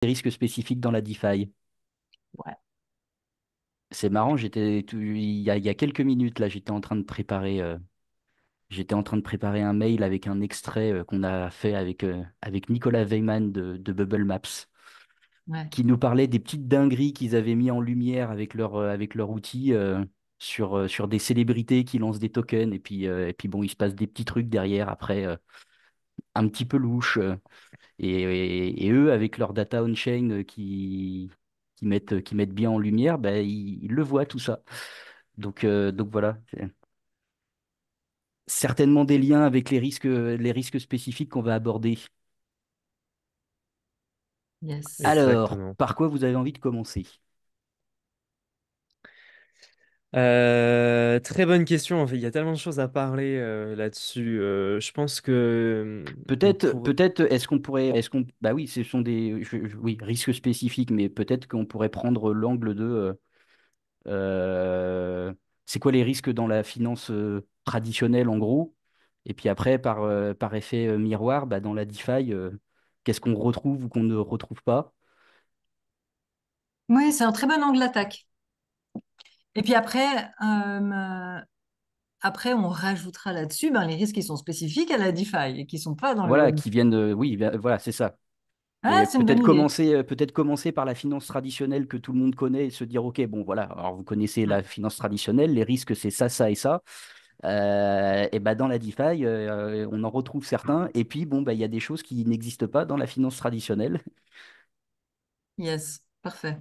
risques spécifiques dans la DeFi. Ouais, C'est marrant, il y a quelques minutes, là, j'étais en train de préparer un mail avec un extrait qu'on a fait avec Nicolas Weyman de Bubble Maps, ouais. qui nous parlait des petites dingueries qu'ils avaient mis en lumière avec leur outil sur des célébrités qui lancent des tokens. Et puis bon, il se passe des petits trucs derrière après, un petit peu louches. Et eux, avec leur data on-chain qui mettent bien en lumière, ben, ils le voient tout ça. Donc voilà, c'est certainement des liens avec les risques spécifiques qu'on va aborder. Yes. Alors, Exactement. par quoi vous avez envie de commencer? Très bonne question. En fait, il y a tellement de choses à parler là-dessus. Je pense que on pourrait. Peut-être, bah oui, ce sont oui, risques spécifiques, mais peut-être qu'on pourrait prendre l'angle euh, c'est quoi les risques dans la finance traditionnelle en gros, et puis après, par effet miroir, bah, dans la DeFi, qu'est-ce qu'on retrouve ou qu'on ne retrouve pas? Oui, c'est un très bon angle d'attaque. Et puis après, on rajoutera là-dessus les risques qui sont spécifiques à la DeFi et qui sont pas dans le Voilà, web. qui viennent, oui, voilà, c'est ça. Ah, Mais c'est une bonne idée. peut-être commencer par la finance traditionnelle que tout le monde connaît et se dire, OK, bon, voilà, alors vous connaissez Ouais. la finance traditionnelle, les risques, c'est ça et ça. Et bah, dans la DeFi, on en retrouve certains. Et puis, bon, bah, il y a des choses qui n'existent pas dans la finance traditionnelle. Yes, parfait.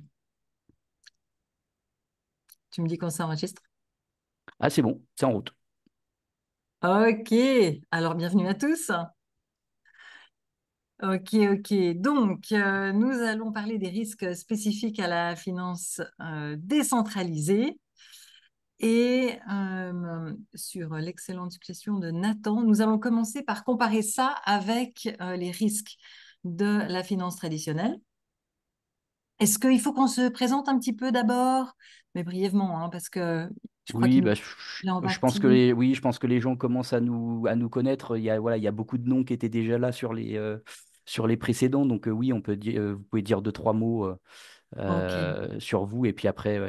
Tu me dis quand ça enregistre? Ah, c'est bon, c'est en route. Ok, alors bienvenue à tous. Ok, ok. Donc, nous allons parler des risques spécifiques à la finance décentralisée. Et sur l'excellente question de Nathan, nous allons commencer par comparer ça avec les risques de la finance traditionnelle. Est-ce qu'il faut qu'on se présente un petit peu d'abord, mais brièvement, hein, parce que je crois Oui, qu'il nous bah, est en je pense que partie. oui, je pense que les gens commencent à nous connaître. Voilà, il y a beaucoup de noms qui étaient déjà là sur les précédents. Donc, oui, vous pouvez dire deux, trois mots Ok, sur vous, et puis après,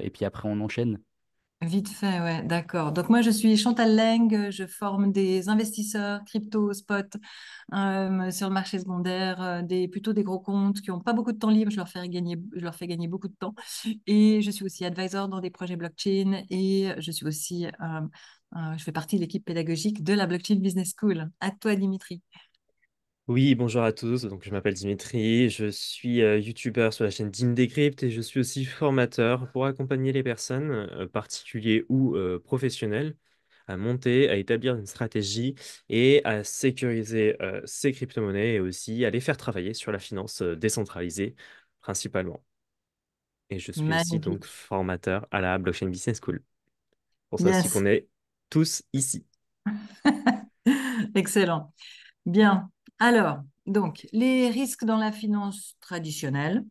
on enchaîne. vite fait, ouais, d'accord. Donc moi, je suis Chantal Leng, je forme des investisseurs crypto, spot, sur le marché secondaire, plutôt des gros comptes qui n'ont pas beaucoup de temps libre, je leur fais gagner beaucoup de temps. Et je suis aussi advisor dans des projets blockchain et je suis aussi, je fais partie de l'équipe pédagogique de la Blockchain Business School. À toi, Dimitri. Oui, bonjour à tous. Donc, je m'appelle Dimitri. Je suis youtubeur sur la chaîne Dim Decrypt et je suis aussi formateur pour accompagner les personnes, particuliers ou professionnels, à monter, à établir une stratégie et à sécuriser ces crypto-monnaies et aussi à les faire travailler sur la finance décentralisée principalement. Et je suis aussi donc Magnifique. formateur à la Blockchain Business School. Pour ça aussi Yes. qu'on est tous ici. Excellent. Bien. Alors, donc, les risques dans la finance traditionnelle,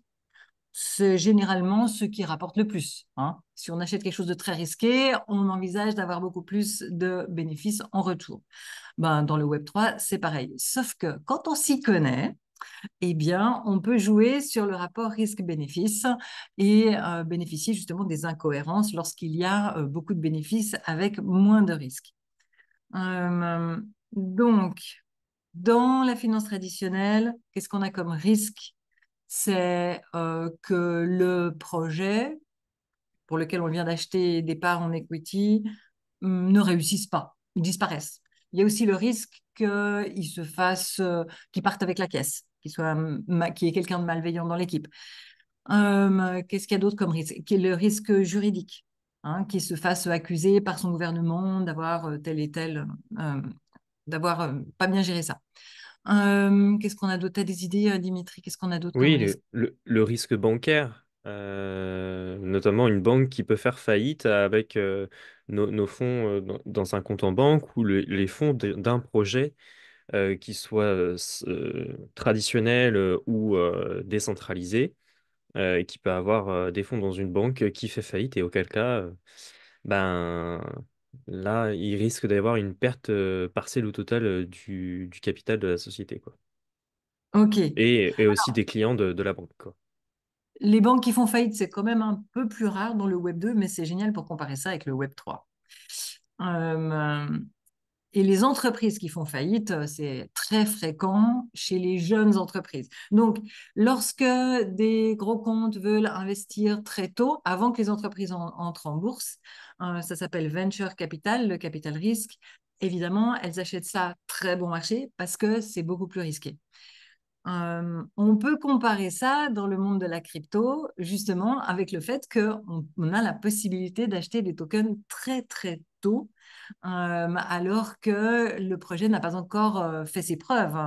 c'est généralement ce qui rapporte le plus, hein. Si on achète quelque chose de très risqué, on envisage d'avoir beaucoup plus de bénéfices en retour. Dans le Web3, c'est pareil. Sauf que quand on s'y connaît, eh bien, on peut jouer sur le rapport risque-bénéfice et bénéficier justement des incohérences lorsqu'il y a beaucoup de bénéfices avec moins de risques. Euh, donc, dans la finance traditionnelle, qu'est-ce qu'on a comme risque? C'est que le projet pour lequel on vient d'acheter des parts en equity ne réussisse pas, disparaisse. Il y a aussi le risque qu'il se fasse, qu'il parte avec la caisse, qu'il y ait quelqu'un de malveillant dans l'équipe. Qu'est-ce qu'il y a d'autre comme risque? Qui est le risque juridique, hein, qu'il se fasse accuser par son gouvernement d'avoir tel et tel, d'avoir pas bien géré ça. Qu'est-ce qu'on a d'autre? T'as des idées, Dimitri? Qu'est-ce qu'on a d'autre comme Oui, risque? le risque bancaire, notamment une banque qui peut faire faillite avec nos fonds dans un compte en banque ou les fonds d'un projet qui soit traditionnel ou décentralisé, et qui peut avoir des fonds dans une banque qui fait faillite et auquel cas, ben, là, il risque d'avoir une perte partielle ou totale du capital de la société, quoi. Ok. Et aussi des clients de la banque, quoi. Les banques qui font faillite, c'est quand même un peu plus rare dans le Web 2, mais c'est génial pour comparer ça avec le Web 3. Euh, et les entreprises qui font faillite, c'est très fréquent chez les jeunes entreprises. Donc, lorsque des gros comptes veulent investir très tôt, avant que les entreprises entrent en bourse, ça s'appelle venture capital, le capital risque. Évidemment, elles achètent ça très bon marché parce que c'est beaucoup plus risqué. On peut comparer ça dans le monde de la crypto, justement, avec le fait qu'on a la possibilité d'acheter des tokens très, très tôt, alors que le projet n'a pas encore fait ses preuves.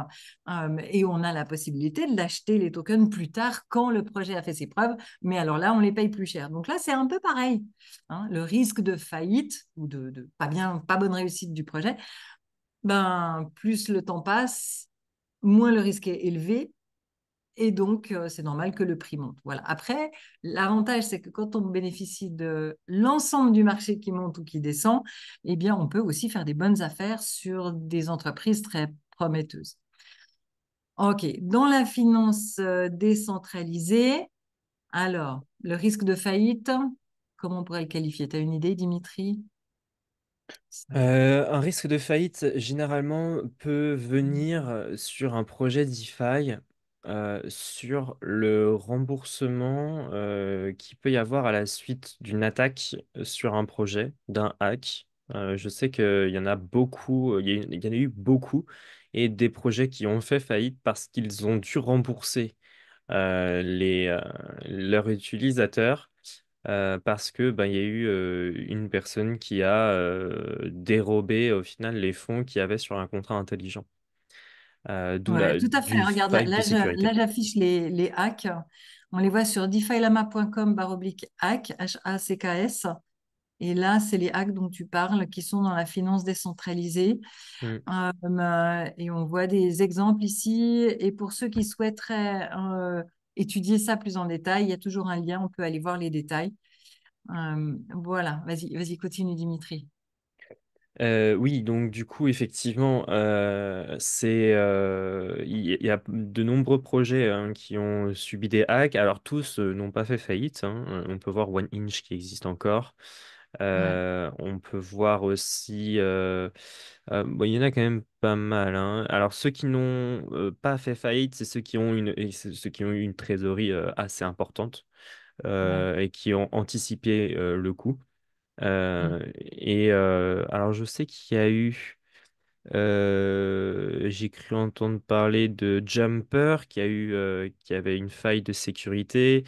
Et on a la possibilité de l'acheter, les tokens, plus tard, quand le projet a fait ses preuves, mais alors là, on les paye plus cher. Donc là, c'est un peu pareil, hein. Le risque de faillite ou de pas bonne réussite du projet, ben, plus le temps passe, moins le risque est élevé et donc c'est normal que le prix monte. Voilà. Après, l'avantage, c'est que quand on bénéficie de l'ensemble du marché qui monte ou qui descend, eh bien, on peut aussi faire des bonnes affaires sur des entreprises très prometteuses. OK. Dans la finance décentralisée, alors, le risque de faillite, comment on pourrait le qualifier? Tu as une idée, Dimitri? Un risque de faillite, généralement, peut venir sur un projet DeFi, sur le remboursement qu'il peut y avoir à la suite d'une attaque sur un projet, d'un hack. Je sais qu'il y en a beaucoup, il y en a eu beaucoup, et des projets qui ont fait faillite parce qu'ils ont dû rembourser leurs utilisateurs parce que ben, il y a eu une personne qui a dérobé au final les fonds qu'il y avait sur un contrat intelligent. D'où Ouais, tout à fait. d'une Regarde, là, faille de sécurité. là, j'affiche les hacks. On les voit sur defilama.com/hack, HACKS. Et là, c'est les hacks dont tu parles qui sont dans la finance décentralisée. Mm. Et on voit des exemples ici. Et pour ceux qui souhaiteraient étudier ça plus en détail, il y a toujours un lien. On peut aller voir les détails. Voilà, vas-y, continue, Dimitri. Oui, donc du coup, effectivement, il y a de nombreux projets hein, qui ont subi des hacks. Alors tous n'ont pas fait faillite, hein. On peut voir One Inch qui existe encore. Ouais. On peut voir aussi, bon, il y en a quand même pas mal, hein. Alors ceux qui n'ont pas fait faillite, c'est ceux qui ont ceux qui ont eu une trésorerie assez importante Ouais. et qui ont anticipé le coup. Mm. Alors je sais qu'il y a eu, j'ai cru entendre parler de Jumper qui avait une faille de sécurité.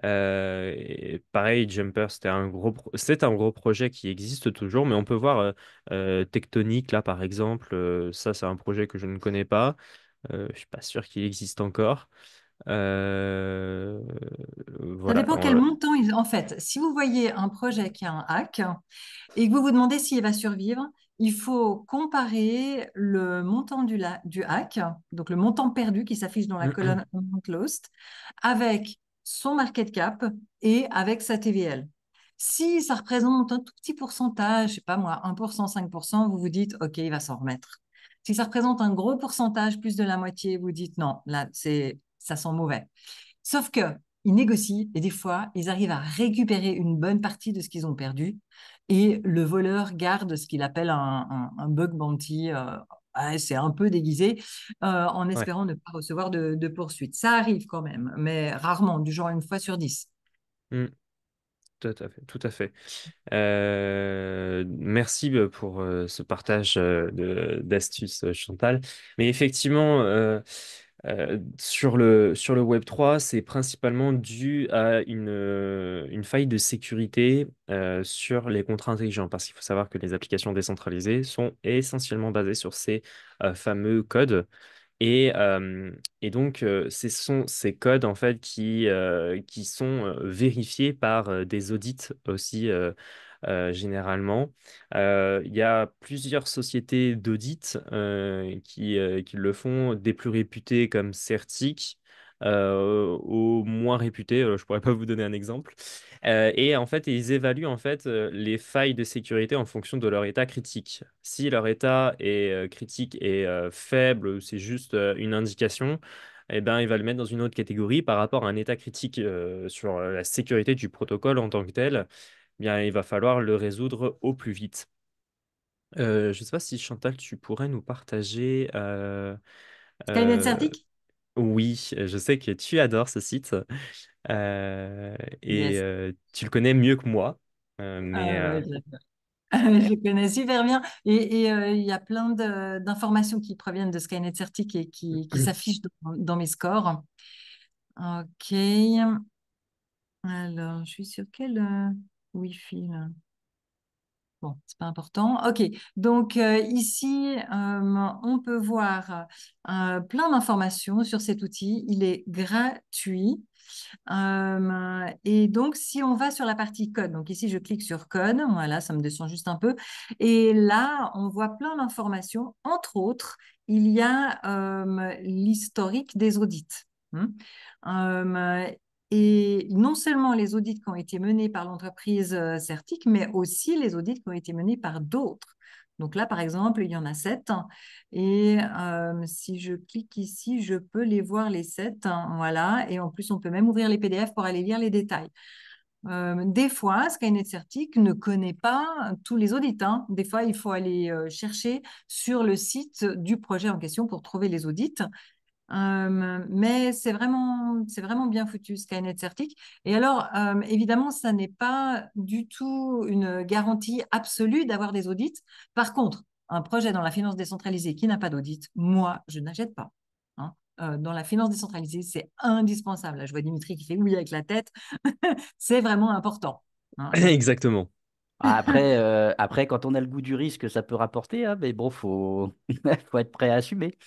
Et pareil, Jumper, c'est un gros projet qui existe toujours, mais on peut voir Tectonic là par exemple. Ça, c'est un projet que je ne connais pas. Je suis pas sûr qu'il existe encore. Euh, Ça voilà. dépend quel montant En fait, si vous voyez un projet qui a un hack et que vous vous demandez s'il va survivre, il faut comparer le montant du hack, donc le montant perdu qui s'affiche dans la colonne Amount Lost, avec son market cap et avec sa TVL. Si ça représente un tout petit pourcentage, je sais pas moi, 1%, 5%, vous vous dites, OK, il va s'en remettre. Si ça représente un gros pourcentage, plus de la moitié, vous dites, non, là, ça sent mauvais. Sauf que ils négocient et des fois, ils arrivent à récupérer une bonne partie de ce qu'ils ont perdu et le voleur garde ce qu'il appelle un bug bounty. C'est un peu déguisé en Ouais. espérant ne pas recevoir de poursuite. Ça arrive quand même, mais rarement, du genre une fois sur 10. Mm. Tout à fait, tout à fait. Merci pour ce partage d'astuces, Chantal. Mais effectivement, sur le Web3, c'est principalement dû à une faille de sécurité sur les contrats intelligents. Parce qu'il faut savoir que les applications décentralisées sont essentiellement basées sur ces fameux codes. Et donc, ce sont ces codes en fait qui sont vérifiés par des audits aussi généralement. Il y a plusieurs sociétés d'audit qui le font, des plus réputées comme Certic, aux moins réputées. Je pourrais pas vous donner un exemple. Et en fait, ils évaluent en fait les failles de sécurité en fonction de leur état critique. Si leur état est critique et faible, c'est juste une indication. eh ben, il va le mettre dans une autre catégorie par rapport à un état critique sur la sécurité du protocole en tant que tel. Eh bien, il va falloir le résoudre au plus vite. Je ne sais pas si Chantal, tu pourrais nous partager. Skynet Euh, Certic? oui, je sais que tu adores ce site et Yes. tu le connais mieux que moi. Ah ouais, je connais super bien. Et il y a plein d'informations qui proviennent de Skynet Certic et qui s'affichent dans mes scores. Ok. Alors, je suis sur quel Wi-Fi là? Bon, c'est pas important. Ok, donc ici, on peut voir plein d'informations sur cet outil. Il est gratuit. Et donc, si on va sur la partie code, donc ici, je clique sur code, voilà, ça me descend juste un peu. Et là, on voit plein d'informations. Entre autres, il y a l'historique des audits. Hmm. Euh, et non seulement les audits qui ont été menés par l'entreprise Certic, mais aussi les audits qui ont été menés par d'autres. Donc là, par exemple, il y en a 7. Et si je clique ici, je peux les voir les 7. Voilà. Et en plus, on peut même ouvrir les PDF pour aller lire les détails. Des fois, Skynet Certic ne connaît pas tous les audits. Des fois, il faut aller chercher sur le site du projet en question pour trouver les audits. Mais c'est vraiment bien foutu, Skynet Certic. Et alors, évidemment, ça n'est pas du tout une garantie absolue d'avoir des audits. Par contre, un projet dans la finance décentralisée qui n'a pas d'audit, moi, je n'achète pas. Hein. Dans la finance décentralisée, c'est indispensable. Là, je vois Dimitri qui fait oui avec la tête. C'est vraiment important. Hein. Exactement. Après, quand on a le goût du risque, ça peut rapporter, hein, mais bon, faut être prêt à assumer.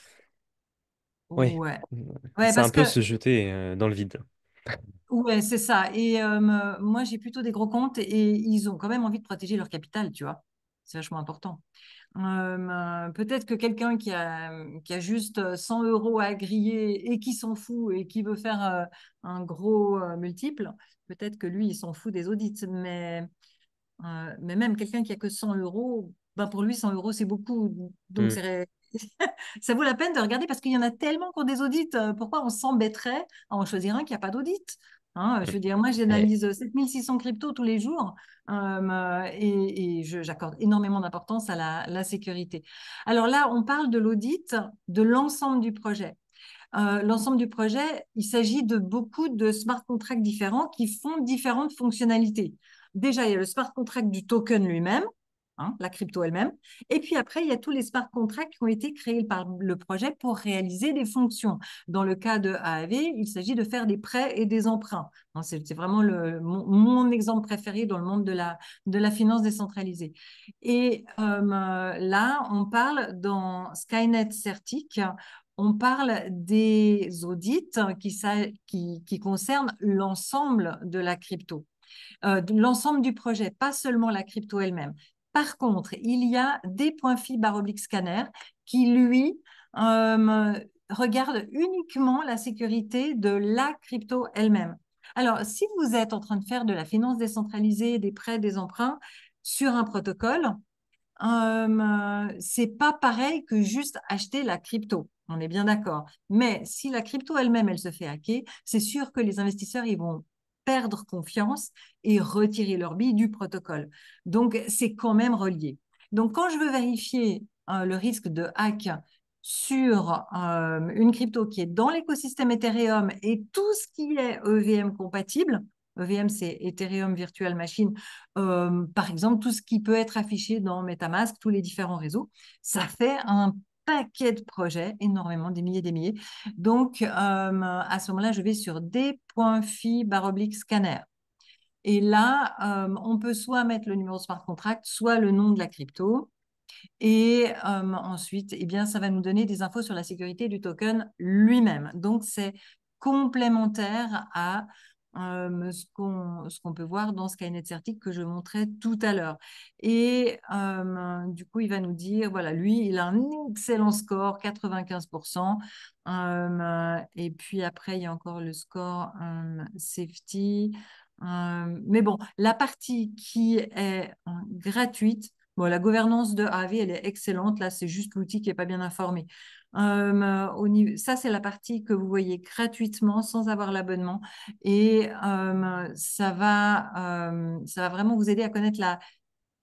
Oui. Ouais. Ouais, C'est un parce que peu se jeter dans le vide. ouais, c'est ça. Et moi, j'ai plutôt des gros comptes et ils ont quand même envie de protéger leur capital, tu vois. C'est vachement important. Peut-être que quelqu'un qui a juste 100 euros à griller et qui s'en fout et qui veut faire un gros multiple, peut-être que lui, il s'en fout des audits. Mais même quelqu'un qui a que 100 euros, ben pour lui, 100 euros, c'est beaucoup. Donc, Mm. ça vaut la peine de regarder parce qu'il y en a tellement qui ont des audits. Pourquoi on s'embêterait à en choisir un qui n'a pas d'audit? Hein, je veux dire, moi, Eh, j'analyse 7600 cryptos tous les jours et j'accorde énormément d'importance à la sécurité. Alors là, on parle de l'audit de l'ensemble du projet. L'ensemble du projet, il s'agit de beaucoup de smart contracts différents qui font différentes fonctionnalités. Déjà, il y a le smart contract du token lui-même, hein, la crypto elle-même. Et puis après, il y a tous les smart contracts qui ont été créés par le projet pour réaliser des fonctions. Dans le cas de AAV, il s'agit de faire des prêts et des emprunts. Hein, c'est vraiment mon exemple préféré dans le monde de la finance décentralisée. Et là, on parle dans Skynet Certic, on parle des audits qui concernent l'ensemble de la crypto, de l'ensemble du projet, pas seulement la crypto elle-même. Par contre, il y a des points fi scanner qui, lui, regarde uniquement la sécurité de la crypto elle-même. Alors, si vous êtes en train de faire de la finance décentralisée, des prêts, des emprunts sur un protocole, c'est pas pareil que juste acheter la crypto. On est bien d'accord. Mais si la crypto elle-même, elle se fait hacker, c'est sûr que les investisseurs, ils vont perdre confiance et retirer leur bille du protocole. Donc, c'est quand même relié. Donc, quand je veux vérifier le risque de hack sur une crypto qui est dans l'écosystème Ethereum et tout ce qui est EVM compatible, EVM, c'est Ethereum Virtual Machine. Par exemple, tout ce qui peut être affiché dans MetaMask, tous les différents réseaux, ça fait un paquet de projets, énormément, des milliers. Donc, à ce moment-là, je vais sur d.fi/scanner. Et là, on peut soit mettre le numéro de smart contract, soit le nom de la crypto. Et ensuite, eh bien, ça va nous donner des infos sur la sécurité du token lui-même. Donc, c'est complémentaire à ce qu'on peut voir dans Skynet Certic que je montrais tout à l'heure. Et du coup, il va nous dire, voilà, lui, il a un excellent score, 95%. Et puis après, il y a encore le score safety. Mais bon, la partie qui est gratuite, bon, la gouvernance de AV, elle est excellente. Là, c'est juste l'outil qui n'est pas bien informé. Ça, c'est la partie que vous voyez gratuitement sans avoir l'abonnement. Et ça va vraiment vous aider à connaître la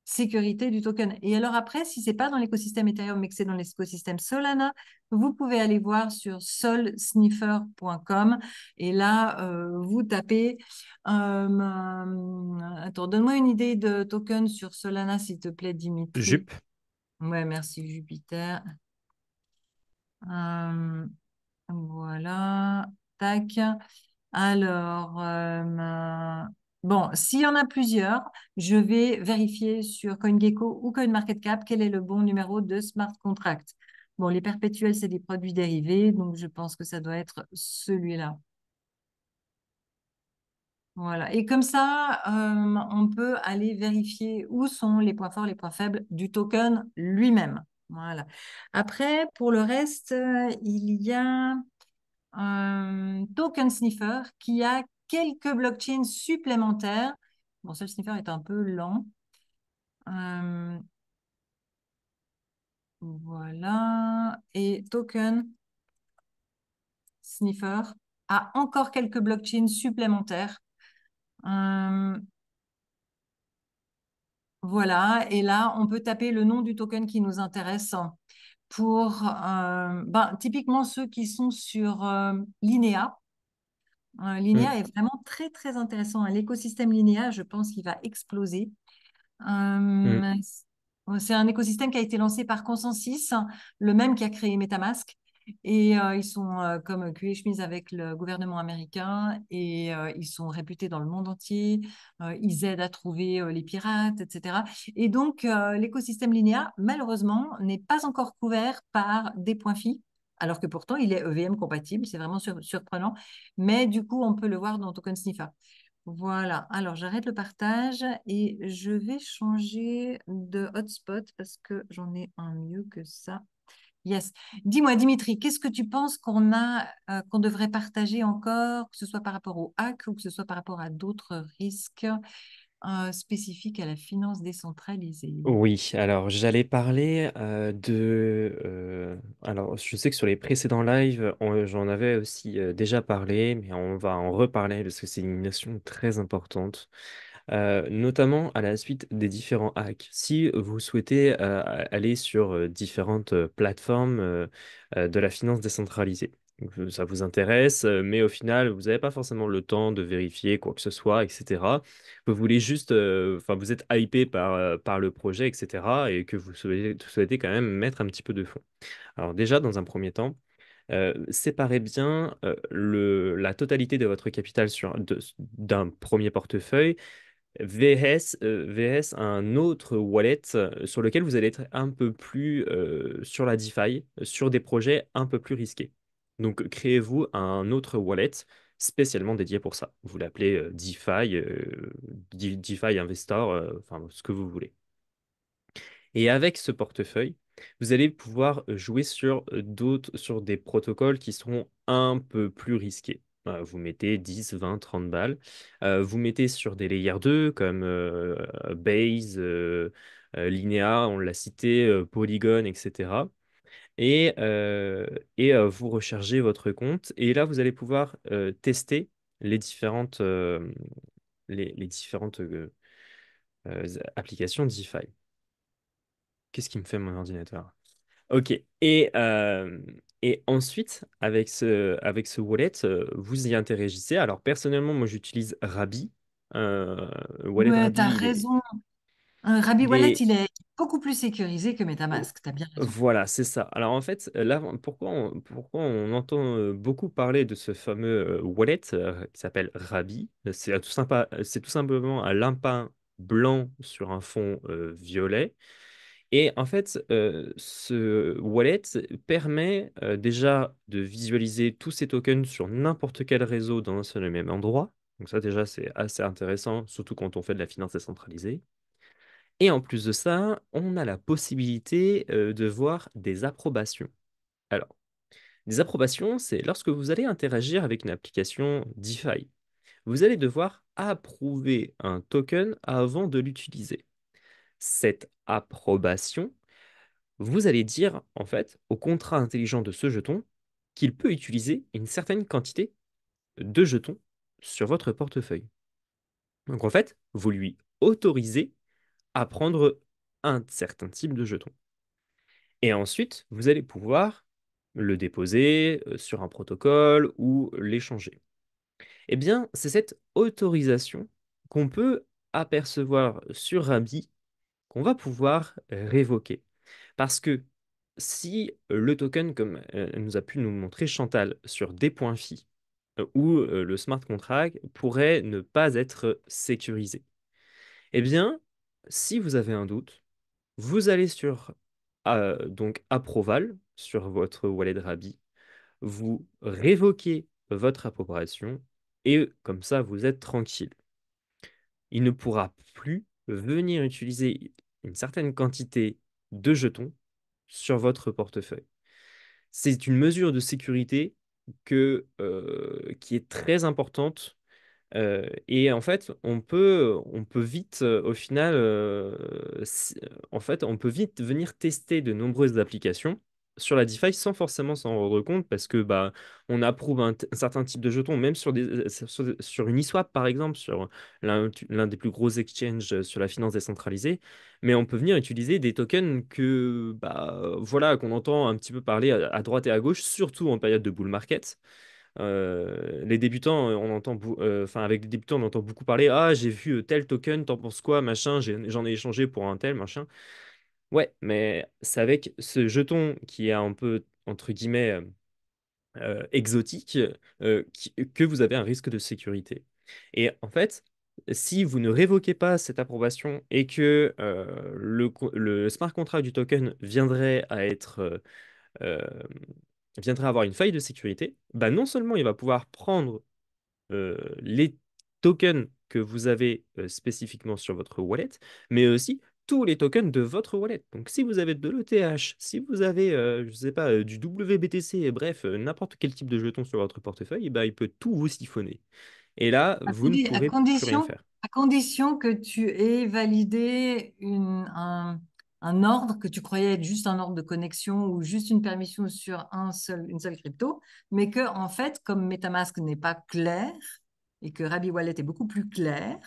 sécurité du token. Et alors après, si c'est pas dans l'écosystème Ethereum, mais que c'est dans l'écosystème Solana, vous pouvez aller voir sur solsniffer.com et là, vous tapez. Attends, donne-moi une idée de token sur Solana, s'il te plaît, Dimitri. Jup. Ouais, merci, Jupiter. Euh, voilà, tac. Alors, bon, s'il y en a plusieurs, je vais vérifier sur CoinGecko ou CoinMarketCap quel est le bon numéro de smart contract. Bon, les perpétuels, c'est des produits dérivés, donc je pense que ça doit être celui-là. Voilà. Et comme ça, on peut aller vérifier où sont les points forts, les points faibles du token lui-même. Voilà. Après, pour le reste, il y a Token Sniffer qui a quelques blockchains supplémentaires. Bon, ce sniffer est un peu lent. Euh, voilà. Et Token Sniffer a encore quelques blockchains supplémentaires. Euh, voilà. Et là, on peut taper le nom du token qui nous intéresse pour typiquement ceux qui sont sur Linea. Mm, Linea est vraiment très, très intéressant. L'écosystème Linea, je pense qu'il va exploser. mm. C'est un écosystème qui a été lancé par Consensus, le même qui a créé MetaMask. Et ils sont comme cul et chemise avec le gouvernement américain et ils sont réputés dans le monde entier. Ils aident à trouver les pirates, etc. Et donc, l'écosystème Linea, malheureusement, n'est pas encore couvert par des points FI, alors que pourtant, il est EVM compatible. C'est vraiment surprenant. Mais du coup, on peut le voir dans Token Sniffer. Voilà, alors j'arrête le partage et je vais changer de hotspot parce que j'en ai un mieux que ça. Yes. Dis-moi, Dimitri, qu'est-ce que tu penses qu'on devrait partager encore, que ce soit par rapport au hack ou que ce soit par rapport à d'autres risques spécifiques à la finance décentralisée? Oui, alors j'allais parler Alors, je sais que sur les précédents lives, j'en avais aussi déjà parlé, mais on va en reparler parce que c'est une notion très importante. Notamment à la suite des différents hacks. Si vous souhaitez aller sur différentes plateformes de la finance décentralisée, donc, ça vous intéresse, mais au final, vous n'avez pas forcément le temps de vérifier quoi que ce soit, etc. Vous voulez juste, enfin, vous êtes hypé par le projet, etc. et que vous souhaitez quand même mettre un petit peu de fond. Alors déjà, dans un premier temps, séparez bien la totalité de votre capital d'un premier portefeuille VS un autre wallet sur lequel vous allez être un peu plus sur la DeFi, sur des projets un peu plus risqués. Donc, créez-vous un autre wallet spécialement dédié pour ça. Vous l'appelez DeFi, DeFi Investor, enfin, ce que vous voulez. Et avec ce portefeuille, vous allez pouvoir jouer sur des protocoles qui seront un peu plus risqués. Vous mettez 10, 20, 30 balles. Vous mettez sur des layers 2 comme Base, Linea, on l'a cité, Polygon, etc. Vous rechargez votre compte. Et là, vous allez pouvoir tester les différentes applications DeFi. Qu'est-ce qui me fait mon ordinateur? Ok. Et ensuite, avec ce wallet, vous y interagissez. Alors, personnellement, moi, j'utilise Rabi. Wallet Ouais, tu as Rabi, raison. Rabi il Wallet, est, il est beaucoup plus sécurisé que MetaMask. Tu as bien raison. Voilà, c'est ça. Alors en fait, là, pourquoi on entend beaucoup parler de ce fameux wallet qui s'appelle Rabi? C'est tout simplement un lapin blanc sur un fond violet. Et en fait, ce wallet permet déjà de visualiser tous ces tokens sur n'importe quel réseau dans un seul et même endroit. Donc ça déjà, c'est assez intéressant, surtout quand on fait de la finance décentralisée. Et en plus de ça, on a la possibilité de voir des approbations. Alors, des approbations, c'est lorsque vous allez interagir avec une application DeFi. Vous allez devoir approuver un token avant de l'utiliser. Cette approbation vous allez dire, en fait, au contrat intelligent de ce jeton qu'il peut utiliser une certaine quantité de jetons sur votre portefeuille. Donc, en fait, vous lui autorisez à prendre un certain type de jeton. Et ensuite, vous allez pouvoir le déposer sur un protocole ou l'échanger. Eh bien, c'est cette autorisation qu'on peut apercevoir sur Rabi qu'on va pouvoir révoquer. Parce que si le token, comme nous a pu nous montrer Chantal, sur des points phi, ou le smart contract pourrait ne pas être sécurisé, eh bien, si vous avez un doute, vous allez sur donc Approval sur votre wallet Rabi, vous révoquez votre approbation et comme ça, vous êtes tranquille. Il ne pourra plus venir utiliser une certaine quantité de jetons sur votre portefeuille. C'est une mesure de sécurité qui est très importante et en fait, on peut vite, au final, en fait, on peut vite venir tester de nombreuses applications sur la DeFi sans forcément s'en rendre compte parce que bah, on approuve un certain type de jetons, même sur Uniswap par exemple, sur l'un des plus gros exchanges sur la finance décentralisée, mais on peut venir utiliser des tokens que bah, voilà, qu'on entend un petit peu parler à droite et à gauche, surtout en période de bull market. Les débutants, enfin avec les débutants, on entend beaucoup parler. Ah, j'ai vu tel token, t'en penses quoi, machin, j'en ai échangé pour un tel, machin. Ouais, mais c'est avec ce jeton qui est un peu, entre guillemets, exotique, que vous avez un risque de sécurité. Et en fait, si vous ne révoquez pas cette approbation et que le smart contract du token euh, viendrait avoir une faille de sécurité, bah non seulement il va pouvoir prendre les tokens que vous avez spécifiquement sur votre wallet, mais aussi tous les tokens de votre wallet. Donc, si vous avez de l'ETH, si vous avez, je sais pas, du WBTC, bref, n'importe quel type de jeton sur votre portefeuille, bah, il peut tout vous siphonner. Et là, vous ne pourrez plus rien faire. À condition que tu aies validé un ordre que tu croyais être juste un ordre de connexion ou juste une permission sur une seule crypto, mais que, en fait, comme MetaMask n'est pas clair et que Rabi Wallet est beaucoup plus clair,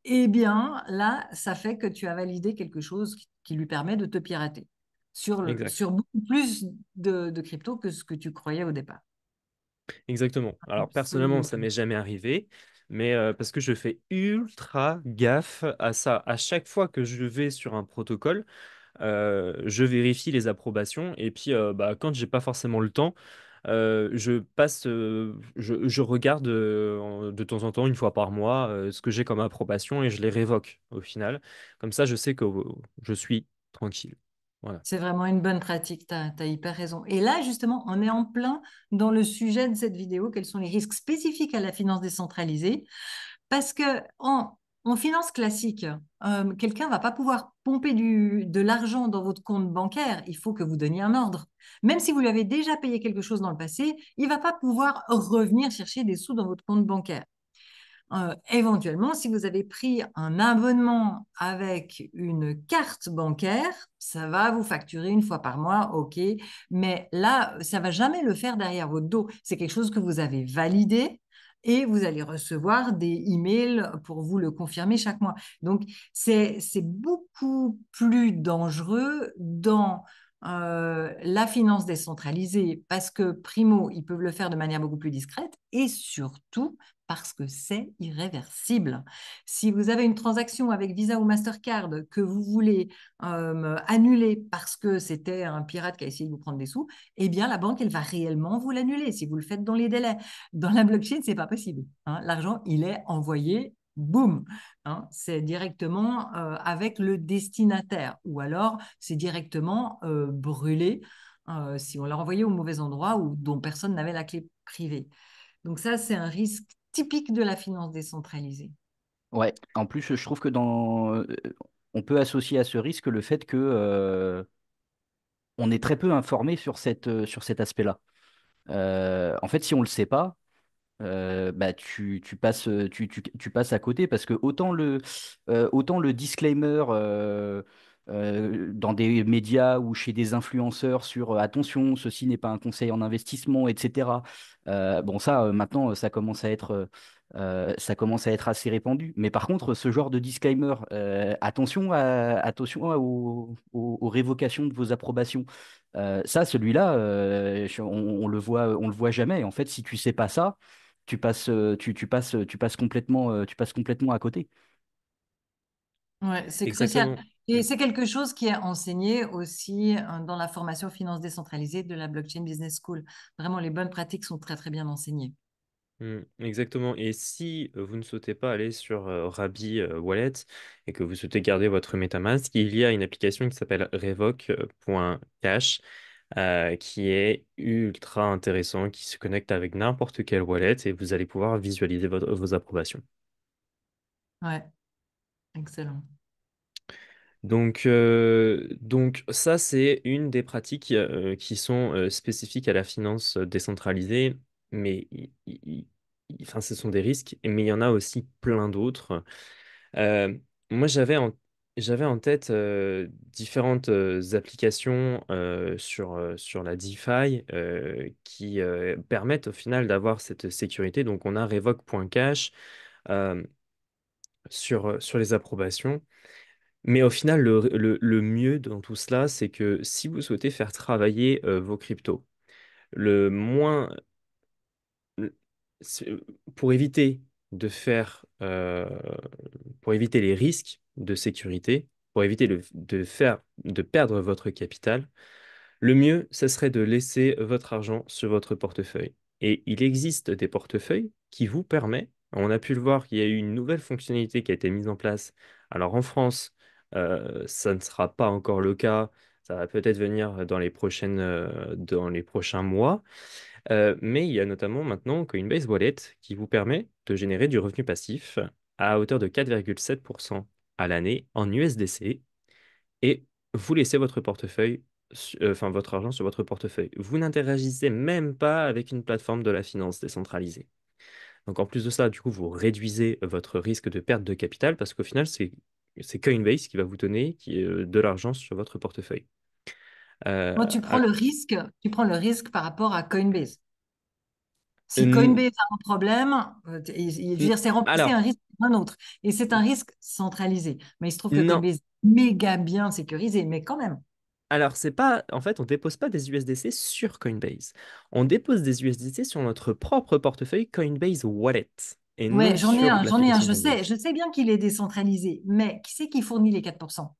eh bien, là, ça fait que tu as validé quelque chose qui lui permet de te pirater Exact. sur beaucoup plus de cryptos que ce que tu croyais au départ. Exactement. Alors personnellement, Absolument. ça m'est jamais arrivé, mais parce que je fais ultra gaffe à ça. À chaque fois que je vais sur un protocole, je vérifie les approbations et puis bah, quand j'ai pas forcément le temps, je regarde de temps en temps, une fois par mois, ce que j'ai comme approbation et je les révoque au final. Comme ça, je sais que je suis tranquille. Voilà. C'est vraiment une bonne pratique, tu as hyper raison. Et là, justement, on est en plein dans le sujet de cette vidéo, quels sont les risques spécifiques à la finance décentralisée. Parce que en finance classique, quelqu'un va pas pouvoir pomper de l'argent dans votre compte bancaire, il faut que vous donniez un ordre. Même si vous lui avez déjà payé quelque chose dans le passé, il va pas pouvoir revenir chercher des sous dans votre compte bancaire. Éventuellement, si vous avez pris un abonnement avec une carte bancaire, ça va vous facturer une fois par mois, ok, mais là, ça va jamais le faire derrière votre dos. C'est quelque chose que vous avez validé et vous allez recevoir des emails pour vous le confirmer chaque mois. Donc, c'est beaucoup plus dangereux dans la finance décentralisée parce que, primo, ils peuvent le faire de manière beaucoup plus discrète et surtout, parce que c'est irréversible. Si vous avez une transaction avec Visa ou Mastercard que vous voulez annuler parce que c'était un pirate qui a essayé de vous prendre des sous, eh bien, la banque, elle va réellement vous l'annuler si vous le faites dans les délais. Dans la blockchain, c'est pas possible, hein. L'argent, il est envoyé, boum, hein. C'est directement avec le destinataire ou alors c'est directement brûlé si on l'a envoyé au mauvais endroit ou dont personne n'avait la clé privée. Donc ça, c'est un risque typique de la finance décentralisée. Ouais, en plus, je trouve que on peut associer à ce risque le fait que on est très peu informé sur cet aspect-là. En fait, si on ne le sait pas, bah, tu passes à côté parce que autant le disclaimer dans des médias ou chez des influenceurs sur attention, ceci n'est pas un conseil en investissement, etc. Bon, ça, maintenant, ça commence à être assez répandu. Mais par contre, ce genre de disclaimer, attention aux révocations de vos approbations. Ça, celui-là, on le voit jamais. En fait, si tu sais pas ça, tu passes complètement à côté. Ouais, c'est crucial. Exactement. Et Mm. c'est quelque chose qui est enseigné aussi dans la formation finance décentralisée de la Blockchain Business School. Vraiment, les bonnes pratiques sont très, très bien enseignées. Exactement. Et si vous ne souhaitez pas aller sur Rabi Wallet et que vous souhaitez garder votre MetaMask, il y a une application qui s'appelle Revoke.cash qui est ultra intéressant, qui se connecte avec n'importe quelle wallet et vous allez pouvoir visualiser vos approbations. Ouais, excellent. Donc ça, c'est une des pratiques qui sont spécifiques à la finance décentralisée, mais enfin, ce sont des risques, mais il y en a aussi plein d'autres. Euh, Moi, j'avais en tête différentes applications sur la DeFi qui permettent au final d'avoir cette sécurité. Donc, on a Revoke.cash euh, sur les approbations. Mais au final, le mieux dans tout cela, c'est que si vous souhaitez faire travailler vos cryptos, le moins, le- c'est- pour éviter de faire, pour éviter les risques de sécurité, pour éviter de perdre votre capital, le mieux, ce serait de laisser votre argent sur votre portefeuille. Et il existe des portefeuilles qui vous permettent, on a pu le voir, qu'il y a eu une nouvelle fonctionnalité qui a été mise en place. Alors en France, ça ne sera pas encore le cas, ça va peut-être venir dans les prochains mois. Mais il y a notamment maintenant Coinbase Wallet qui vous permet de générer du revenu passif à hauteur de 4,7% à l'année en USDC et vous laissez votre portefeuille, enfin votre argent sur votre portefeuille. Vous n'interagissez même pas avec une plateforme de la finance décentralisée. Donc en plus de ça, du coup, vous réduisez votre risque de perte de capital parce qu'au final, c'est Coinbase qui va vous donner de l'argent sur votre portefeuille. Moi, Ah, tu prends le risque par rapport à Coinbase. Si n- Coinbase a un problème, je veux dire, c'est remplacer un alors, risque par un autre. Et c'est un risque centralisé. Mais il se trouve que non. Coinbase est méga bien sécurisé, mais quand même. Alors, c'est pas, en fait, on dépose pas des USDC sur Coinbase. On dépose des USDC sur notre propre portefeuille Coinbase Wallet et Ouais, non sur j'en ai un, l'application Coinbase. je sais bien qu'il est décentralisé, mais qui c'est qui fournit les 4%?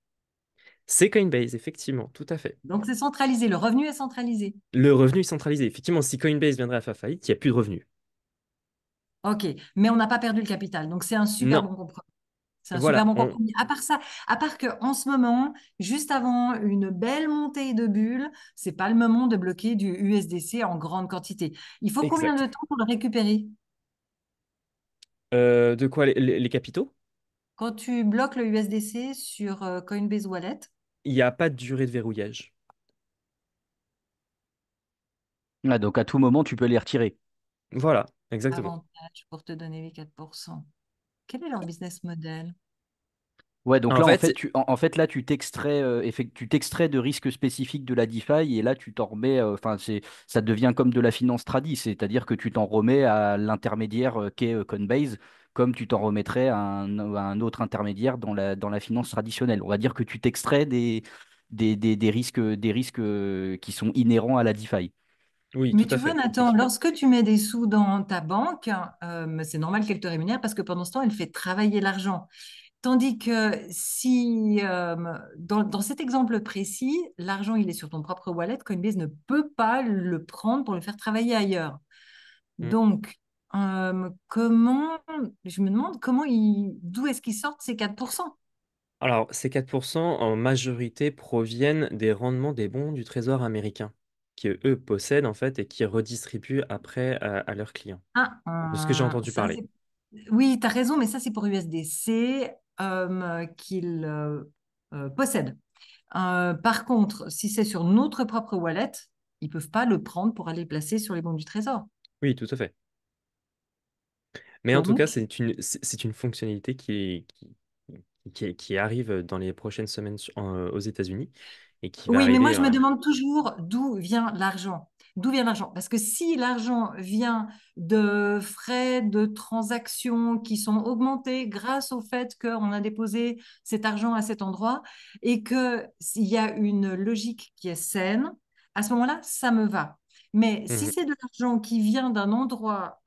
C'est Coinbase, effectivement, tout à fait. Donc c'est centralisé, le revenu est centralisé. Le revenu est centralisé. Effectivement, si Coinbase viendrait à faire faillite, il n'y a plus de revenus. OK, mais on n'a pas perdu le capital, donc c'est un super Non, bon compromis. C'est un super voilà. bon compromis. À part ça, à part qu'en ce moment, juste avant une belle montée de bulles, c'est pas le moment de bloquer du USDC en grande quantité. Il faut combien Exact. de temps pour le récupérer? De quoi les capitaux? Quand tu bloques le USDC sur Coinbase Wallet, Il n'y a pas de durée de verrouillage. Ah, donc à tout moment, tu peux les retirer. Voilà, exactement. avantage pour te donner les 4%. Quel est leur business model? Ouais, donc En là, fait, en fait, là, tu t'extrais de risques spécifiques de la DeFi et là, tu t'en remets, enfin, ça devient comme de la finance tradie, c'est-à-dire que tu t'en remets à l'intermédiaire qu'est Coinbase, comme tu t'en remettrais à un autre intermédiaire dans la finance traditionnelle. On va dire que tu t'extrais des risques qui sont inhérents à la DeFi. oui, Mais tout à tu vois, fait, Nathan, effectivement. lorsque tu mets des sous dans ta banque, c'est normal qu'elle te rémunère parce que pendant ce temps, elle fait travailler l'argent. Tandis que si, dans cet exemple précis, l'argent, il est sur ton propre wallet, Coinbase ne peut pas le prendre pour le faire travailler ailleurs. Mm. Donc, je me demande d'où est-ce qu'ils sortent ces 4%? Alors, ces 4% en majorité proviennent des rendements des bons du Trésor américain, qui eux possèdent en fait et qui redistribuent après à leurs clients. Ah, De ce que j'ai entendu ça, parler. oui, tu as raison, mais ça, c'est pour USDC qu'ils possèdent. Par contre, si c'est sur notre propre wallet, ils ne peuvent pas le prendre pour aller le placer sur les bons du Trésor. Oui, tout à fait. Mais en tout cas, Donc, c'est une fonctionnalité qui qui arrive dans les prochaines semaines aux États-Unis et qui va Oui, mais moi, arriver. je me demande toujours d'où vient l'argent. D'où vient l'argent? Parce que si l'argent vient de frais de transaction qui sont augmentés grâce au fait qu'on a déposé cet argent à cet endroit et qu'il y a une logique qui est saine, à ce moment-là, ça me va. Mais si Mhm. c'est de l'argent qui vient d'un endroit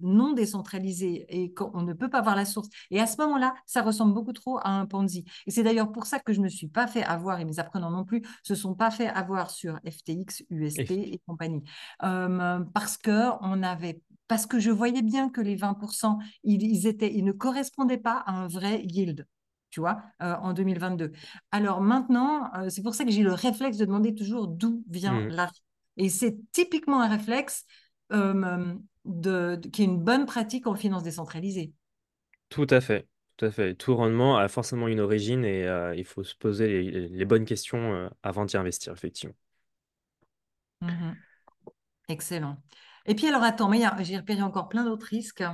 non décentralisé et qu'on ne peut pas voir la source, et à ce moment-là, ça ressemble beaucoup trop à un Ponzi. Et c'est d'ailleurs pour ça que je ne me suis pas fait avoir, et mes apprenants non plus, se sont pas fait avoir sur FTX, Et- UST et compagnie. Parce que je voyais bien que les 20%, ils ne correspondaient pas à un vrai yield. Tu vois, en 2022. Alors maintenant, c'est pour ça que j'ai le réflexe de demander toujours d'où vient Mhm. l'argent. Et c'est typiquement un réflexe qui est une bonne pratique en finance décentralisée. Tout à fait. Tout à fait. Tout rendement a forcément une origine et il faut se poser les bonnes questions avant d'y investir, effectivement. Mhm. Excellent. Et puis alors, attends, mais j'ai repéré encore plein d'autres risques.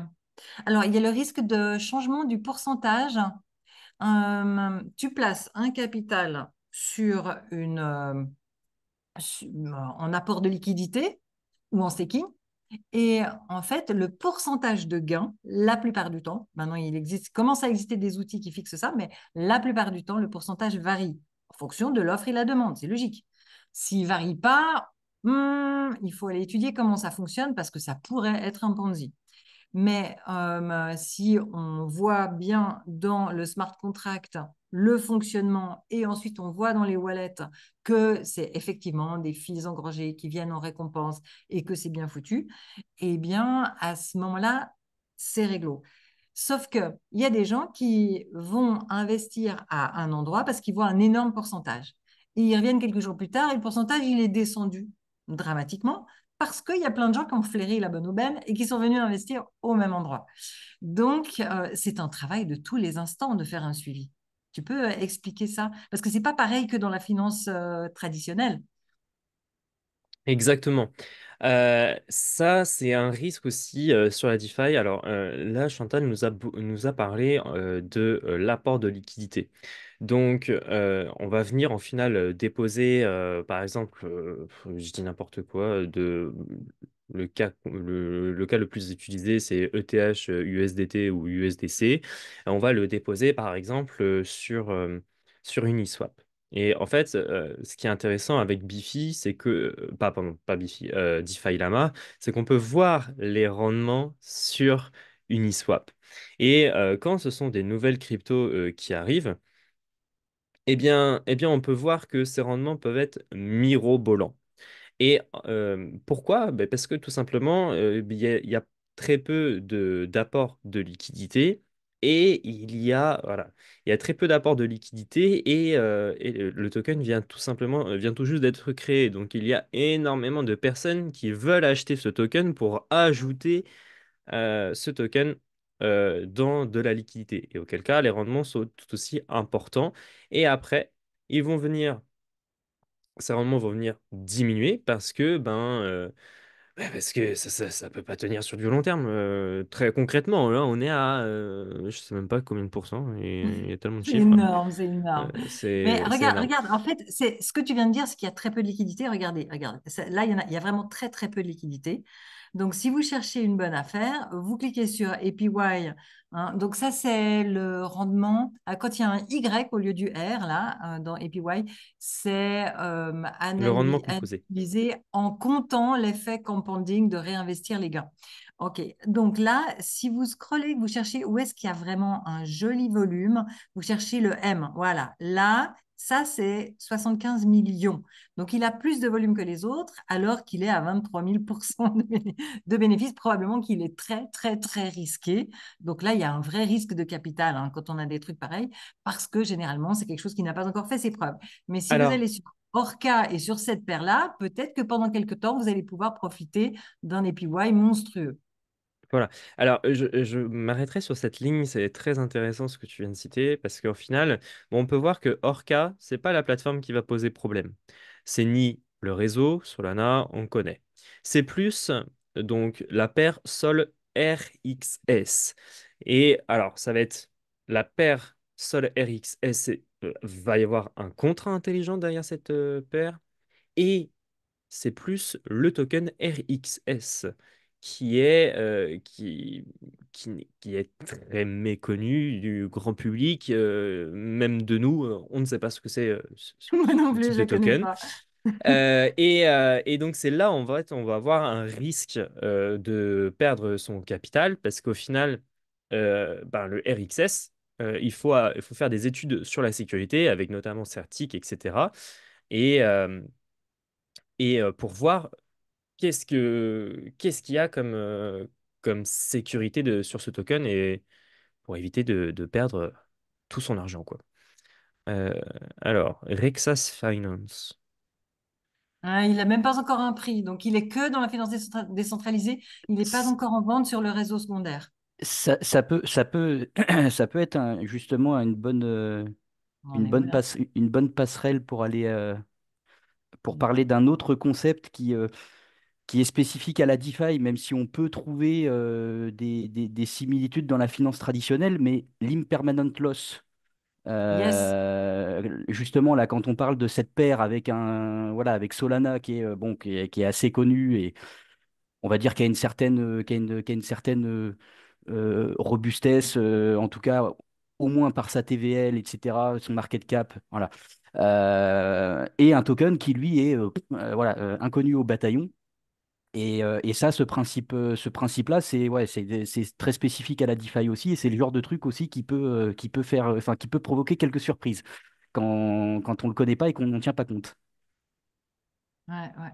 Alors, il y a le risque de changement du pourcentage. Tu places un capital en apport de liquidité ou en staking. Et en fait, le pourcentage de gain, la plupart du temps, maintenant commence à exister des outils qui fixent ça, mais la plupart du temps, le pourcentage varie en fonction de l'offre et la demande. C'est logique. S'il ne varie pas, il faut aller étudier comment ça fonctionne parce que ça pourrait être un Ponzi. Mais si on voit bien dans le smart contract le fonctionnement et ensuite on voit dans les wallets que c'est effectivement des fees engrangés qui viennent en récompense et que c'est bien foutu, eh bien à ce moment-là, c'est réglo. Sauf qu'il y a des gens qui vont investir à un endroit parce qu'ils voient un énorme pourcentage. Et ils reviennent quelques jours plus tard et le pourcentage, il est descendu dramatiquement parce qu'il y a plein de gens qui ont flairé la bonne aubaine et qui sont venus investir au même endroit. Donc, c'est un travail de tous les instants de faire un suivi. Tu peux expliquer ça? Parce que c'est pas pareil que dans la finance traditionnelle. Exactement. Ça, c'est un risque aussi sur la DeFi. Alors là, Chantal nous a parlé de l'apport de liquidité. Donc, on va venir en finale déposer, par exemple, je dis n'importe quoi, le cas le plus utilisé, c'est ETH, USDT ou USDC. On va le déposer, par exemple, sur Uniswap. Et en fait, ce qui est intéressant avec Bifi, c'est que, pardon, pas Bifi, DeFi Lama, c'est qu'on peut voir les rendements sur Uniswap. Et quand ce sont des nouvelles cryptos qui arrivent, eh bien, on peut voir que ces rendements peuvent être mirobolants. Et pourquoi? Ben, parce que tout simplement, il y a très peu d'apport de liquidité et voilà, il y a très peu d'apport de liquidité et le token vient tout simplement, vient tout juste d'être créé. Donc il y a énormément de personnes qui veulent acheter ce token pour ajouter ce token dans de la liquidité. Et auquel cas, les rendements sont tout aussi importants. Et après, ils vont venir ces rendements vont venir diminuer parce que ça peut pas tenir sur du long terme. Très concrètement, là, on est à, je sais même pas combien de pourcents, il y a tellement de C'est chiffres. énorme, c'est énorme. Mais C'est regarde, énorme. regarde, en fait, c'est ce que tu viens de dire, c'est qu'il y a très peu de liquidité. Regardez, regarde, là, il y a vraiment très, très peu de liquidité. Donc, si vous cherchez une bonne affaire, vous cliquez sur APY. Hein. Donc, ça, c'est le rendement. Quand il y a un Y au lieu du R, là, dans APY, c'est Le rendement composé. analysé en comptant l'effet compounding de réinvestir les gains. OK. Donc là, si vous scrollez, vous cherchez où est-ce qu'il y a vraiment un joli volume, vous cherchez le M. Voilà. Là, ça, c'est 75 millions. Donc, il a plus de volume que les autres, alors qu'il est à 23 000 de bénéfices. Probablement qu'il est très, très, très risqué. Donc là, il y a un vrai risque de capital hein, quand on a des trucs pareils, parce que généralement, c'est quelque chose qui n'a pas encore fait ses preuves. Mais si vous Alors, allez sur Orca et sur cette paire-là, peut-être que pendant quelques temps, vous allez pouvoir profiter d'un APY monstrueux. voilà. Alors, je m'arrêterai sur cette ligne. C'est très intéressant ce que tu viens de citer parce qu'au final, bon, on peut voir que Orca, c'est pas la plateforme qui va poser problème. C'est ni le réseau, Solana, on connaît. C'est plus donc la paire Sol RXS. Et alors, ça va être la paire. Sol RXS, va y avoir un contrat intelligent derrière cette paire. Et c'est plus le token RXS qui est, qui est très méconnu du grand public, même de nous, on ne sait pas ce que c'est Moi non ce plus, type je de ne connais token. pas. Et donc c'est là, on va avoir un risque de perdre son capital parce qu'au final, ben, le RXS, il faut faire des études sur la sécurité avec notamment Certic, etc. Et, euh, pour voir qu'est-ce qu'il y a comme, comme sécurité sur ce token et pour éviter de perdre tout son argent, quoi. Euh, alors, Rexas Finance. Hein, il n'a même pas encore un prix, donc il est que dans la finance décentralisée. Il n'est pas S- encore en vente sur le réseau secondaire. ça peut, ça peut être justement On en est où là? une bonne passerelle pour aller, pour Mm. parler d'un autre concept qui est spécifique à la DeFi, même si on peut trouver des similitudes dans la finance traditionnelle, mais l'impermanent loss. Yes, Justement, là, quand on parle de cette paire avec voilà, avec Solana qui est, bon, qui est assez connu et on va dire qu'il y a une certaine, qu'il y a une certaine robustesse, en tout cas, au moins par sa TVL, etc., son market cap, voilà. Et un token qui, lui, est voilà, inconnu au bataillon. Et ça, ce principe-là, c'est ouais, c'est très spécifique à la DeFi aussi, et c'est le genre de truc aussi qui peut faire, enfin, qui peut provoquer quelques surprises quand on le connaît pas et qu'on n'en tient pas compte. ouais, ouais,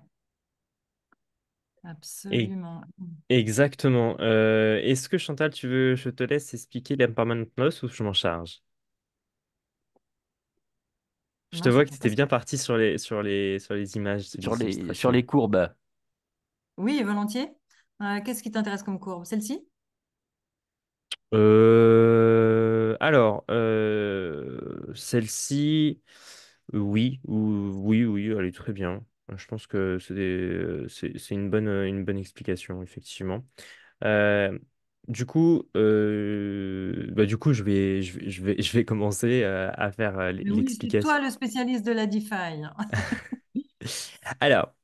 Et absolument. exactement. Est-ce que Chantal, tu veux, je te laisse expliquer l'impermanent loss ou je m'en charge? Je te Non, je vois que tu n'étais pas étais bien sûre. parti sur les images, les Sur illustrations. les courbes, Oui, volontiers. Qu'est-ce qui t'intéresse comme courbe? Celle-ci? Alors, celle-ci, oui, oui, elle est très bien. Je pense que c'est une bonne explication, effectivement. Euh, du coup, je vais commencer à faire Mais oui, c'est l'explication. toi le spécialiste de la DeFi. Alors,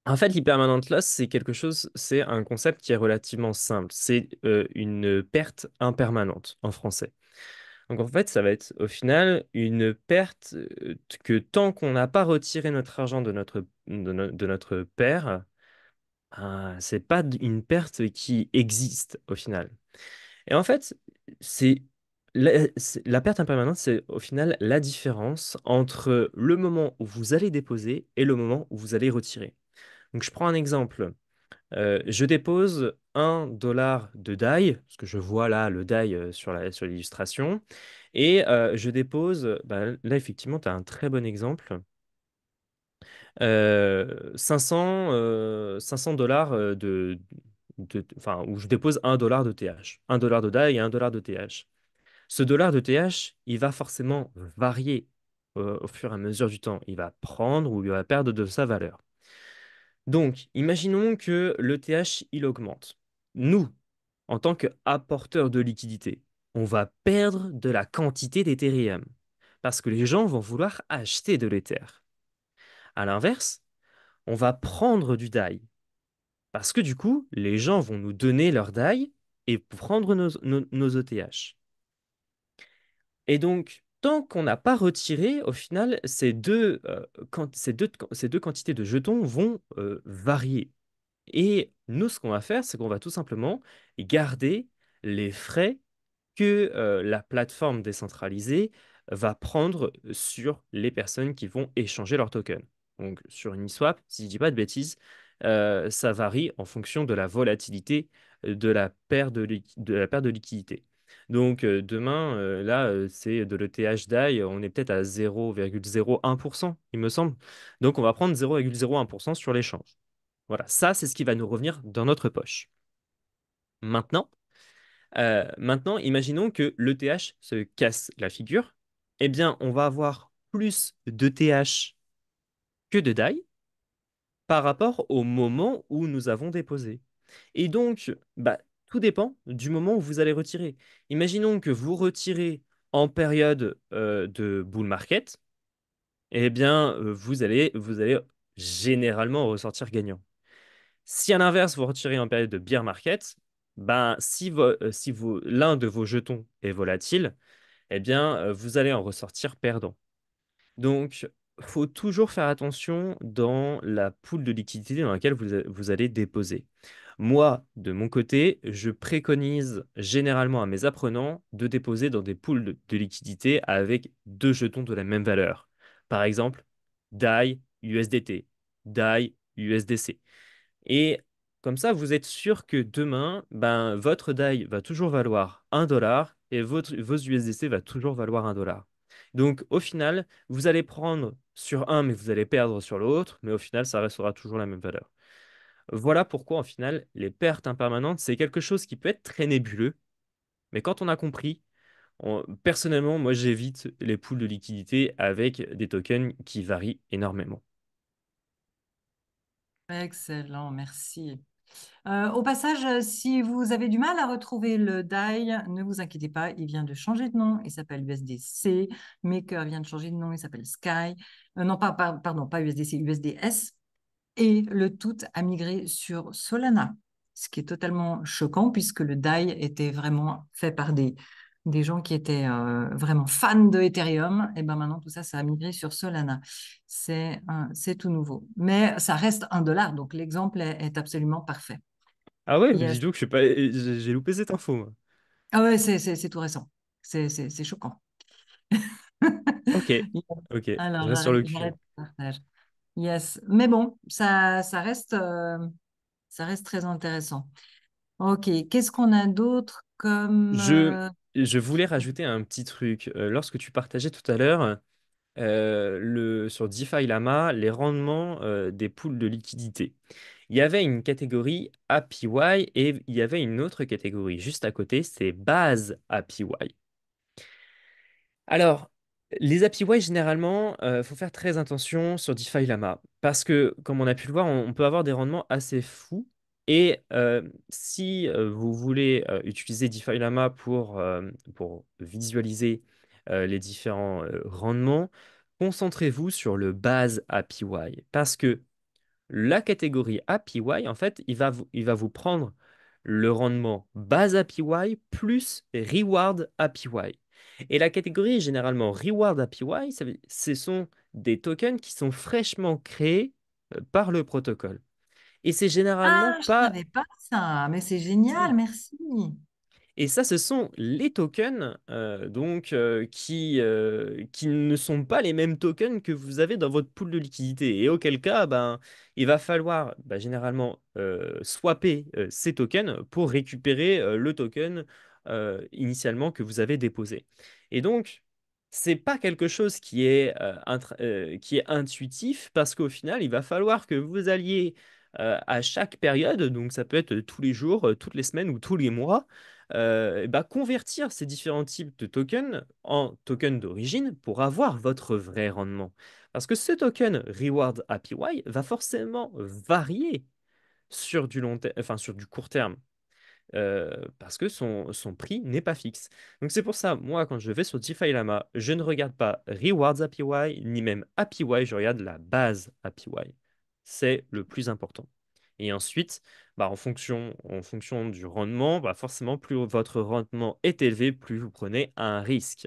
en fait, l'impermanent loss, c'est quelque chose, c'est un concept qui est relativement simple. C'est une perte impermanente en français. Donc en fait, ça va être au final une perte que tant qu'on n'a pas retiré notre argent de notre paire, c'est pas une perte qui existe au final. Et en fait, c'est la perte impermanente, c'est au final la différence entre le moment où vous allez déposer et le moment où vous allez retirer. Donc je prends un exemple. Je dépose 1 dollar de DAI, parce que je vois là le DAI sur l'illustration, et je dépose, bah, là effectivement, tu as un très bon exemple, 500 dollars enfin, où je dépose 1 dollar de TH, 1 dollar de DAI et 1 dollar de TH. Ce dollar de TH, il va forcément varier au fur et à mesure du temps. Il va prendre ou il va perdre de sa valeur. Donc, imaginons que le TH, il augmente. Nous, en tant qu'apporteurs de liquidité, on va perdre de la quantité d'Ethereum parce que les gens vont vouloir acheter de l'Ether. À l'inverse, on va prendre du DAI parce que du coup, les gens vont nous donner leur DAI et prendre nos ETH. Et donc, tant qu'on n'a pas retiré, au final, ces deux quantités de jetons vont varier. Et nous, ce qu'on va faire, c'est qu'on va tout simplement garder les frais que la plateforme décentralisée va prendre sur les personnes qui vont échanger leurs tokens. Donc sur Uniswap, si je ne dis pas de bêtises, ça varie en fonction de la volatilité de la de la perte de liquidité. Donc demain, là, c'est de l'ETH DAI, on est peut-être à 0,01%, il me semble. Donc on va prendre 0,01% sur l'échange. Voilà, ça, c'est ce qui va nous revenir dans notre poche. Maintenant, imaginons que l'ETH se casse la figure. Eh bien, on va avoir plus d'ETH que de DAI par rapport au moment où nous avons déposé. Et donc, bah, tout dépend du moment où vous allez retirer. Imaginons que vous retirez en période de bull market, eh bien, vous allez généralement ressortir gagnant. Si à l'inverse, vous retirez en période de bear market, ben, si l'un de vos jetons est volatile, eh bien, vous allez en ressortir perdant. Donc, il faut toujours faire attention dans la pool de liquidité dans laquelle vous allez déposer. Moi, de mon côté, je préconise généralement à mes apprenants de déposer dans des pools de liquidité avec deux jetons de la même valeur. Par exemple, DAI USDT, DAI USDC. Et comme ça, vous êtes sûr que demain, ben, votre DAI va toujours valoir 1 dollar et vos USDC va toujours valoir 1 dollar. Donc au final, vous allez prendre sur un, mais vous allez perdre sur l'autre, mais au final, ça restera toujours la même valeur. Voilà pourquoi, en final, les pertes impermanentes, c'est quelque chose qui peut être très nébuleux, mais quand on a compris, personnellement, moi, j'évite les pools de liquidité avec des tokens qui varient énormément. Excellent, merci. Au passage, si vous avez du mal à retrouver le DAI, ne vous inquiétez pas, il vient de changer de nom, il s'appelle USDC. Maker vient de changer de nom, il s'appelle Sky. Non, pardon, pas USDC, USDS. Et le tout a migré sur Solana, ce qui est totalement choquant puisque le DAI était vraiment fait par des gens qui étaient vraiment fans de Ethereum. Et ben maintenant, tout ça, ça a migré sur Solana. C'est tout nouveau. Mais ça reste 1 dollar, donc l'exemple est absolument parfait. Ah ouais, mais dis Yes. donc, je sais pas, j'ai loupé cette info, moi. Ah ouais, c'est tout récent. C'est choquant. Ok, ok, je Alors, reste sur le j'arrête cul. le partage. Yes. Mais bon, ça reste très intéressant. Ok, qu'est-ce qu'on a d'autre comme... Je, je voulais rajouter un petit truc. Lorsque tu partageais tout à l'heure sur DeFi Lama les rendements des pools de liquidité, il y avait une catégorie APY et il y avait une autre catégorie juste à côté, c'est base APY. Alors, les APY, généralement, il faut faire très attention sur DeFi Lama parce que, comme on a pu le voir, on peut avoir des rendements assez fous. Et si vous voulez utiliser DeFi Lama pour visualiser les différents rendements, concentrez-vous sur le base APY parce que la catégorie APY, en fait, il va vous prendre le rendement base APY plus reward APY. Et la catégorie généralement reward APY, ce sont des tokens qui sont fraîchement créés par le protocole. Et c'est généralement Ah, je pas savais pas ça, mais c'est génial, merci. Et ça, ce sont les tokens qui ne sont pas les mêmes tokens que vous avez dans votre pool de liquidité. Et auquel cas, ben, il va falloir généralement swapper ces tokens pour récupérer le token initialement que vous avez déposé. Et donc, c'est pas quelque chose qui est intuitif parce qu'au final, il va falloir que vous alliez à chaque période, donc ça peut être tous les jours, toutes les semaines ou tous les mois, convertir ces différents types de tokens en tokens d'origine pour avoir votre vrai rendement. Parce que ce token Reward APY va forcément varier sur du enfin sur du court terme. Parce que son prix n'est pas fixe. Donc c'est pour ça, moi, quand je vais sur DeFi Lama, je ne regarde pas Rewards APY, ni même APY, je regarde la base APY. C'est le plus important. Et ensuite, en fonction du rendement, forcément, plus votre rendement est élevé, plus vous prenez un risque.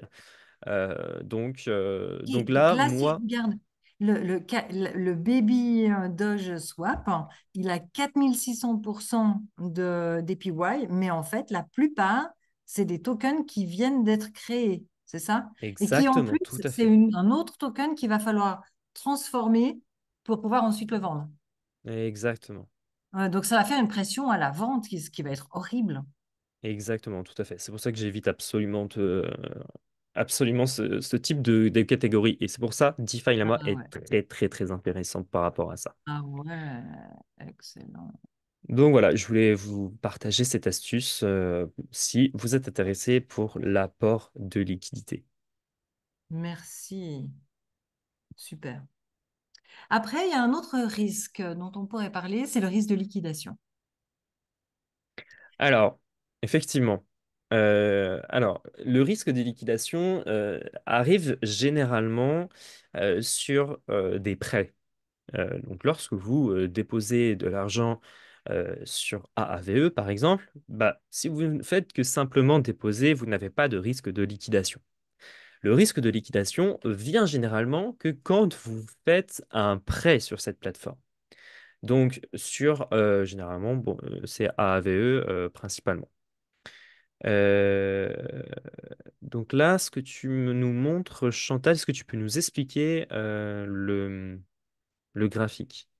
Donc Donc là, là, si je moi, regarde le Baby Doge Swap, il a 4600% d'APY, mais en fait, la plupart, c'est des tokens qui viennent d'être créés, c'est ça? Et qui en exactement, plus, tout à c'est fait. un autre token qu'il va falloir transformer pour pouvoir ensuite le vendre. Exactement. Donc ça va faire une pression à la vente ce qui va être horrible. Exactement, tout à fait. C'est pour ça que j'évite absolument ce type de catégorie. Et c'est pour ça DeFi Lama Ah est ouais, très, très, très intéressante par rapport à ça. ah ouais, excellent. Donc voilà, je voulais vous partager cette astuce si vous êtes intéressé pour l'apport de liquidité. Merci, super. Après, il y a un autre risque dont on pourrait parler, c'est le risque de liquidation. Alors, effectivement. Alors, le risque de liquidation arrive généralement sur des prêts. Donc, lorsque vous déposez de l'argent sur AAVE, par exemple, bah, si vous ne faites que simplement déposer, vous n'avez pas de risque de liquidation. Le risque de liquidation vient généralement que quand vous faites un prêt sur cette plateforme. Donc, généralement, bon, c'est AAVE principalement. Euh, donc là, ce que nous montres, Chantal, est-ce que tu peux nous expliquer le graphique?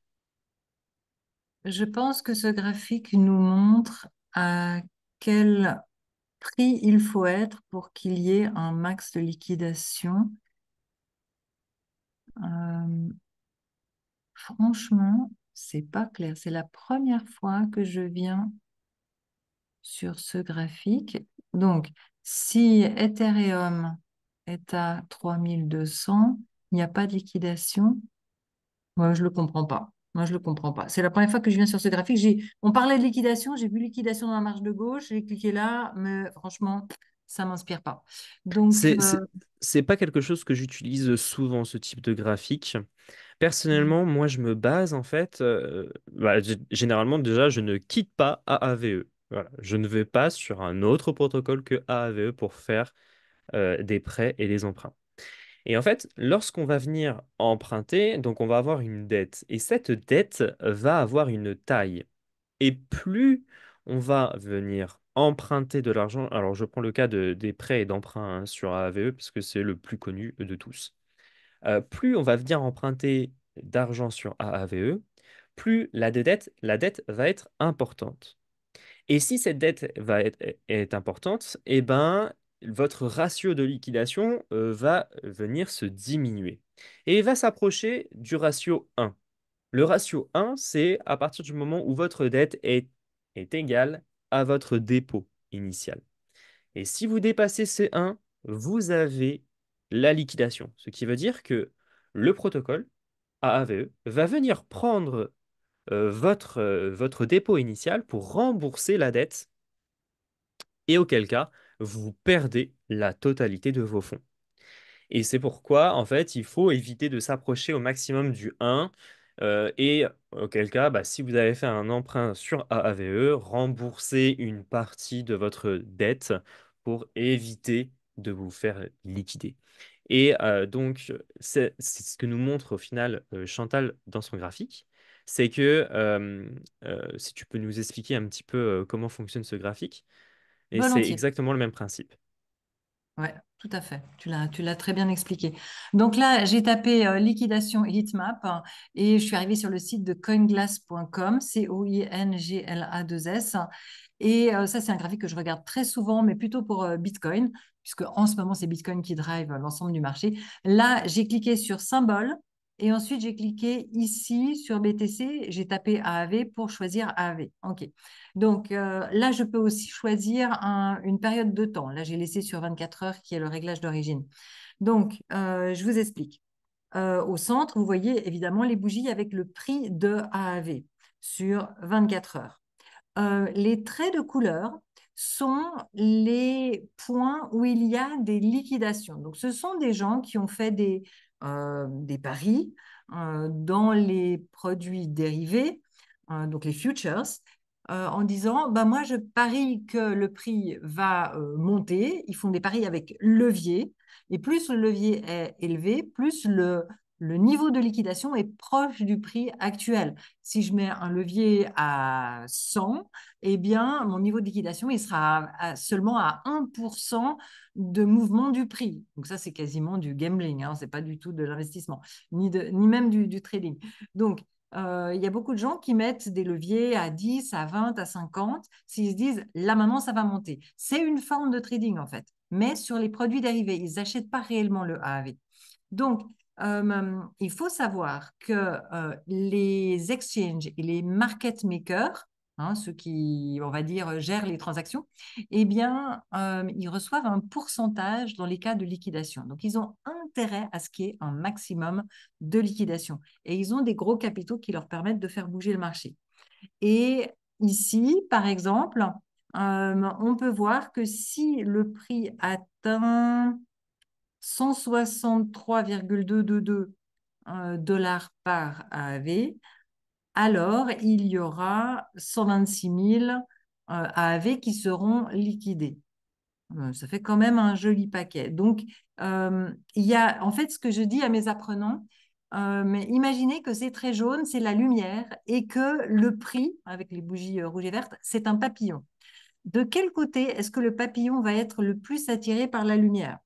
Je pense que ce graphique nous montre à quel prix il faut être pour qu'il y ait un max de liquidation. Euh, Franchement, c'est pas clair. C'est la première fois que je viens sur ce graphique. Donc, si Ethereum est à 3200, il n'y a pas de liquidation. Moi, je le comprends pas. Moi, je le comprends pas. C'est la première fois que je viens sur ce graphique. On parlait de liquidation, j'ai vu liquidation dans la marge de gauche, j'ai cliqué là, mais franchement, ça m'inspire pas. Donc, C'est, c'est, c'est pas quelque chose que j'utilise souvent, ce type de graphique. Personnellement, moi, je me base en fait, généralement déjà, je ne quitte pas AAVE. Voilà. Je ne vais pas sur un autre protocole que AAVE pour faire des prêts et des emprunts. Et en fait, lorsqu'on va venir emprunter, donc on va avoir une dette. Et cette dette va avoir une taille. Et plus on va venir emprunter de l'argent, alors je prends le cas des prêts et d'emprunts hein, sur AAVE, parce que c'est le plus connu de tous. Plus on va venir emprunter d'argent sur AAVE, plus la dette va être importante. Et si cette dette est importante, eh ben, votre ratio de liquidation va venir se diminuer et va s'approcher du ratio 1. Le ratio 1, c'est à partir du moment où votre dette est égale à votre dépôt initial. Et si vous dépassez ces 1, vous avez la liquidation, ce qui veut dire que le protocole AAVE va venir prendre votre dépôt initial pour rembourser la dette et auquel cas, vous perdez la totalité de vos fonds. Et c'est pourquoi, en fait, il faut éviter de s'approcher au maximum du 1. Et auquel cas, bah, si vous avez fait un emprunt sur AAVE, remboursez une partie de votre dette pour éviter de vous faire liquider. Et donc, c'est ce que nous montre au final Chantal dans son graphique. C'est que, si tu peux nous expliquer un petit peu comment fonctionne ce graphique, et c'est volontiers. exactement le même principe. Ouais, tout à fait. Tu l'as très bien expliqué. Donc là, j'ai tapé liquidation heatmap hein, et je suis arrivée sur le site de coinglass.com, COINGLA2S. Et ça, c'est un graphique que je regarde très souvent, mais plutôt pour Bitcoin, puisque en ce moment, c'est Bitcoin qui drive l'ensemble du marché. Là, j'ai cliqué sur symbole et ensuite, j'ai cliqué ici sur BTC. J'ai tapé AAV pour choisir AAV. OK. Donc là, je peux aussi choisir une période de temps. Là, j'ai laissé sur 24 heures qui est le réglage d'origine. Donc, je vous explique. Au centre, vous voyez évidemment les bougies avec le prix de AAV sur 24 heures. Les traits de couleur sont les points où il y a des liquidations. Donc, ce sont des gens qui ont fait des paris dans les produits dérivés, donc les futures, en disant, bah, moi, je parie que le prix va monter. Ils font des paris avec levier. Et plus le levier est élevé, plus le niveau de liquidation est proche du prix actuel. Si je mets un levier à 100, eh bien, mon niveau de liquidation, il sera seulement à 1% de mouvement du prix. Donc ça, c'est quasiment du gambling, hein, ce n'est pas du tout de l'investissement, ni même du trading. Donc, il y a beaucoup de gens qui mettent des leviers à 10, à 20, à 50, s'ils se disent, là maintenant, ça va monter. C'est une forme de trading, en fait, mais sur les produits dérivés. Ils n'achètent pas réellement le AAV. Donc, il faut savoir que les exchanges et les market makers, hein, ceux qui, on va dire, gèrent les transactions, eh bien, ils reçoivent un pourcentage dans les cas de liquidation. Donc, ils ont intérêt à ce qu'il y ait un maximum de liquidation. Et ils ont des gros capitaux qui leur permettent de faire bouger le marché. Et ici, par exemple, on peut voir que si le prix atteint 163,222 dollars par AAV, alors il y aura 126 000 AAV qui seront liquidés. Ça fait quand même un joli paquet. Donc, il y a, en fait, ce que je dis à mes apprenants, mais imaginez que c'est très jaune, c'est la lumière, et que le prix, avec les bougies rouges et vertes, c'est un papillon. De quel côté est-ce que le papillon va être le plus attiré par la lumière?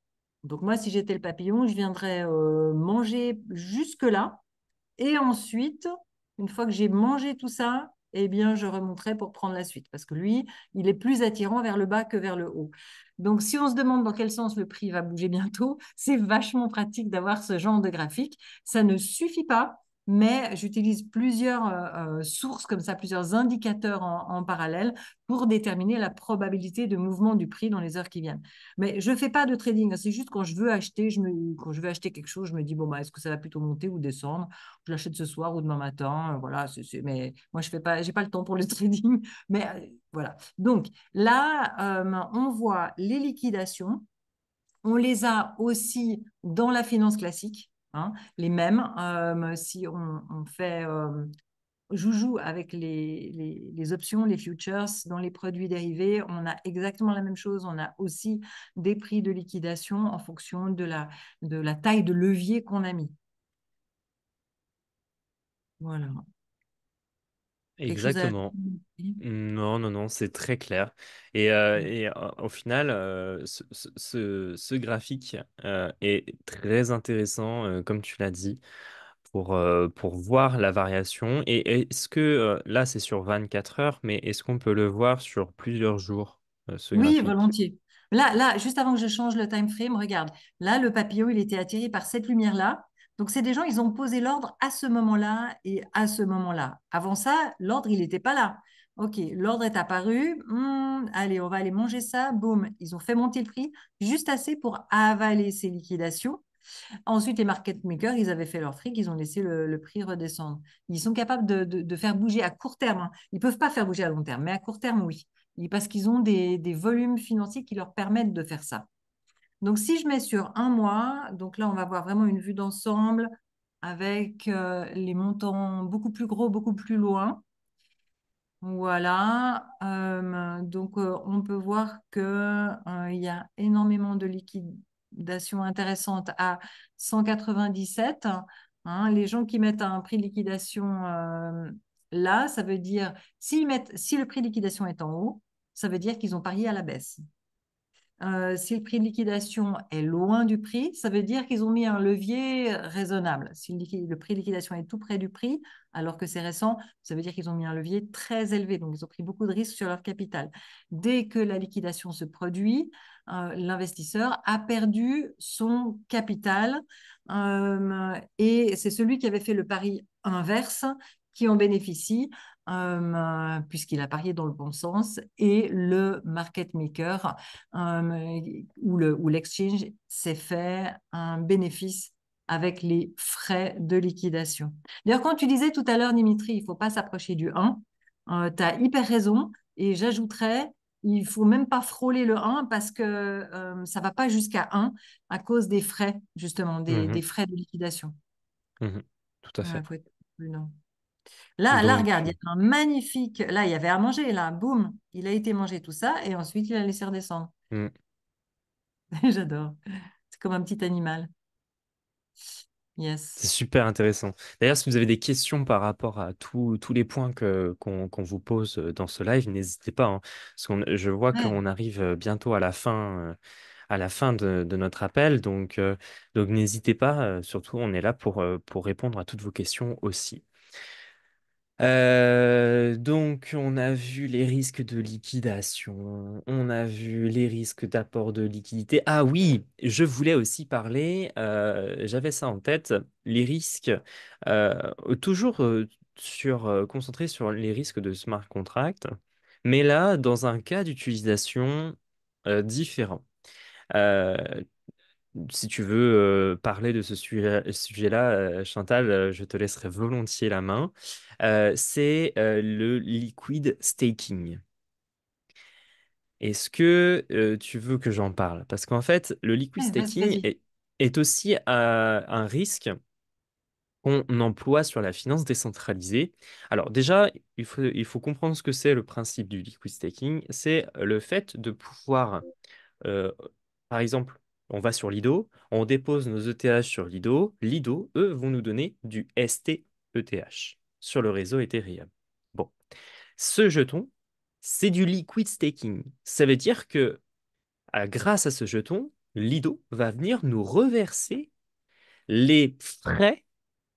Donc moi, si j'étais le papillon, je viendrais manger jusque-là, et ensuite, une fois que j'ai mangé tout ça, eh bien, je remonterai pour prendre la suite. Parce que lui, il est plus attirant vers le bas que vers le haut. Donc, si on se demande dans quel sens le prix va bouger bientôt, c'est vachement pratique d'avoir ce genre de graphique. Ça ne suffit pas, mais j'utilise plusieurs sources comme ça, plusieurs indicateurs en parallèle pour déterminer la probabilité de mouvement du prix dans les heures qui viennent. Mais je ne fais pas de trading. C'est juste quand je veux acheter, quand je veux acheter quelque chose, je me dis, bon, bah, est-ce que ça va plutôt monter ou descendre? Je l'achète ce soir ou demain matin. Voilà, mais moi, je fais pas, j'ai pas le temps pour le trading. Mais voilà. Donc là, on voit les liquidations. On les a aussi dans la finance classique, hein, les mêmes. Si on fait joujou avec les options, les futures, dans les produits dérivés, on a exactement la même chose. On a aussi des prix de liquidation en fonction de la taille de levier qu'on a mis. Voilà. Quelque chose à Exactement. Non, non, non, c'est très clair. Au final, ce graphique est très intéressant, comme tu l'as dit, pour voir la variation. Et est-ce que, là, c'est sur 24 heures, mais est-ce qu'on peut le voir sur plusieurs jours, ce Oui, graphique? volontiers. Là, juste avant que je change le time frame, regarde. Là, le papillon, il était attiré par cette lumière-là. Donc, c'est des gens, ils ont posé l'ordre à ce moment-là et à ce moment-là. Avant ça, l'ordre, il n'était pas là. OK, l'ordre est apparu. Allez, on va aller manger ça. Boum, ils ont fait monter le prix juste assez pour avaler ces liquidations. Ensuite, les market makers, ils avaient fait leur fric, ils ont laissé le prix redescendre. Ils sont capables de faire bouger à court terme, hein. Ils ne peuvent pas faire bouger à long terme, mais à court terme, oui. Parce qu'ils ont des volumes financiers qui leur permettent de faire ça. Donc, si je mets sur un mois, donc là, on va voir vraiment une vue d'ensemble avec les montants beaucoup plus gros, beaucoup plus loin. Voilà. Donc, on peut voir qu'il y a énormément de liquidations intéressantes à 197. Hein. Les gens qui mettent un prix de liquidation là, ça veut dire, si le prix de liquidation est en haut, ça veut dire qu'ils ont parié à la baisse. Si le prix de liquidation est loin du prix, ça veut dire qu'ils ont mis un levier raisonnable. Si le prix de liquidation est tout près du prix, alors que c'est récent, ça veut dire qu'ils ont mis un levier très élevé. Donc, ils ont pris beaucoup de risques sur leur capital. Dès que la liquidation se produit, l'investisseur a perdu son capital et c'est celui qui avait fait le pari inverse qui en bénéficie puisqu'il a parié dans le bon sens et le market maker ou l'exchange s'est fait un bénéfice avec les frais de liquidation. D'ailleurs, quand tu disais tout à l'heure, Dimitri, il ne faut pas s'approcher du 1, tu as hyper raison. Et j'ajouterais, il ne faut même pas frôler le 1 parce que ça ne va pas jusqu'à 1 à cause des frais, justement, des Mhm, frais de liquidation. mhm, tout à Il fait. faut être prudent. Là, Donc, regarde, il y a un magnifique. Là, il y avait à manger, là, boum, il a été mangé tout ça et ensuite il a laissé redescendre. mm, J'adore. C'est comme un petit animal. Yes. c'est super intéressant. D'ailleurs, si vous avez des questions par rapport à tous les points qu'on vous pose dans ce live, n'hésitez pas, hein, parce que je vois Ouais. qu'on arrive bientôt à la fin de notre appel, donc n'hésitez pas. Surtout, on est là pour répondre à toutes vos questions aussi. Donc, on a vu les risques de liquidation, on a vu les risques d'apport de liquidité. Ah oui, je voulais aussi parler, j'avais ça en tête, les risques, toujours concentrés sur les risques de smart contract, mais là, dans un cas d'utilisation différent. Euh, Si tu veux parler de ce sujet-là, Chantal, je te laisserai volontiers la main. C'est le liquid staking. Est-ce que tu veux que j'en parle? Parce qu'en fait, le liquid Vas-y, staking vas-y. est aussi un risque qu'on emploie sur la finance décentralisée. Alors déjà, il faut comprendre ce que c'est le principe du liquid staking. C'est le fait de pouvoir, euh, par exemple, on va sur Lido, on dépose nos ETH sur Lido. Lido, eux, vont nous donner du ST-ETH sur le réseau Ethereum. Bon, ce jeton, c'est du liquid staking. Ça veut dire que grâce à ce jeton, Lido va venir nous reverser les frais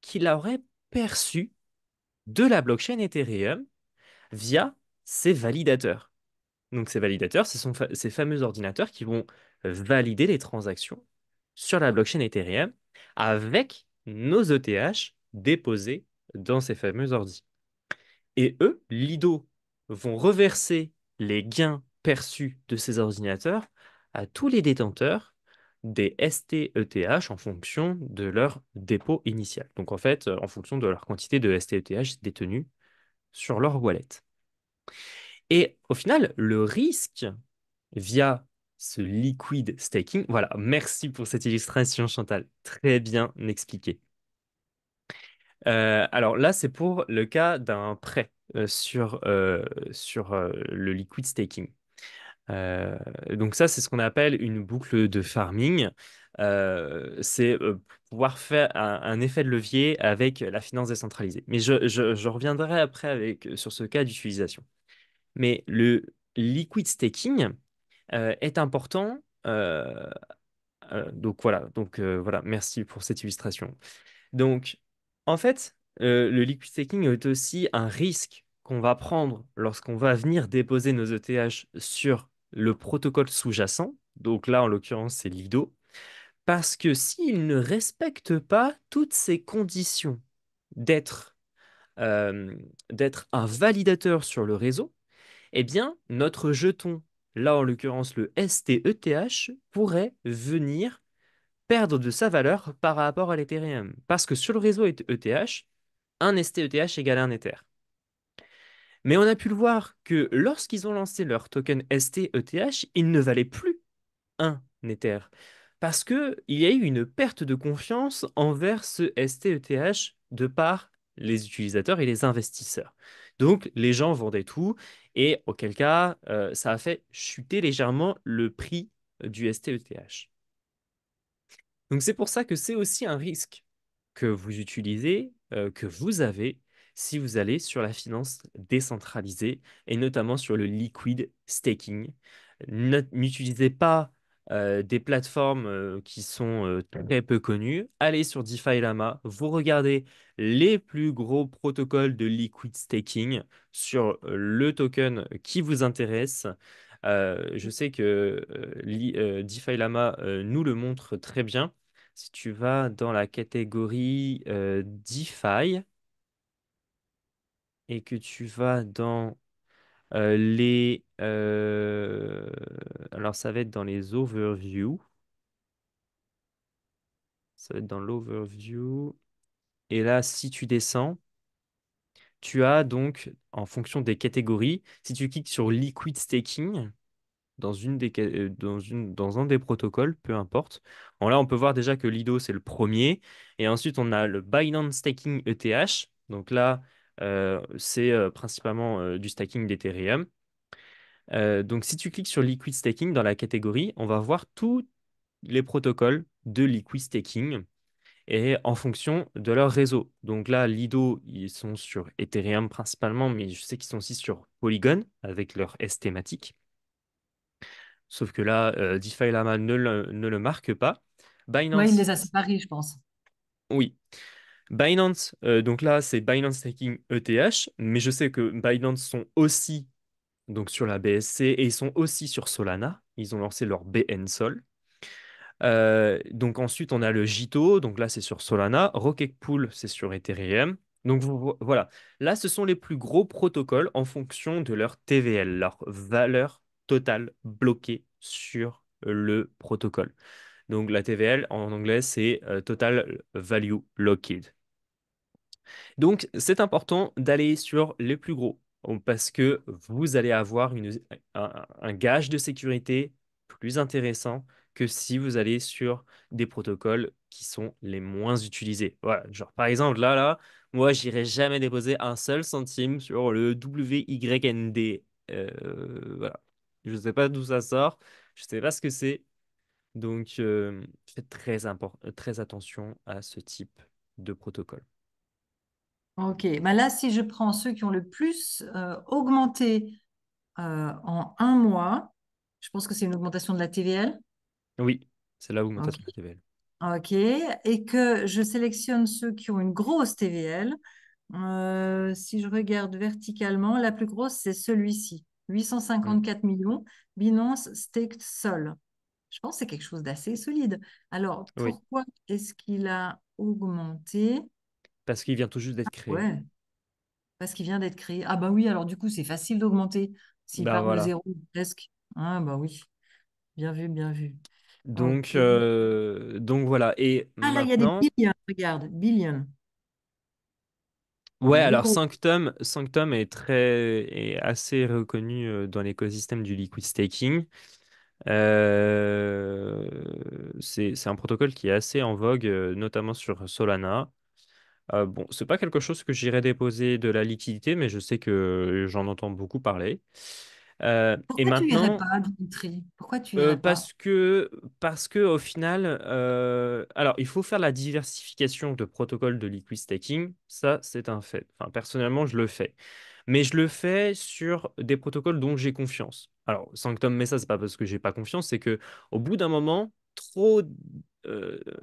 qu'il aurait perçus de la blockchain Ethereum via ses validateurs. Donc ces validateurs, ce sont ces fameux ordinateurs qui vont valider les transactions sur la blockchain Ethereum avec nos ETH déposés dans ces fameux ordis. Et eux, Lido, vont reverser les gains perçus de ces ordinateurs à tous les détenteurs des STETH en fonction de leur dépôt initial. Donc en fait, en fonction de leur quantité de STETH détenus sur leur wallet. Et au final, le risque via ce liquid staking, voilà, merci pour cette illustration, Chantal, très bien expliqué. Alors là, c'est pour le cas d'un prêt sur le liquid staking. Euh, donc ça, c'est ce qu'on appelle une boucle de farming. C'est pouvoir faire un effet de levier avec la finance décentralisée. Mais je reviendrai après sur ce cas d'utilisation. Mais le liquid staking est important. Donc voilà, merci pour cette illustration. Donc, en fait, le liquid staking est aussi un risque qu'on va prendre lorsqu'on va venir déposer nos ETH sur le protocole sous-jacent. Donc là, en l'occurrence, c'est Lido. Parce que s'il ne respecte pas toutes ces conditions d'être euh, d'être un validateur sur le réseau, eh bien, notre jeton, là en l'occurrence le STETH, pourrait venir perdre de sa valeur par rapport à l'Ethereum. Parce que sur le réseau ETH, un STETH égale un Ether. Mais on a pu le voir que lorsqu'ils ont lancé leur token STETH, il ne valait plus un Ether. Parce qu'il y a eu une perte de confiance envers ce STETH de par les utilisateurs et les investisseurs. Donc les gens vendaient tout et auquel cas ça a fait chuter légèrement le prix du STETH. Donc c'est pour ça que c'est aussi un risque que vous utilisez, que vous avez si vous allez sur la finance décentralisée et notamment sur le liquid staking. N'utilisez pas des plateformes qui sont très peu connues. Allez sur DeFi Lama, vous regardez les plus gros protocoles de liquid staking sur le token qui vous intéresse. Je sais que DeFi Lama nous le montre très bien. Si tu vas dans la catégorie DeFi et que tu vas dans alors, ça va être dans les overviews. Ça va être dans l'overview. Et là, si tu descends, tu as donc, en fonction des catégories, si tu cliques sur Liquid Staking, dans un des protocoles, peu importe. Bon, là, on peut voir déjà que Lido, c'est le premier. Et ensuite, on a le Binance Staking ETH. Donc là, c'est principalement du staking d'Ethereum. Donc, si tu cliques sur Liquid Staking dans la catégorie, on va voir tous les protocoles de Liquid Staking et en fonction de leur réseau. Donc là, Lido, ils sont sur Ethereum principalement, mais je sais qu'ils sont aussi sur Polygon avec leur S thématique. Sauf que là, DeFi Lama ne le marque pas. Ouais, il Binance, les a séparés, je pense. oui. Binance, donc là, c'est Binance Staking ETH, mais je sais que Binance sont aussi donc sur la BSC et ils sont aussi sur Solana. Ils ont lancé leur BN Sol. Donc ensuite, on a le Jito, donc là, c'est sur Solana. Rocket Pool, c'est sur Ethereum. Donc voilà, là, ce sont les plus gros protocoles en fonction de leur TVL, leur valeur totale bloquée sur le protocole. Donc la TVL en anglais, c'est Total Value Locked. Donc c'est important d'aller sur les plus gros. parce que vous allez avoir un gage de sécurité plus intéressant que si vous allez sur des protocoles qui sont les moins utilisés. Voilà, genre par exemple, moi, j'irai jamais déposer un seul centime sur le WYND. Voilà. Je ne sais pas d'où ça sort, je ne sais pas ce que c'est. Donc, faites très attention à ce type de protocole. Ok, bah là, si je prends ceux qui ont le plus augmenté en un mois, je pense que c'est une augmentation de la TVL. Oui, c'est là Ok. l'augmentation de la TVL. Ok, et que je sélectionne ceux qui ont une grosse TVL. Si je regarde verticalement, la plus grosse, c'est celui-ci, Mm. 854 millions, Binance Staked Sol. Je pense que c'est quelque chose d'assez solide. Alors, Oui, pourquoi est-ce qu'il a augmenté? parce qu'il vient tout juste d'être créé. Ouais, parce qu'il vient d'être créé. Ah bah oui, alors du coup, c'est facile d'augmenter s'il Bah part de voilà. zéro presque. Ah bah oui, bien vu, bien vu. Donc, Ok. donc voilà. Et Ah là, il y a des maintenant, billions, regarde, billions. ouais, Alors, les alors gros. Sanctum est assez reconnu dans l'écosystème du liquid staking. Euh, c'est un protocole qui est assez en vogue, notamment sur Solana. Bon, c'est pas quelque chose que j'irais déposer de la liquidité, mais je sais que j'en entends beaucoup parler. Et Pourquoi tu irais maintenant, pas, Dimitri? Pourquoi tu irais pas? parce que au final, alors il faut faire la diversification de protocoles de liquid staking, ça c'est un fait. Enfin, personnellement, je le fais, mais je le fais sur des protocoles dont j'ai confiance. Alors, Sanctum, mais ça c'est pas parce que j'ai pas confiance, c'est que au bout d'un moment, trop,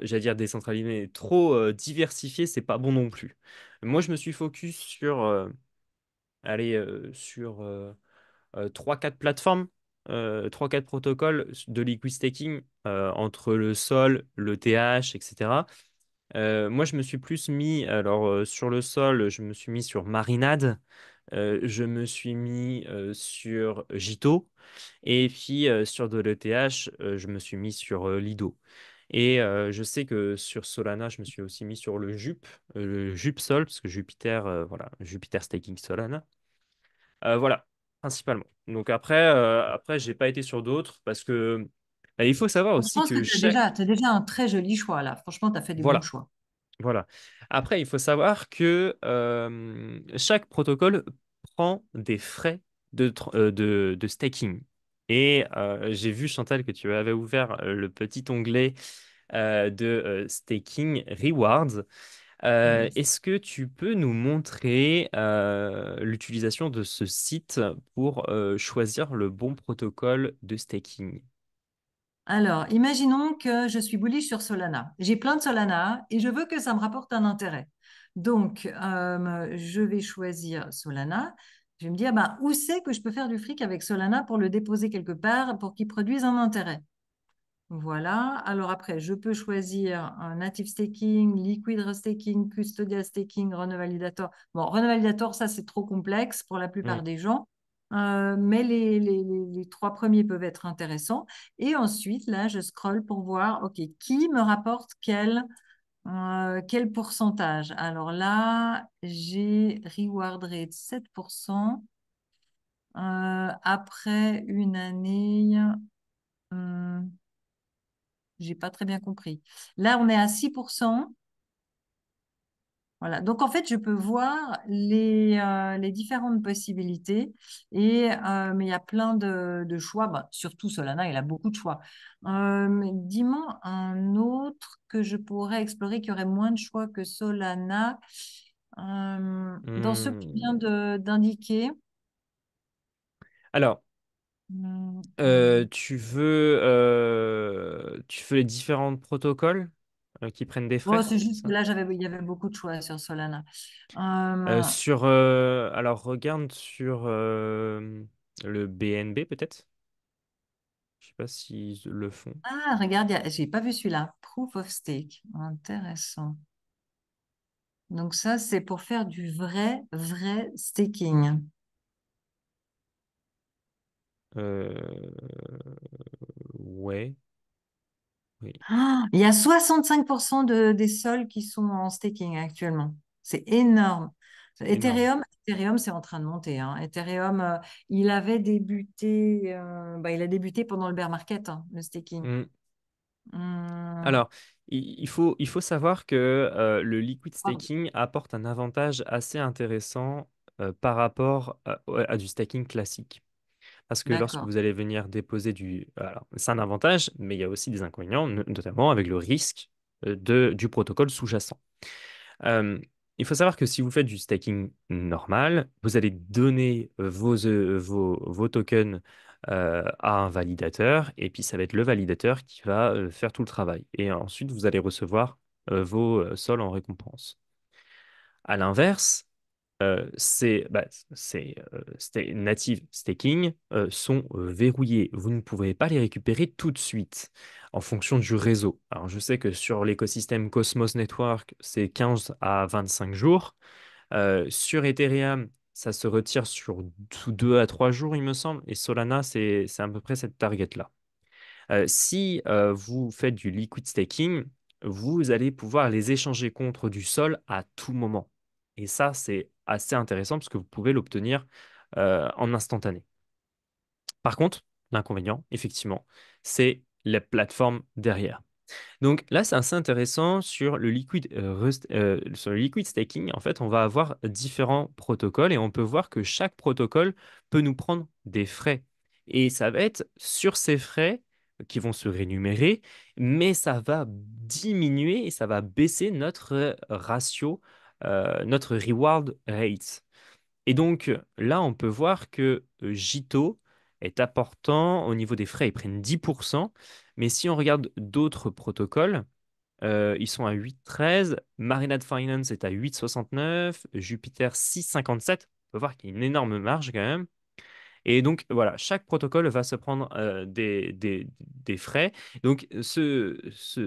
j'allais dire décentralisé, trop diversifié, c'est pas bon non plus. Moi, je me suis focus sur 3-4 plateformes, 3-4 protocoles de liquid staking entre le Sol, le TH, etc. Moi, je me suis plus mis, alors sur le Sol, je me suis mis sur Marinade, je me suis mis sur Jito, et puis sur de l'ETH, je me suis mis sur Lido. Et je sais que sur Solana, je me suis aussi mis sur le Jup Sol, parce que Jupiter, voilà, Jupiter Staking Solana. Voilà, principalement. Donc après, j'ai pas été sur d'autres parce que il faut savoir Je aussi pense que que tu as chaque... t'as déjà un très joli choix là. Franchement, tu as fait des bons Voilà, choix. voilà. Après, il faut savoir que chaque protocole prend des frais de staking. Et j'ai vu, Chantal, que tu avais ouvert le petit onglet de staking rewards. Yes. Est-ce que tu peux nous montrer l'utilisation de ce site pour choisir le bon protocole de staking? Alors, imaginons que je suis bullish sur Solana. J'ai plein de Solana et je veux que ça me rapporte un intérêt. Donc, je vais choisir Solana. Je vais me dire, ben, où c'est que je peux faire du fric avec Solana pour le déposer quelque part pour qu'il produise un intérêt? Voilà. Alors après, je peux choisir un native staking, liquid staking, custodial staking, Renevalidator. Bon, Renevalidator, ça, c'est trop complexe pour la plupart Hmm. des gens. Mais les trois premiers peuvent être intéressants. Et ensuite, là, je scrolle pour voir, OK, qui me rapporte quel pourcentage? Alors là, j'ai reward rate 7%. Après une année, hum, j'ai pas très bien compris. Là, on est à 6%. Voilà. Donc, en fait, je peux voir les différentes possibilités. Mais il y a plein de choix. Bah, surtout Solana, il a beaucoup de choix. Mais dis-moi un autre que je pourrais explorer qui aurait moins de choix que Solana. Dans ce que tu viens Hmm. d'indiquer. Alors, hum, hum. tu veux les différents protocoles qui prennent des Oh, frais, c'est c'est juste que ça? là, il y avait beaucoup de choix sur Solana. Alors, regarde sur le BNB peut-être? Je sais pas s'ils le font. Ah, regarde, j'ai pas vu celui-là. Proof of stake. Intéressant. Donc ça, c'est pour faire du vrai, vrai staking. Euh, ouais, oui. Ah, il y a 65% des sols qui sont en staking actuellement. C'est énorme. Énorme. Ethereum, c'est en train de monter, hein. Ethereum, il avait débuté, il a débuté pendant le bear market, hein, le staking. Mm. Hum, Alors, il faut savoir que le liquid pardon. staking apporte un avantage assez intéressant par rapport à du staking classique. Parce que lorsque D'accord. vous allez venir déposer Alors, c'est un avantage, mais il y a aussi des inconvénients, notamment avec le risque du protocole sous-jacent. Euh, il faut savoir que si vous faites du staking normal, vous allez donner vos tokens à un validateur, et puis ça va être le validateur qui va faire tout le travail. Et ensuite, vous allez recevoir vos sols en récompense. À l'inverse, native staking sont verrouillés. Vous ne pouvez pas les récupérer tout de suite en fonction du réseau. Alors, je sais que sur l'écosystème Cosmos Network, c'est 15 à 25 jours. Sur Ethereum, ça se retire sur 2 à 3 jours, il me semble. Et Solana, c'est à peu près cette target-là. Si vous faites du liquid staking, vous allez pouvoir les échanger contre du sol à tout moment. Et ça, c'est assez intéressant parce que vous pouvez l'obtenir en instantané. Par contre, l'inconvénient, effectivement, c'est la plateforme derrière. Donc là, c'est assez intéressant sur le liquid staking. En fait, on va avoir différents protocoles et on peut voir que chaque protocole peut nous prendre des frais. Et ça va être sur ces frais qui vont se rémunérer, mais ça va diminuer et ça va baisser notre ratio, notre reward rate. Et donc là, on peut voir que Jito est important au niveau des frais, ils prennent 10%. Mais si on regarde d'autres protocoles, ils sont à 8,13. Marinade Finance est à 8,69. Jupiter 6,57. On peut voir qu'il y a une énorme marge quand même. Et donc, voilà, chaque protocole va se prendre des frais. Donc, ce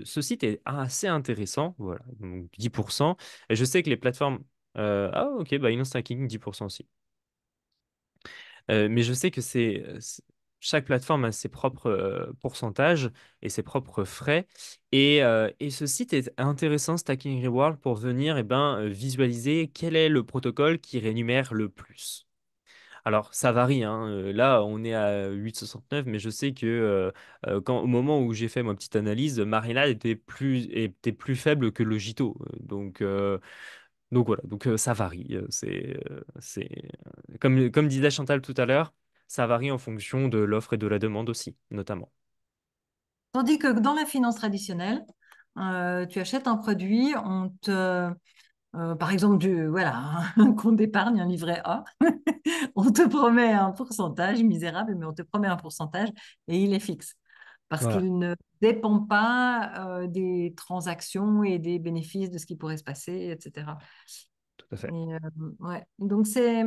site est assez intéressant. Voilà, donc 10%. Et je sais que les plateformes. Ah, ok, bah, InnoStacking, 10% aussi. Mais je sais que chaque plateforme a ses propres pourcentages et ses propres frais. Et ce site est intéressant, Stacking Reward, pour venir visualiser quel est le protocole qui rémunère le plus. Alors, ça varie, hein. Là, on est à 8,69, mais je sais que au moment où j'ai fait ma petite analyse, Marina était plus faible que le Jito. Donc voilà, ça varie. Comme disait Chantal tout à l'heure, ça varie en fonction de l'offre et de la demande aussi, notamment. Tandis que dans la finance traditionnelle, tu achètes un produit, par exemple, voilà, un compte d'épargne, un livret A, on te promet un pourcentage misérable, mais on te promet un pourcentage et il est fixe parce Voilà, qu'il ne dépend pas des transactions et des bénéfices de ce qui pourrait se passer, etc. tout à fait. Ouais. Donc, c'est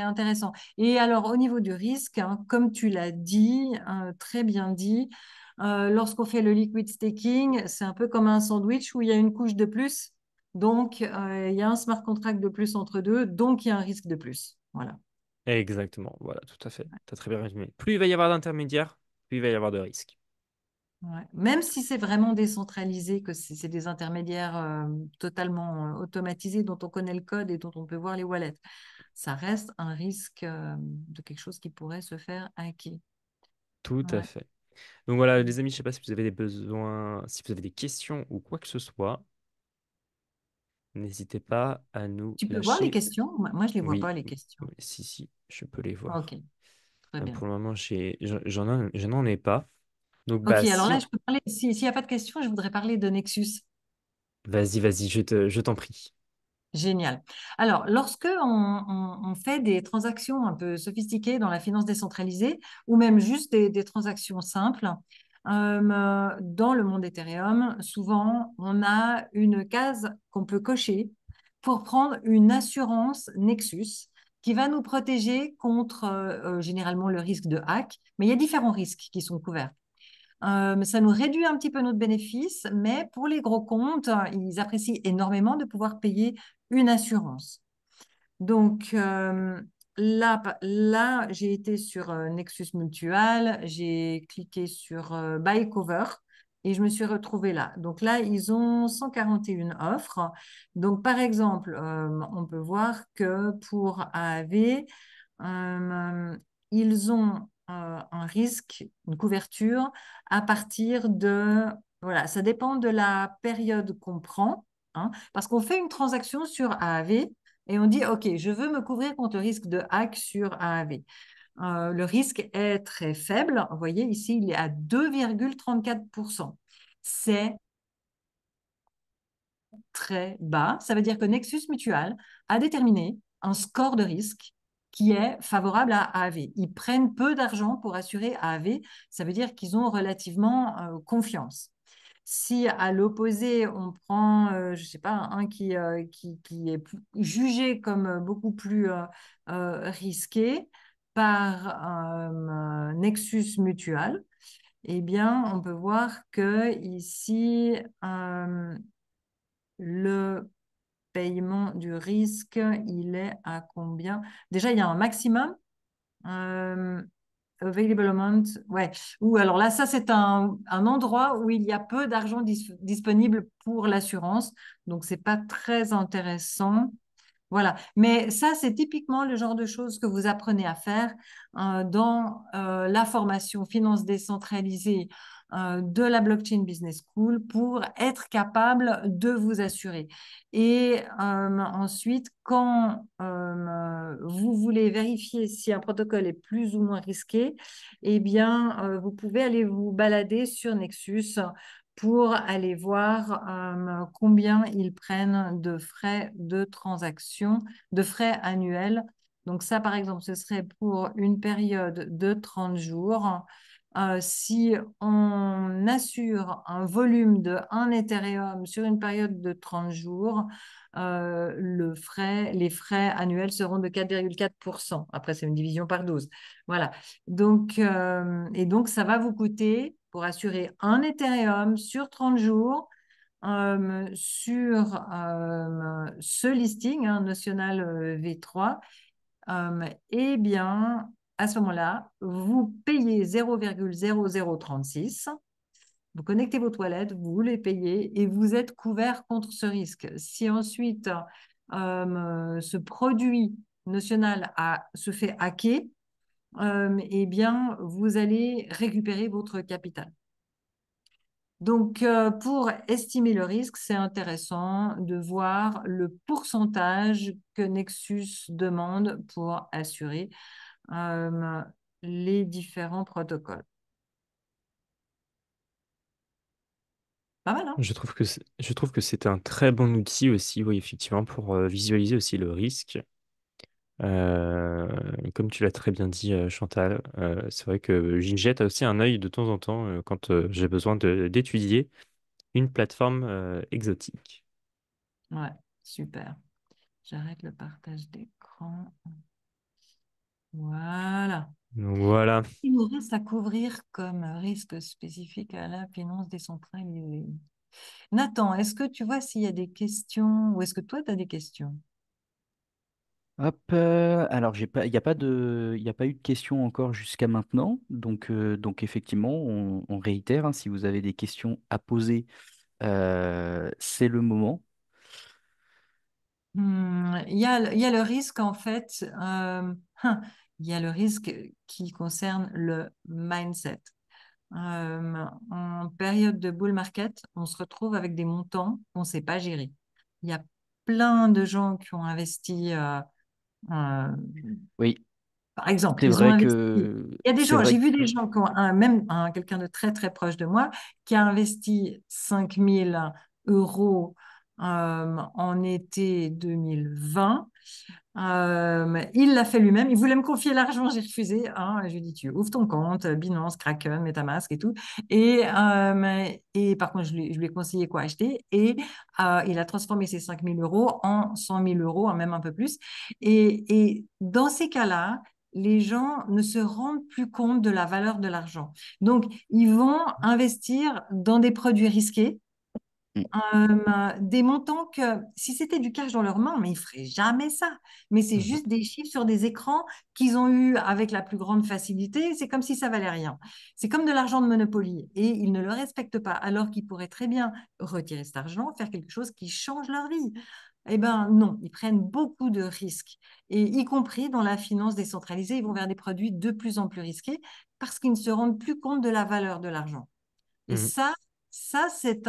intéressant. Et alors, au niveau du risque, hein, comme tu l'as dit, très bien dit, lorsqu'on fait le liquid staking, c'est un peu comme un sandwich où il y a une couche de plus. Donc, il y a un smart contract de plus entre deux, donc il y a un risque de plus. Voilà. Exactement, voilà, tout à fait. Tu as très bien résumé. Plus il va y avoir d'intermédiaires, plus il va y avoir de risques. Ouais. Même si c'est vraiment décentralisé, que c'est des intermédiaires totalement automatisés dont on connaît le code et dont on peut voir les wallets, ça reste un risque de quelque chose qui pourrait se faire hacker. Tout à Ouais. fait. Donc voilà, les amis, je ne sais pas si vous avez des besoins, si vous avez des questions ou quoi que ce soit, n'hésitez pas à nous Tu peux voir les lâcher. questions? Moi, je ne les vois Oui, pas, les questions. oui, si, je peux les Ok, voir. très bien. Pour le moment, je n'en ai pas. Donc, Ok, bah, alors si là, on... je peux parler. S'il n'y a pas de questions, je voudrais parler de Nexus. Vas-y, je t'en prie. Génial. Alors, lorsque on fait des transactions un peu sophistiquées dans la finance décentralisée, ou même juste des transactions simples, dans le monde Ethereum, souvent, on a une case qu'on peut cocher pour prendre une assurance Nexus qui va nous protéger contre généralement le risque de hack, mais il y a différents risques qui sont couverts. Ça nous réduit un petit peu notre bénéfice, mais pour les gros comptes, ils apprécient énormément de pouvoir payer une assurance. Donc là j'ai été sur Nexus Mutual, j'ai cliqué sur Buy Cover et je me suis retrouvée là. Donc là, ils ont 141 offres. Donc, par exemple, on peut voir que pour AAV, ils ont un risque, une couverture à partir de... Voilà, ça dépend de la période qu'on prend, hein, parce qu'on fait une transaction sur AAV et on dit, OK, je veux me couvrir contre le risque de hack sur AAV. Le risque est très faible. Vous voyez, ici, il est à 2,34%. C'est très bas. Ça veut dire que Nexus Mutual a déterminé un score de risque qui est favorable à AAV. Ils prennent peu d'argent pour assurer AAV. Ça veut dire qu'ils ont relativement confiance. Si à l'opposé, on prend, je ne sais pas, un qui est jugé comme beaucoup plus risqué par Nexus Mutual, eh bien, on peut voir que ici, le paiement du risque, il est à combien? Déjà, il y a un maximum. Euh, Available amount, ouais. Ou alors là, ça, c'est un endroit où il y a peu d'argent disponible pour l'assurance. Donc, c'est pas très intéressant. Voilà. Mais ça, c'est typiquement le genre de choses que vous apprenez à faire dans la formation finance décentralisée de la Blockchain Business School pour être capable de vous assurer. Et ensuite, quand vous voulez vérifier si un protocole est plus ou moins risqué, eh bien, vous pouvez aller vous balader sur Nexus pour aller voir combien ils prennent de frais de transaction, de frais annuels. Donc ça, par exemple, ce serait pour une période de 30 jours. Si on assure un volume de 1 Ethereum sur une période de 30 jours, les frais annuels seront de 4,4%. Après, c'est une division par 12. Voilà. Donc, et donc, ça va vous coûter, pour assurer un Ethereum sur 30 jours, sur ce listing, hein, Notional V3, eh bien, à ce moment-là, vous payez 0,0036. Vous connectez vos toilettes, vous les payez et vous êtes couvert contre ce risque. Si ensuite ce produit notional se fait hacker, eh bien, vous allez récupérer votre capital. Donc, pour estimer le risque, c'est intéressant de voir le pourcentage que Nexus demande pour assurer les différents protocoles. Pas mal, hein? Je trouve que c'est un très bon outil aussi, oui, effectivement, pour visualiser aussi le risque. Euh, Comme tu l'as très bien dit, Chantal, c'est vrai que j'y jette aussi un œil de temps en temps quand j'ai besoin d'étudier une plateforme exotique. Ouais, super. J'arrête le partage d'écran. Voilà. Donc voilà. Il nous reste à couvrir comme risque spécifique à la finance décentralisée. Nathan, est-ce que tu vois s'il y a des questions ou est-ce que toi, tu as des questions? Hop, alors il n'y a pas il y a pas eu de questions encore jusqu'à maintenant, donc effectivement, on réitère, hein, si vous avez des questions à poser, c'est le moment. Il y a le risque, en fait, il y a le risque qui concerne le mindset. En période de bull market, on se retrouve avec des montants qu'on ne sait pas gérer. Il y a plein de gens qui ont investi, euh, Oui, par exemple, c'est ils ont vrai investi. que Il y a des c'est gens, vrai j'ai vu que des gens qui ont même quelqu'un de très très proche de moi qui a investi 5 000 € en été 2020. Il l'a fait lui-même. Il voulait me confier l'argent, j'ai refusé. Hein. Je lui ai dit, tu ouvres ton compte, Binance, Kraken, MetaMask et tout. Et par contre, je lui ai conseillé quoi acheter. Et il a transformé ses 5 000 € en 100 000 €, hein, même un peu plus. Et dans ces cas-là, les gens ne se rendent plus compte de la valeur de l'argent. Donc, ils vont investir dans des produits risqués Mm. des montants que si c'était du cash dans leurs mains, mais ils feraient jamais ça. Mais c'est Mhm. juste des chiffres sur des écrans qu'ils ont eu avec la plus grande facilité. C'est comme si ça valait rien. C'est comme de l'argent de Monopoly et ils ne le respectent pas alors qu'ils pourraient très bien retirer cet argent, faire quelque chose qui change leur vie. Eh ben non, ils prennent beaucoup de risques et y compris dans la finance décentralisée, ils vont vers des produits de plus en plus risqués parce qu'ils ne se rendent plus compte de la valeur de l'argent. Et Mhm. ça, ça, c'est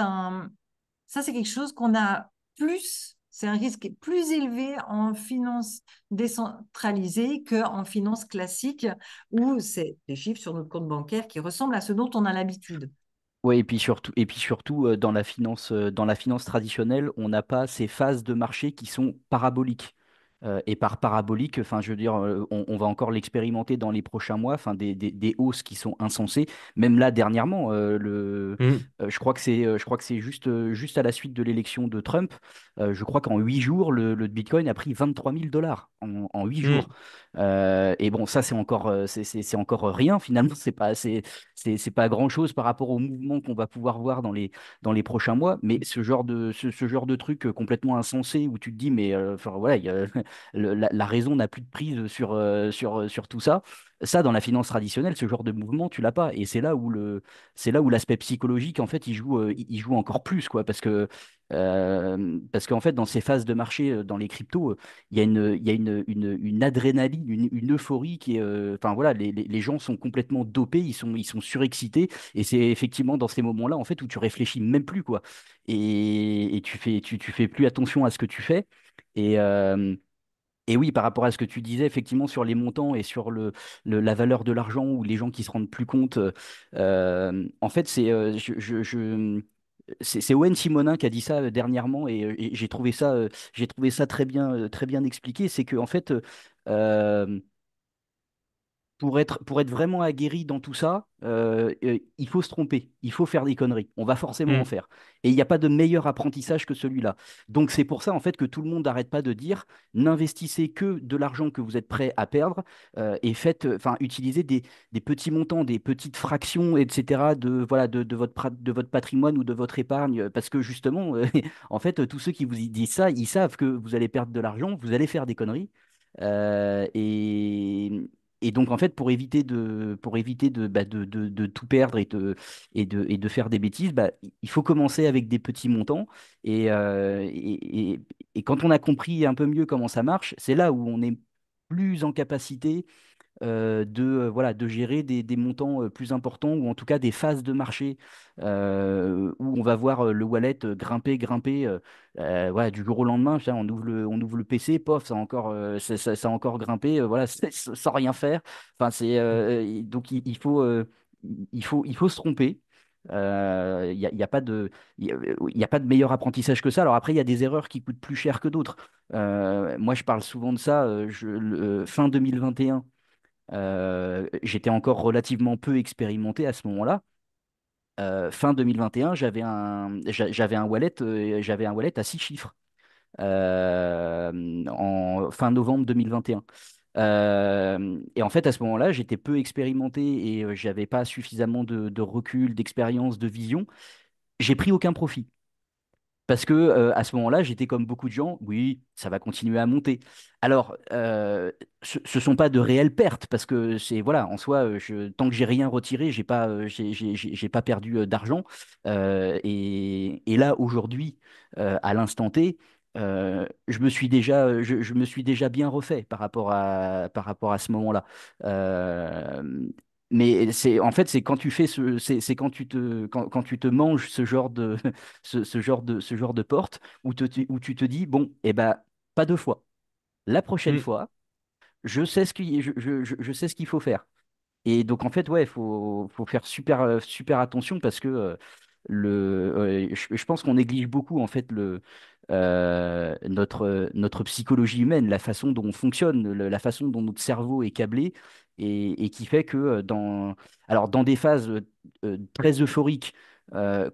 quelque chose qu'on a plus, c'est un risque plus élevé en finance décentralisée qu'en finance classique, où c'est des chiffres sur notre compte bancaire qui ressemblent à ce dont on a l'habitude. Ouais, et puis surtout dans la finance traditionnelle, on n'a pas ces phases de marché qui sont paraboliques. Et par parabolique, enfin, je veux dire, on va encore l'expérimenter dans les prochains mois, enfin, des hausses qui sont insensées. Même là, dernièrement, Mhm. je crois que c'est juste à la suite de l'élection de Trump. Je crois qu'en 8 jours, le Bitcoin a pris 23 000 $ en 8 jours. Mhm. Et bon, ça, c'est encore rien finalement. C'est pas grand-chose par rapport au mouvement qu'on va pouvoir voir dans les prochains mois. Mais ce genre de truc complètement insensé où tu te dis, mais enfin, voilà, la raison n'a plus de prise sur tout ça. Ça, dans la finance traditionnelle, ce genre de mouvement, tu l'as pas. Et c'est là où l'aspect psychologique, en fait, il joue encore plus, quoi. Parce qu'en fait, dans ces phases de marché, dans les cryptos, il y a une adrénaline, une euphorie qui est. Enfin voilà, les gens sont complètement dopés, ils sont surexcités. Et c'est effectivement dans ces moments-là, en fait, où tu réfléchis même plus, quoi. Et tu fais plus attention à ce que tu fais. Et, euh, et oui, par rapport à ce que tu disais, effectivement, sur les montants et sur la valeur de l'argent ou les gens qui se rendent plus compte, en fait, c'est Owen Simonin qui a dit ça dernièrement et j'ai trouvé ça très bien expliqué. C'est que, en fait, euh, pour être vraiment aguerri dans tout ça, il faut se tromper, il faut faire des conneries. On va forcément en Mhm. faire. Et il n'y a pas de meilleur apprentissage que celui-là. Donc c'est pour ça en fait que tout le monde n'arrête pas de dire n'investissez que de l'argent que vous êtes prêt à perdre et faites, enfin, utilisez des petits montants, des petites fractions, etc. de votre patrimoine ou de votre épargne, parce que justement, en fait, tous ceux qui vous disent ça, ils savent que vous allez perdre de l'argent, vous allez faire des conneries. Euh, et, et donc, en fait, pour éviter de tout perdre et de faire des bêtises, bah, il faut commencer avec des petits montants. Et quand on a compris un peu mieux comment ça marche, c'est là où on est plus en capacité voilà, de gérer des montants plus importants ou en tout cas des phases de marché où on va voir le wallet grimper voilà, du jour au lendemain. Tu vois, on ouvre le PC, pof, ça a encore grimpé voilà, sans rien faire. Enfin, donc il faut se tromper. Il y a pas de, il y a pas de meilleur apprentissage que ça. Alors après, il y a des erreurs qui coûtent plus cher que d'autres. Moi, je parle souvent de ça. Fin 2021, j'étais encore relativement peu expérimenté à ce moment-là. Fin 2021, j'avais un wallet à 6 chiffres en fin novembre 2021. Et en fait, à ce moment-là, j'étais peu expérimenté et j'avais pas suffisamment de recul, d'expérience, de vision. J'ai pris aucun profit. Parce que à ce moment-là, j'étais comme beaucoup de gens, oui, ça va continuer à monter. Alors, ce sont pas de réelles pertes parce que c'est voilà, en soi, tant que j'ai rien retiré, j'ai pas perdu d'argent. Et là, aujourd'hui, à l'instant T, je me suis déjà bien refait par rapport à ce moment-là. Euh, mais en fait, c'est quand tu fais c'est quand tu te manges ce genre de ce genre de porte où tu te dis, bon, eh ben, pas deux fois. La prochaine Mhm. fois, je sais ce qu'il faut faire. Et donc, en fait, ouais, faut faire super attention parce que je pense qu'on néglige beaucoup, en fait, notre psychologie humaine, la façon dont on fonctionne, la façon dont notre cerveau est câblé et qui fait que alors, dans des phases très euphoriques,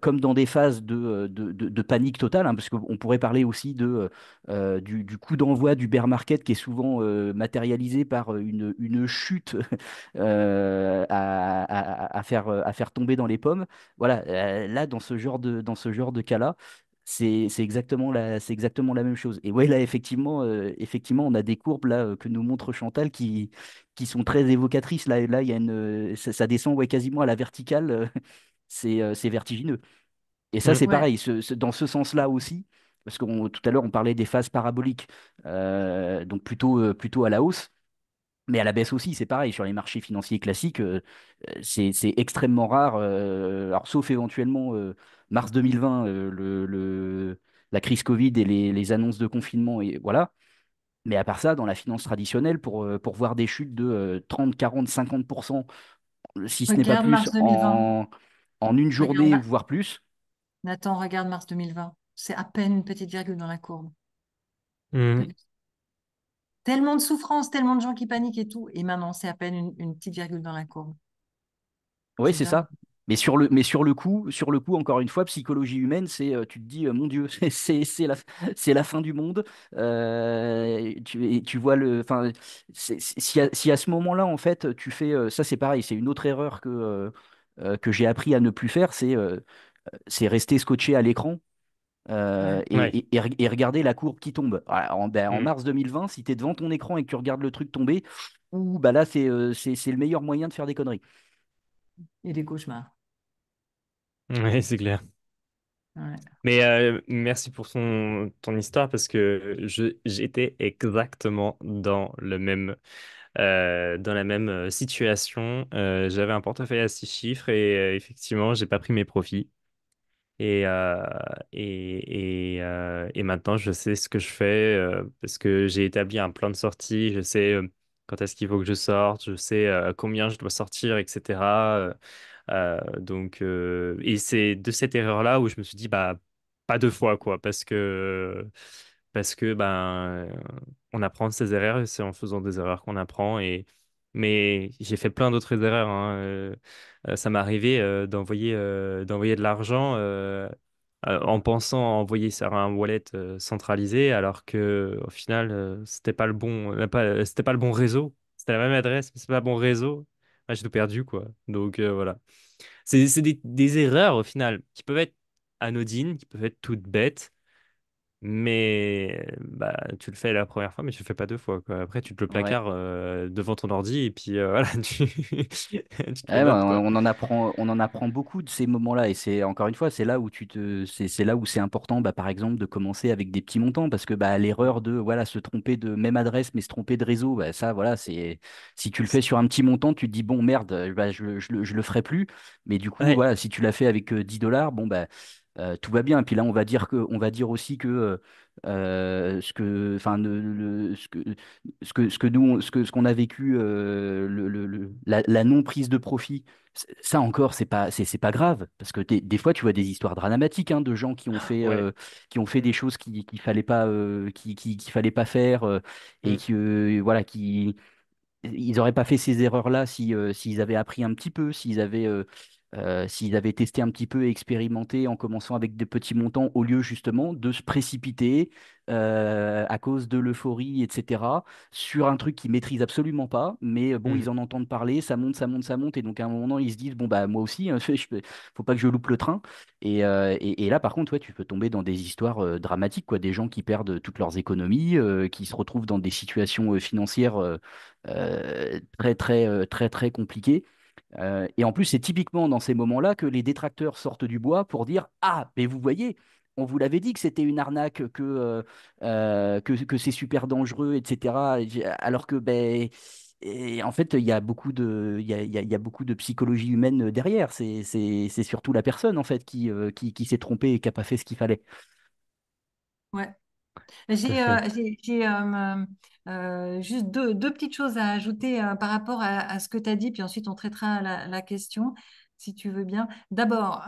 comme dans des phases de panique totale, hein, parce qu'on pourrait parler aussi du coup d'envoi du bear market qui est souvent matérialisé par une chute à faire tomber dans les pommes. Voilà, là, dans ce genre de cas-là, c'est exactement la même chose. Et ouais, là, effectivement, on a des courbes là, que nous montre Chantal qui sont très évocatrices. Là, il y a ça descend ouais, quasiment à la verticale. C'est vertigineux. Et ça, Mm. c'est Ouais, pareil, dans ce sens-là aussi, parce que tout à l'heure, on parlait des phases paraboliques, donc plutôt à la hausse. Mais à la baisse aussi, c'est pareil, sur les marchés financiers classiques, c'est extrêmement rare. Alors, sauf éventuellement mars 2020, la crise Covid et les annonces de confinement, et voilà. Mais à part ça, dans la finance traditionnelle, pour voir des chutes de 30, 40, 50%, si ce n'est pas regarde plus, mars 2020. en une journée, Regarde, voire plus. Nathan, regarde mars 2020. C'est à peine une petite virgule dans la courbe. T'as Mm. vu? Tellement de souffrance, tellement de gens qui paniquent et tout. Et maintenant, c'est à peine une petite virgule dans la courbe. Oui, C'est c'est dingue. ça. Mais sur le coup, encore une fois, psychologie humaine, tu te dis, mon Dieu, c'est la fin du monde. Et tu vois enfin, si à ce moment-là, en fait, tu fais, ça c'est pareil, c'est une autre erreur que j'ai appris à ne plus faire, c'est rester scotché à l'écran Ouais. Ouais. et regarder la courbe qui tombe. Ah, en Mm. mars 2020, si tu es devant ton écran et que tu regardes le truc tomber, ou bah là, c'est le meilleur moyen de faire des conneries. Et des cauchemars. Ouais, c'est clair. Ouais. Mais merci pour ton histoire parce que j'étais exactement dans la même situation. J'avais un portefeuille à 6 chiffres et effectivement, j'ai pas pris mes profits. Et, euh, et maintenant, je sais ce que je fais parce que j'ai établi un plan de sortie. Je sais quand est-ce qu'il faut que je sorte. Je sais combien je dois sortir, etc. Et c'est de cette erreur-là où je me suis dit, bah, pas deux fois, quoi, parce que ben, on apprend de ses erreurs et c'est en faisant des erreurs qu'on apprend. Mais j'ai fait plein d'autres erreurs, hein. Ça m'est arrivé d'envoyer de l'argent en pensant envoyer sur un wallet centralisé, alors que au final, c'était pas le bon réseau. C'était la même adresse, mais c'est pas le bon réseau. Ah, j'ai tout perdu, quoi. Donc voilà. C'est des erreurs au final qui peuvent être anodines, qui peuvent être toutes bêtes, mais bah, tu le fais la première fois, mais tu le fais pas deux fois, quoi. Après, tu te le Ouais. placards devant ton ordi et puis voilà, tu te le Ouais, notes, quoi. on en apprend beaucoup de ces moments-là et c'est encore une fois, c'est là où c'est important, bah, par exemple, de commencer avec des petits montants parce que bah, l'erreur de voilà se tromper de même adresse mais se tromper de réseau, bah, ça voilà, c'est si tu le fais sur un petit montant, tu te dis bon merde, bah, je le ferai plus, mais du coup Ouais. voilà, si tu l'as fait avec 10 $, bon bah tout va bien. Et puis là, on va dire aussi que enfin, ce qu'on a vécu, la non prise de profit, ça encore, c'est pas grave, parce que des fois, tu vois des histoires dramatiques hein, de gens Ouais. qui ont fait des choses qu'il fallait pas faire et Mm. que voilà, ils n'auraient pas fait ces erreurs-là si, s'ils avaient appris un petit peu, s'ils avaient testé un petit peu et expérimenté en commençant avec des petits montants au lieu justement de se précipiter à cause de l'euphorie, etc., sur un truc qu'ils maîtrisent absolument pas. Mais bon, ils Mm. en entendent parler, ça monte, ça monte, ça monte. Et donc à un moment, ils se disent, bon, bah moi aussi, hein, faut pas que je loupe le train. Et là, par contre, ouais, tu peux tomber dans des histoires dramatiques, quoi, des gens qui perdent toutes leurs économies, qui se retrouvent dans des situations financières très compliqué. Et en plus, c'est typiquement dans ces moments-là que les détracteurs sortent du bois pour dire: Ah, mais vous voyez, on vous l'avait dit que c'était une arnaque, que c'est super dangereux, etc. Alors que, ben, et en fait, il y a beaucoup il y a beaucoup de psychologie humaine derrière. C'est surtout la personne, en fait, qui s'est trompée et qui n'a pas fait ce qu'il fallait. Ouais. Tout à fait. Juste deux petites choses à ajouter par rapport à ce que tu as dit, puis ensuite on traitera la question, si tu veux bien. D'abord,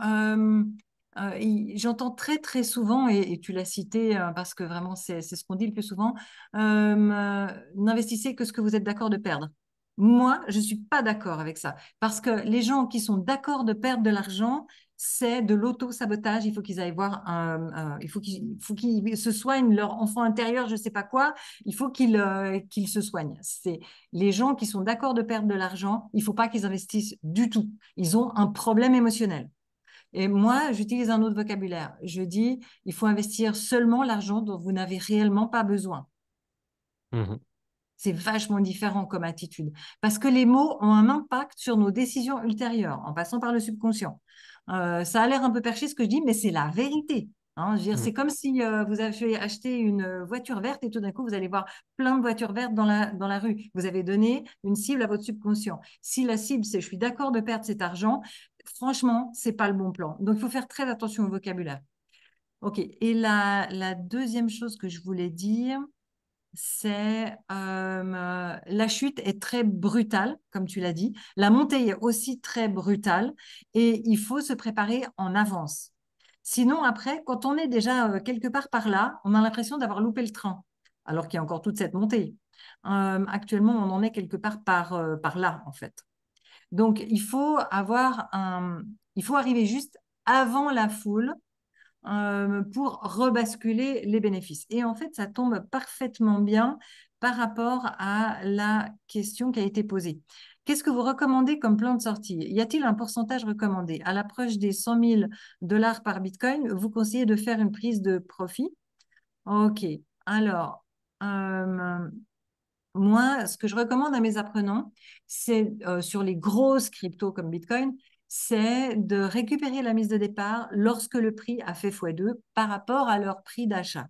j'entends très très souvent, et tu l'as cité parce que vraiment c'est ce qu'on dit le plus souvent, n'investissez que ce que vous êtes d'accord de perdre. Moi, je ne suis pas d'accord avec ça, parce que les gens qui sont d'accord de perdre de l'argent, c'est de l'auto-sabotage. Il faut qu'ils aillent voir il faut qu'ils se soignent leur enfant intérieur, je ne sais pas quoi. Il faut qu'ils se soignent. C'est les gens qui sont d'accord de perdre de l'argent. Il ne faut pas qu'ils investissent du tout. Ils ont un problème émotionnel. Et moi, j'utilise un autre vocabulaire. Je dis, il faut investir seulement l'argent dont vous n'avez réellement pas besoin. Mhm. C'est vachement différent comme attitude. Parce que les mots ont un impact sur nos décisions ultérieures, en passant par le subconscient. Ça a l'air un peu perché ce que je dis, mais c'est la vérité. Hein. Je veux dire, Mhm. c'est comme si vous avez acheté une voiture verte et tout d'un coup, vous allez voir plein de voitures vertes dans la rue. Vous avez donné une cible à votre subconscient. Si la cible, c'est je suis d'accord de perdre cet argent, franchement, c'est pas le bon plan. Donc, il faut faire très attention au vocabulaire. OK. Et la deuxième chose que je voulais dire, c'est la chute est très brutale, comme tu l'as dit. La montée est aussi très brutale et il faut se préparer en avance. Sinon, après, quand on est déjà quelque part par là, on a l'impression d'avoir loupé le train, alors qu'il y a encore toute cette montée. Actuellement, on en est quelque part par là, en fait. Donc, il faut arriver juste avant la foule pour rebasculer les bénéfices. Et en fait, ça tombe parfaitement bien par rapport à la question qui a été posée. Qu'est-ce que vous recommandez comme plan de sortie? Y a-t-il un pourcentage recommandé? À l'approche des 100 000 dollars par Bitcoin, vous conseillez de faire une prise de profit? OK. Alors, moi, ce que je recommande à mes apprenants, c'est sur les grosses cryptos comme Bitcoin, c'est de récupérer la mise de départ lorsque le prix a fait x2 par rapport à leur prix d'achat.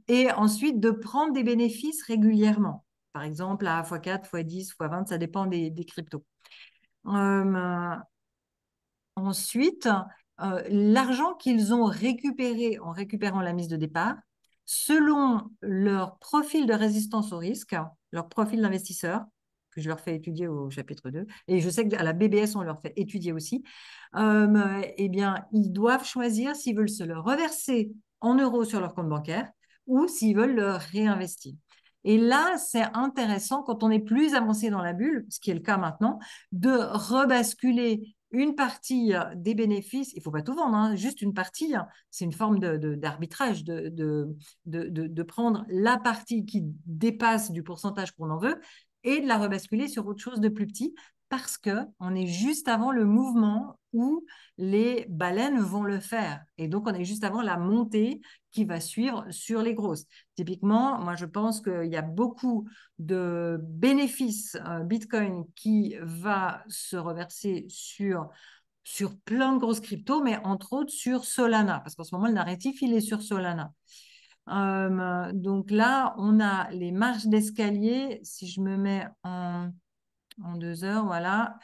Et ensuite, de prendre des bénéfices régulièrement. Par exemple, à x4, x10, x20, ça dépend des cryptos. Ensuite, l'argent qu'ils ont récupéré en récupérant la mise de départ, selon leur profil de résistance au risque, leur profil d'investisseur, que je leur fais étudier au chapitre 2, et je sais qu'à la BBS, on leur fait étudier aussi, eh bien, ils doivent choisir s'ils veulent se le reverser en euros sur leur compte bancaire ou s'ils veulent le réinvestir. Et là, c'est intéressant quand on est plus avancé dans la bulle, ce qui est le cas maintenant, de rebasculer une partie des bénéfices, il ne faut pas tout vendre, hein, juste une partie, hein, c'est une forme d'arbitrage, de prendre la partie qui dépasse du pourcentage qu'on en veut et de la rebasculer sur autre chose de plus petit parce qu'on est juste avant le mouvement où les baleines vont le faire. Et donc, on est juste avant la montée qui va suivre sur les grosses. Typiquement, moi, je pense qu'il y a beaucoup de bénéfices Bitcoin qui va se reverser sur plein de grosses cryptos, mais entre autres sur Solana, parce qu'en ce moment, le narratif, il est sur Solana. Donc là, on a les marches d'escalier. Si je me mets en 2 heures, voilà.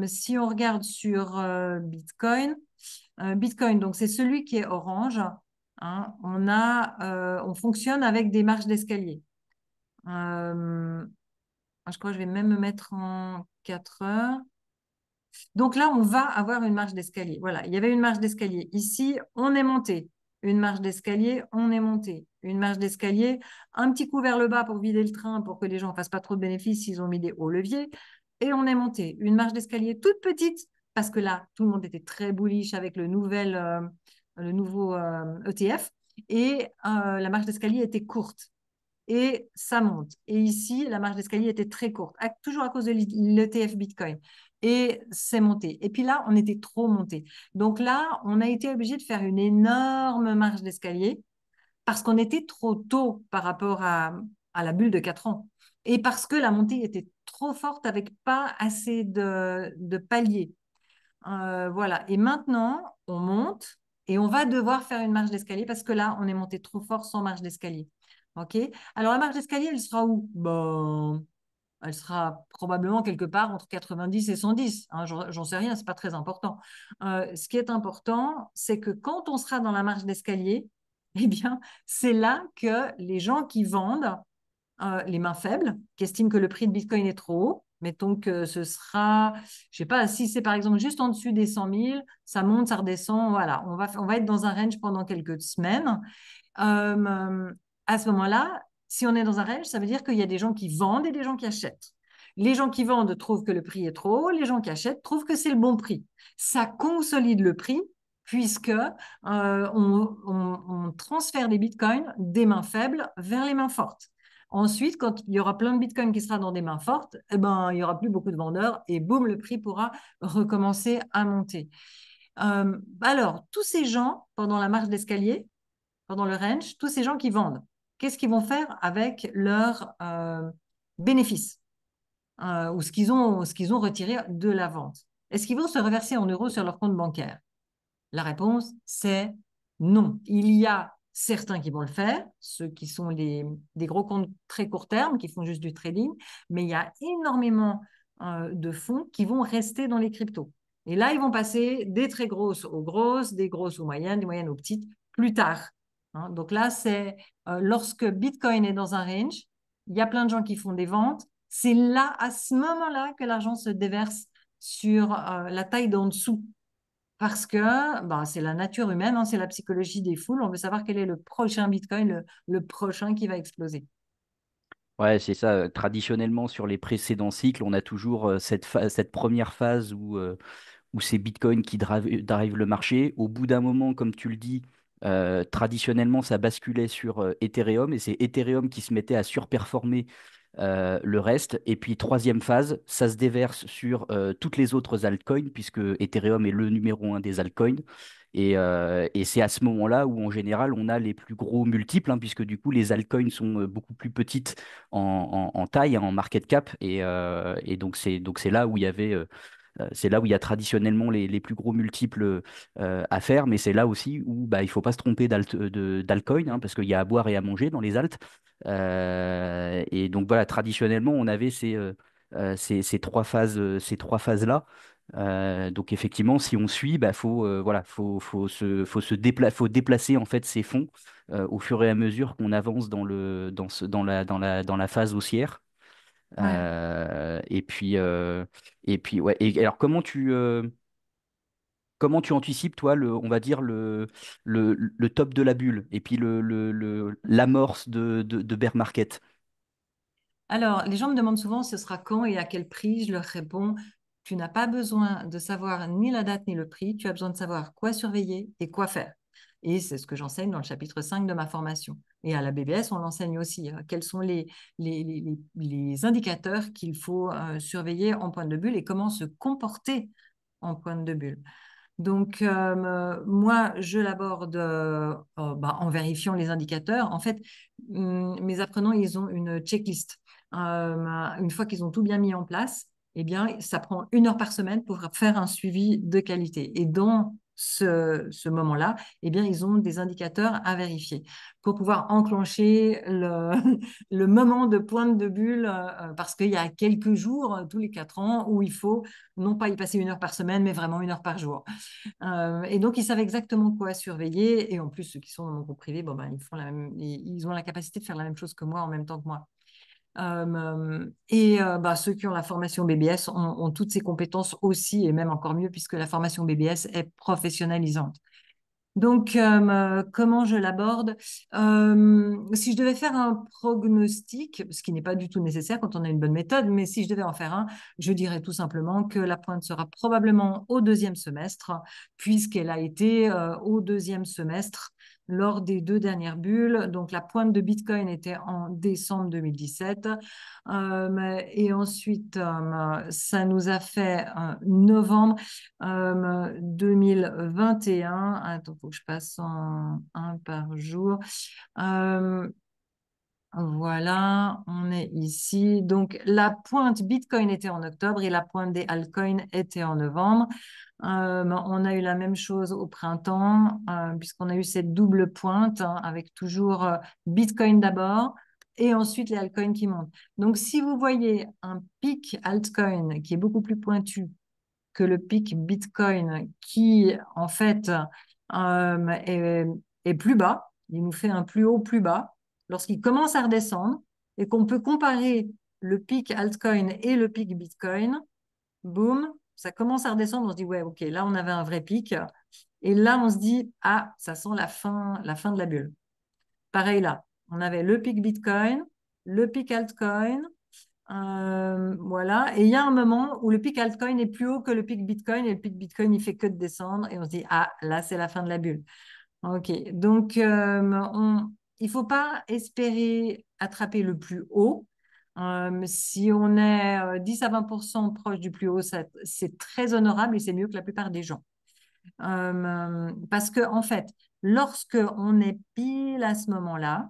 Si on regarde sur Bitcoin, Bitcoin, donc c'est celui qui est orange. Hein, on fonctionne avec des marches d'escalier. Je crois que je vais même me mettre en 4 heures. Donc là, on va avoir une marche d'escalier. Voilà, il y avait une marche d'escalier. Ici, on est monté. Une marche d'escalier, on est monté. Une marche d'escalier, un petit coup vers le bas pour vider le train, pour que les gens ne fassent pas trop de bénéfices s'ils ont mis des hauts leviers. Et on est monté. Une marche d'escalier toute petite, parce que là, tout le monde était très bullish avec le nouveau ETF. Et la marche d'escalier était courte et ça monte. Et ici, la marge d'escalier était très courte, toujours à cause de l'ETF Bitcoin. Et c'est monté. Et puis là, on était trop monté. Donc là, on a été obligé de faire une énorme marge d'escalier parce qu'on était trop tôt par rapport à la bulle de 4 ans. Et parce que la montée était trop forte avec pas assez de paliers. Voilà. Et maintenant, on monte et on va devoir faire une marche d'escalier parce que là, on est monté trop fort sans marche d'escalier. OK? Alors, la marche d'escalier, elle sera où? Bon, elle sera probablement quelque part entre 90 et 110. Hein, j'en sais rien, c'est pas très important. Ce qui est important, c'est que quand on sera dans la marche d'escalier, eh bien, c'est là que les gens qui vendent, les mains faibles, qui estiment que le prix de Bitcoin est trop haut, mettons que ce sera, je sais pas, si c'est par exemple juste en dessus des 100 000, ça monte, ça redescend, voilà, on va être dans un range pendant quelques semaines. À ce moment-là, si on est dans un range, ça veut dire qu'il y a des gens qui vendent et des gens qui achètent. Les gens qui vendent trouvent que le prix est trop haut, les gens qui achètent trouvent que c'est le bon prix. Ça consolide le prix puisque on transfère des bitcoins des mains faibles vers les mains fortes. Ensuite, quand il y aura plein de bitcoins qui sera dans des mains fortes, eh ben, il n'y aura plus beaucoup de vendeurs et boum, le prix pourra recommencer à monter. Alors, tous ces gens, pendant la marche d'escalier, pendant le range, tous ces gens qui vendent, qu'est-ce qu'ils vont faire avec leurs bénéfices ou ce qu'ils ont retiré de la vente? Est-ce qu'ils vont se reverser en euros sur leur compte bancaire? La réponse, c'est non. Il y a certains qui vont le faire, ceux qui sont des gros comptes très court terme, qui font juste du trading, mais il y a énormément de fonds qui vont rester dans les cryptos. Et là, ils vont passer des très grosses aux grosses, des grosses aux moyennes, des moyennes aux petites, plus tard. Hein. Donc là, c'est lorsque Bitcoin est dans un range, il y a plein de gens qui font des ventes. C'est là, à ce moment-là, que l'argent se déverse sur la taille d'en dessous parce que bah, c'est la nature humaine, hein, c'est la psychologie des foules. On veut savoir quel est le prochain Bitcoin, le prochain qui va exploser. Ouais, c'est ça. Traditionnellement, sur les précédents cycles, on a toujours cette première phase où c'est Bitcoin qui drive le marché. Au bout d'un moment, comme tu le dis, traditionnellement, ça basculait sur Ethereum et c'est Ethereum qui se mettait à surperformer le reste. Et puis, troisième phase, ça se déverse sur toutes les autres altcoins, puisque Ethereum est le numéro un des altcoins. Et c'est à ce moment-là où, en général, on a les plus gros multiples, hein, puisque du coup, les altcoins sont beaucoup plus petites en taille, hein, en market cap. Et donc c'est là où il y avait c'est là où il y a traditionnellement les plus gros multiples à faire, mais c'est là aussi où bah, il ne faut pas se tromper d'altcoin, hein, parce qu'il y a à boire et à manger dans les alts. Et donc voilà, traditionnellement, on avait ces trois phases-là. Donc effectivement, si on suit, bah, voilà, faut déplacer en fait ces fonds au fur et à mesure qu'on avance dans la phase haussière. Ouais. Et puis, ouais. Et alors, comment tu anticipes, toi, on va dire, le top de la bulle et puis l'amorce de bear market? Alors, les gens me demandent souvent ce sera quand et à quel prix. Je leur réponds, tu n'as pas besoin de savoir ni la date ni le prix, tu as besoin de savoir quoi surveiller et quoi faire. Et c'est ce que j'enseigne dans le chapitre 5 de ma formation. Et à la BBS, on l'enseigne aussi. Quels sont les indicateurs qu'il faut surveiller en point de bulle et comment se comporter en point de bulle. Donc, moi, je l'aborde en vérifiant les indicateurs. En fait, mes apprenants, ils ont une checklist. Une fois qu'ils ont tout bien mis en place, eh bien, ça prend 1 heure par semaine pour faire un suivi de qualité. Et dans ce moment-là, eh bien, ils ont des indicateurs à vérifier pour pouvoir enclencher le moment de pointe de bulle parce qu'il y a quelques jours, tous les 4 ans, où il faut non pas y passer 1 heure par semaine, mais vraiment 1 heure par jour. Et donc, ils savent exactement quoi surveiller. Et en plus, ceux qui sont dans mon groupe privé, bon, ben, ils ont la capacité de faire la même chose que moi en même temps que moi. Bah, ceux qui ont la formation BBS ont toutes ces compétences aussi, et même encore mieux, puisque la formation BBS est professionnalisante. Donc, comment je l'aborde? Si je devais faire un prognostic, ce qui n'est pas du tout nécessaire quand on a une bonne méthode, mais si je devais en faire un, je dirais tout simplement que la pointe sera probablement au deuxième semestre, puisqu'elle a été au deuxième semestre lors des 2 dernières bulles. Donc, la pointe de Bitcoin était en décembre 2017. Et ensuite, ça nous a fait novembre 2021. Attends, il faut que je passe en un par jour. Euh, voilà, on est ici. Donc, la pointe Bitcoin était en octobre et la pointe des altcoins était en novembre. On a eu la même chose au printemps, puisqu'on a eu cette double pointe hein, avec toujours Bitcoin d'abord et ensuite les altcoins qui montent. Donc, si vous voyez un pic altcoin qui est beaucoup plus pointu que le pic Bitcoin qui, en fait, est plus bas. Il nous fait un plus haut, plus bas. Lorsqu'il commence à redescendre et qu'on peut comparer le pic altcoin et le pic Bitcoin, boum, ça commence à redescendre. On se dit, ouais, OK, là, on avait un vrai pic. Et là, on se dit, ah, ça sent la fin de la bulle. Pareil là, on avait le pic Bitcoin, le pic altcoin, Voilà. Et il y a un moment où le pic altcoin est plus haut que le pic Bitcoin et le pic Bitcoin, il fait que de descendre et on se dit, ah, là, c'est la fin de la bulle. OK. Donc, il ne faut pas espérer attraper le plus haut. Si on est 10 à 20% proche du plus haut, c'est très honorable et c'est mieux que la plupart des gens. Parce que, en fait, lorsque on est pile à ce moment-là,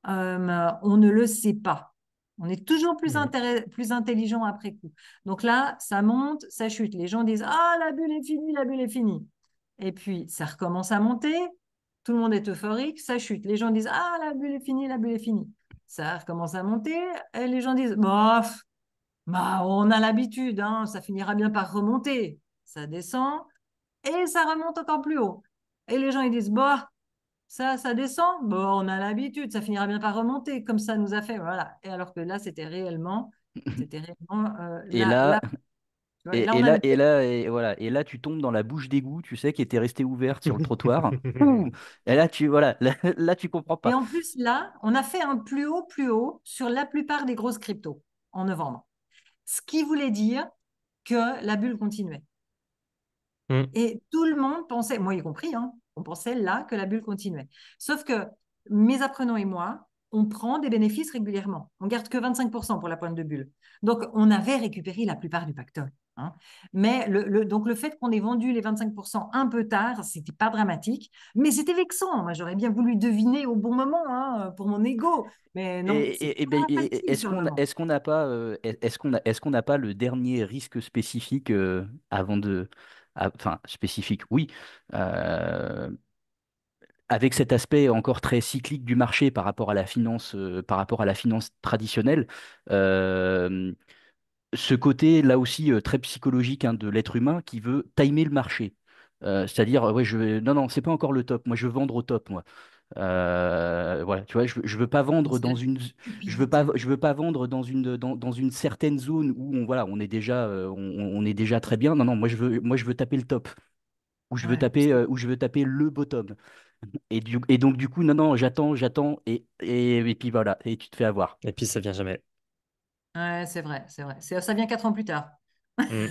on ne le sait pas. On est toujours Mm. plus intelligent après coup. Donc là, ça monte, ça chute. Les gens disent, ah, la bulle est finie, la bulle est finie. Et puis, ça recommence à monter. Tout le monde est euphorique, ça chute. Les gens disent, ah, la bulle est finie, la bulle est finie. Ça recommence à monter. Et les gens disent, bof, bah, on a l'habitude, hein, ça finira bien par remonter. Ça descend et ça remonte encore plus haut. Et les gens, ils disent, bah, ça descend. Bon, on a l'habitude, ça finira bien par remonter, comme ça nous a fait. Voilà. Et alors que là, c'était réellement Et là, tu vois, et là, on a le et voilà. Et là, tu tombes dans la bouche d'égout, tu sais, qui était restée ouverte sur le trottoir. Ouh. Et là, voilà, là, tu comprends Et pas. en plus, là, on a fait un plus haut sur la plupart des grosses cryptos en novembre. Ce qui voulait dire que la bulle continuait. Mm. Et tout le monde pensait, moi y compris, hein, on pensait là que la bulle continuait. Sauf que mes apprenants et moi, on prend des bénéfices régulièrement. On garde que 25% pour la pointe de bulle. Donc, on avait récupéré la plupart du pactole, hein. Mais donc, le fait qu'on ait vendu les 25% un peu tard, c'était pas dramatique, mais c'était vexant. Moi, j'aurais bien voulu deviner au bon moment, hein, pour mon ego. Mais non, c'est Ben, pas facile sur le moment. est-ce qu'on n'a pas, est-ce qu'on n'a pas le dernier risque spécifique avant de, enfin spécifique, oui, euh, avec cet aspect encore très cyclique du marché par rapport à la finance traditionnelle. euh, Ce côté là aussi très psychologique hein, de l'être humain qui veut timer le marché. C'est-à-dire, ouais, non, non, c'est pas encore le top. Moi, je veux vendre au top, moi. Voilà, tu vois, je veux pas vendre C'est dans la stupidité. je veux pas vendre dans une certaine zone où voilà, on est déjà très bien. Non, non, moi, je veux taper le top, Ouais. où je veux taper le bottom. Et donc, du coup, non, non, j'attends, et puis voilà, et tu te fais avoir. Et puis ça vient jamais. Ouais, c'est vrai, c'est vrai. Ça vient 4 ans plus tard. Mm.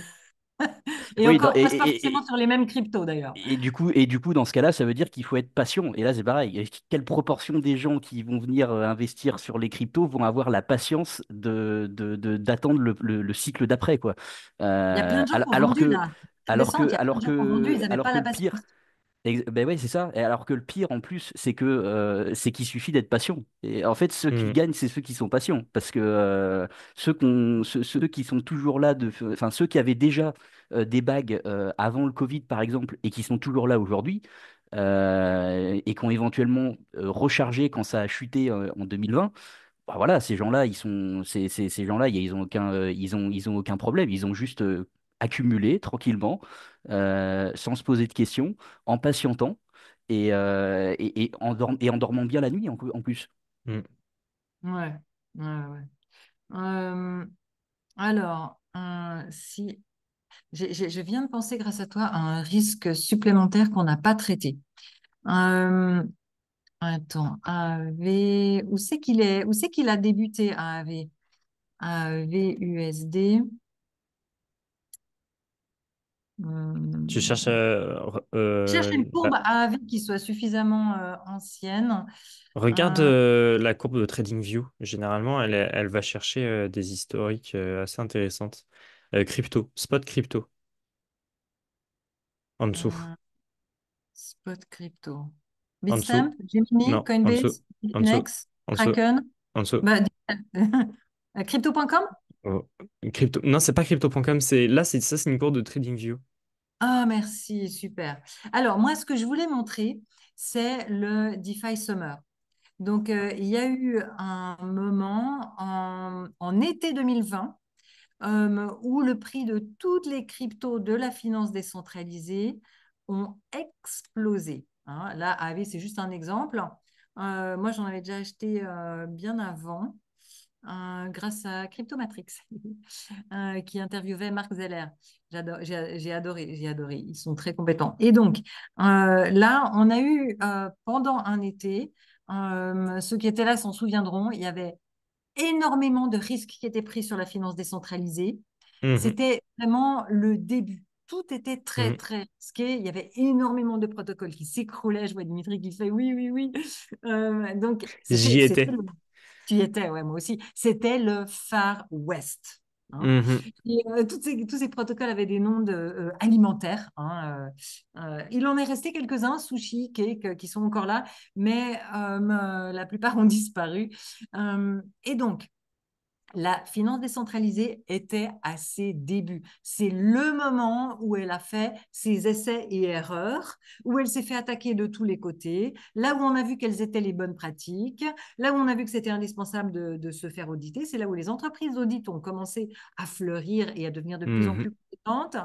Et Oui, encore, on passe pas forcément sur les mêmes cryptos d'ailleurs. et du coup, dans ce cas-là, ça veut dire qu'il faut être patient. Et là, c'est pareil. Et quelle proportion des gens qui vont venir investir sur les cryptos vont avoir la patience d'attendre le cycle d'après, quoi. Il y a plein de gens qui ont Alors vendu que, là. La descente, il y a plein de gens qui ont vendu, ils n'avaient alors pas que la le patience. pire, ben ouais, c'est ça. Et alors que le pire en plus, c'est qu'il suffit d'être patient. Et en fait, ceux qui Mm. gagnent, c'est ceux qui sont patients, parce que ceux qui sont toujours là, enfin ceux qui avaient déjà des bagues avant le Covid, par exemple, et qui sont toujours là aujourd'hui, et qui ont éventuellement rechargé quand ça a chuté en 2020. Bah voilà, ces gens-là, ces gens-là, ils ont aucun problème. Ils ont juste accumulé tranquillement, sans se poser de questions, en patientant et en dormant bien la nuit en plus. Mm. Ouais, ouais, ouais. Euh, alors, si je viens de penser grâce à toi à un risque supplémentaire qu'on n'a pas traité. Euh, Attends, AV, où c'est qu'il a débuté AAV? AAV USD. Tu cherches Je cherche une courbe AAV qui soit suffisamment ancienne. regarde Euh, la courbe de TradingView. Généralement, elle va chercher des historiques assez intéressantes. Crypto, spot crypto, en dessous. euh, Spot crypto. En dessous. Bitstamp, Gemini, Non, en dessous. Coinbase, En dessous. Bitnex, En dessous. Kraken. En dessous. Bah, crypto.com? Oh. Crypto. Non, c'est pas crypto.com, c'est une courbe de TradingView. Ah, merci, super. Alors, moi, ce que je voulais montrer, c'est le DeFi Summer. Donc, il y a eu un moment en été 2020 où le prix de toutes les cryptos de la finance décentralisée ont explosé, hein. Là, AV, c'est juste un exemple. Moi, j'en avais déjà acheté bien avant, grâce à Cryptomatrix, qui interviewait Marc Zeller. J'ai adoré, j'ai adoré. Ils sont très compétents. Et donc, là, on a eu pendant un été, ceux qui étaient là s'en souviendront, il y avait énormément de risques qui étaient pris sur la finance décentralisée. Mhm. C'était vraiment le début. Tout était très, Mhm. très risqué. Il y avait énormément de protocoles qui s'écroulaient. Je vois Dimitri qui fait oui, oui, oui. Donc, J'y étais. tu y étais, ouais, moi aussi. C'était le Far West. Hein. Mhm. Et, tous ces protocoles avaient des noms alimentaires. Hein. Il en est resté quelques-uns, sushi, cake, qui sont encore là, mais la plupart ont disparu. Et donc, la finance décentralisée était à ses débuts. C'est le moment où elle a fait ses essais et erreurs, où elle s'est fait attaquer de tous les côtés, là où on a vu quelles étaient les bonnes pratiques, là où on a vu que c'était indispensable de se faire auditer, c'est là où les entreprises d'audit ont commencé à fleurir et à devenir de plus en Mhm. plus compétentes.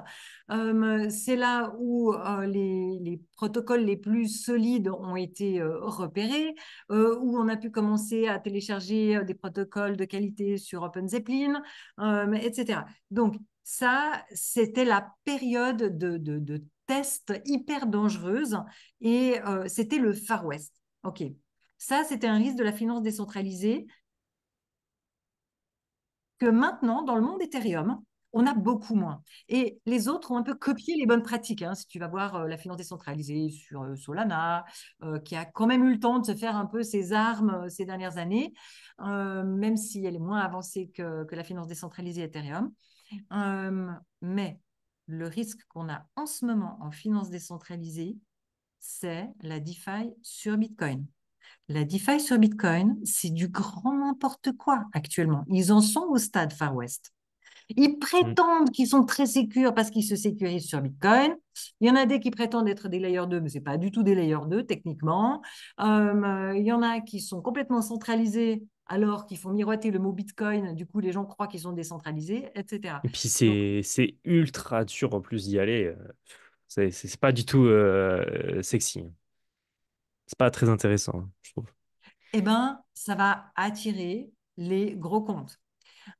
C'est là où les protocoles les plus solides ont été repérés, où on a pu commencer à télécharger des protocoles de qualité sur OpenZeppelin, etc. Donc, ça, c'était la période de tests hyper dangereuse et c'était le Far West. OK. Ça, c'était un risque de la finance décentralisée que maintenant, dans le monde Ethereum, on a beaucoup moins. Et les autres ont un peu copié les bonnes pratiques. Hein. Si tu vas voir la finance décentralisée sur Solana, qui a quand même eu le temps de se faire un peu ses armes ces dernières années, même si elle est moins avancée que la finance décentralisée Ethereum. Mais le risque qu'on a en ce moment en finance décentralisée, c'est la DeFi sur Bitcoin. La DeFi sur Bitcoin, c'est du grand n'importe quoi actuellement. Ils en sont au stade Far West. Ils Mhm. prétendent qu'ils sont très sécures parce qu'ils se sécurisent sur Bitcoin. Il y en a des qui prétendent être des layer 2, mais ce n'est pas du tout des layer 2 techniquement. Il y en a qui sont complètement centralisés alors qu'ils font miroiter le mot Bitcoin. Du coup, les gens croient qu'ils sont décentralisés, etc. Et puis Donc, c'est ultra dur en plus d'y aller. C'est pas du tout sexy. C'est pas très intéressant, hein, je trouve. eh ben, ça va attirer les gros comptes.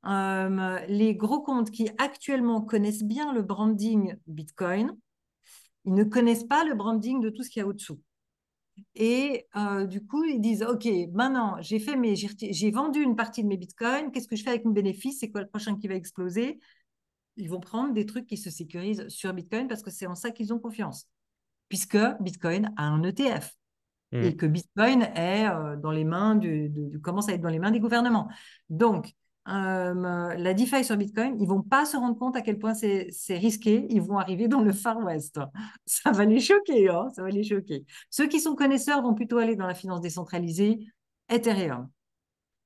Les gros comptes qui actuellement connaissent bien le branding Bitcoin, ils ne connaissent pas le branding de tout ce qu'il y a au-dessous. Et du coup, ils disent, OK, maintenant, j'ai vendu une partie de mes bitcoins. Qu'est-ce que je fais avec mes bénéfices? C'est quoi le prochain qui va exploser? Ils vont prendre des trucs qui se sécurisent sur Bitcoin parce que c'est en ça qu'ils ont confiance, puisque Bitcoin a un ETF et Mhm. que Bitcoin est dans les mains commence à être dans les mains des gouvernements. Donc, la DeFi sur Bitcoin, ils vont pas se rendre compte à quel point c'est risqué. Ils vont arriver dans le Far West. Ça va les choquer, hein, ça va les choquer. Ceux qui sont connaisseurs vont plutôt aller dans la finance décentralisée, Ethereum.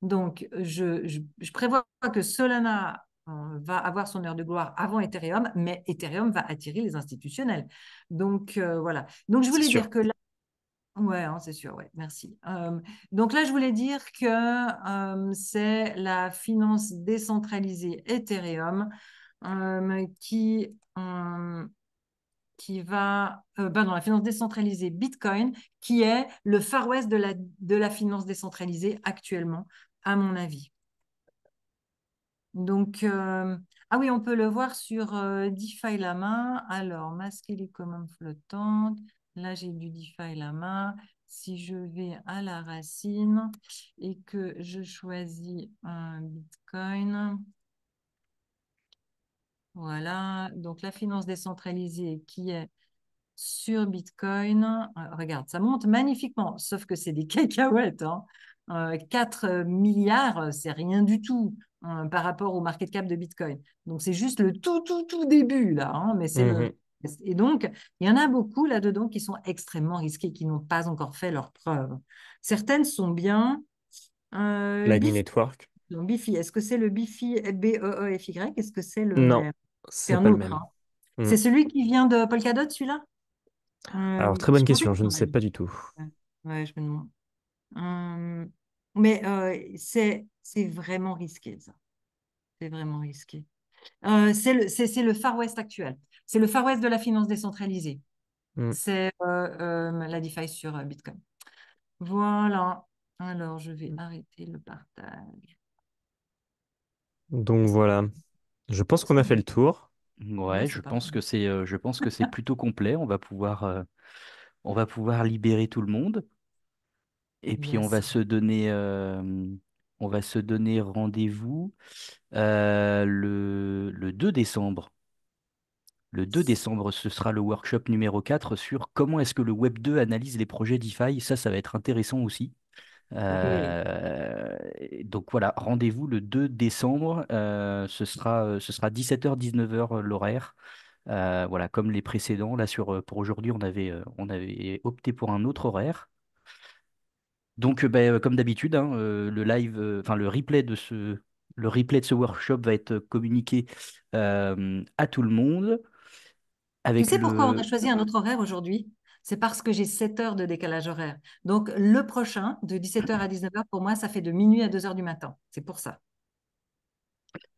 Donc, je prévois que Solana va avoir son heure de gloire avant Ethereum, mais Ethereum va attirer les institutionnels. Donc, voilà. Donc, je C'est voulais dire sûr. que ouais, hein, c'est sûr, ouais, merci. Donc là, je voulais dire que c'est la finance décentralisée Ethereum qui va, pardon, la finance décentralisée Bitcoin, qui est le Far West de la finance décentralisée actuellement, à mon avis. Donc, ah oui, on peut le voir sur DeFi Lama. Alors, masquer les commandes flottantes. Là, j'ai du DeFi Lama. Si je vais à la racine et que je choisis un Bitcoin, voilà. Donc, la finance décentralisée qui est sur Bitcoin, regarde, ça monte magnifiquement, sauf que c'est des cacahuètes. Hein. 4 milliards, c'est rien du tout par rapport au market cap de Bitcoin. Donc, c'est juste le tout, tout, tout début, là. Hein, mais c'est le... Mhm. Et donc, il y en a beaucoup là-dedans qui sont extrêmement risqués, qui n'ont pas encore fait leurs preuves. Certaines sont bien. Lightning Bifi, Network? non, Bifi, est-ce que c'est le Bifi BEEFY? Est-ce que c'est le Non, même? C'est c'est un pas le autre. même. Hein. C'est Mhm. celui qui vient de Polkadot, celui-là? Alors, très Je bonne pensais question, que je ne sais ouais. pas du tout. Ouais, je me demande. Mais c'est vraiment risqué, ça. C'est vraiment risqué. C'est le Far West actuel. C'est le Far West de la finance décentralisée. Mhm. C'est la DeFi sur Bitcoin. Voilà. Alors, je vais arrêter le partage. Donc C'est voilà, je pense qu'on c'est a bon. fait le tour. Ouais, Ouais, c'est pas mal. je pense que c'est plutôt complet. On va pouvoir libérer tout le monde. Et puis on va Yes. se donner, on va se donner rendez-vous le 2 décembre. Le 2 décembre, ce sera le workshop numéro 4 sur comment est-ce que le Web 2 analyse les projets DeFi. Ça va être intéressant aussi. Oui. Donc voilà, rendez-vous le 2 décembre. Ce sera 17h, 19h l'horaire. Voilà, comme les précédents. Là, pour aujourd'hui, on avait opté pour un autre horaire. Donc, comme d'habitude, hein, le live, enfin le replay de ce workshop va être communiqué à tout le monde Tu avec sais pourquoi on a le. choisi un autre horaire aujourd'hui? C'est parce que j'ai 7 heures de décalage horaire. Donc, le prochain, de 17 heures à 19 heures, pour moi, ça fait de minuit à 2 heures du matin. C'est pour ça.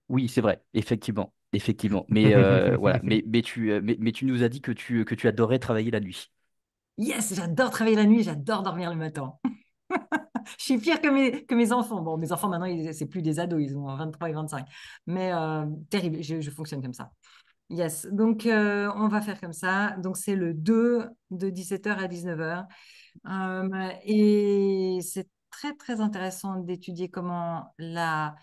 Oui, c'est vrai, effectivement, effectivement. Mais voilà, mais tu nous as dit que tu adorais travailler la nuit. Yes, j'adore travailler la nuit, j'adore dormir le matin. Je suis pire que mes enfants. Bon, mes enfants, maintenant, c'est plus des ados, ils ont 23 et 25. Mais terrible, je fonctionne comme ça. Yes, donc on va faire comme ça. Donc c'est le 2 de 17 heures à 19 heures. Et c'est très, très intéressant d'étudier comment la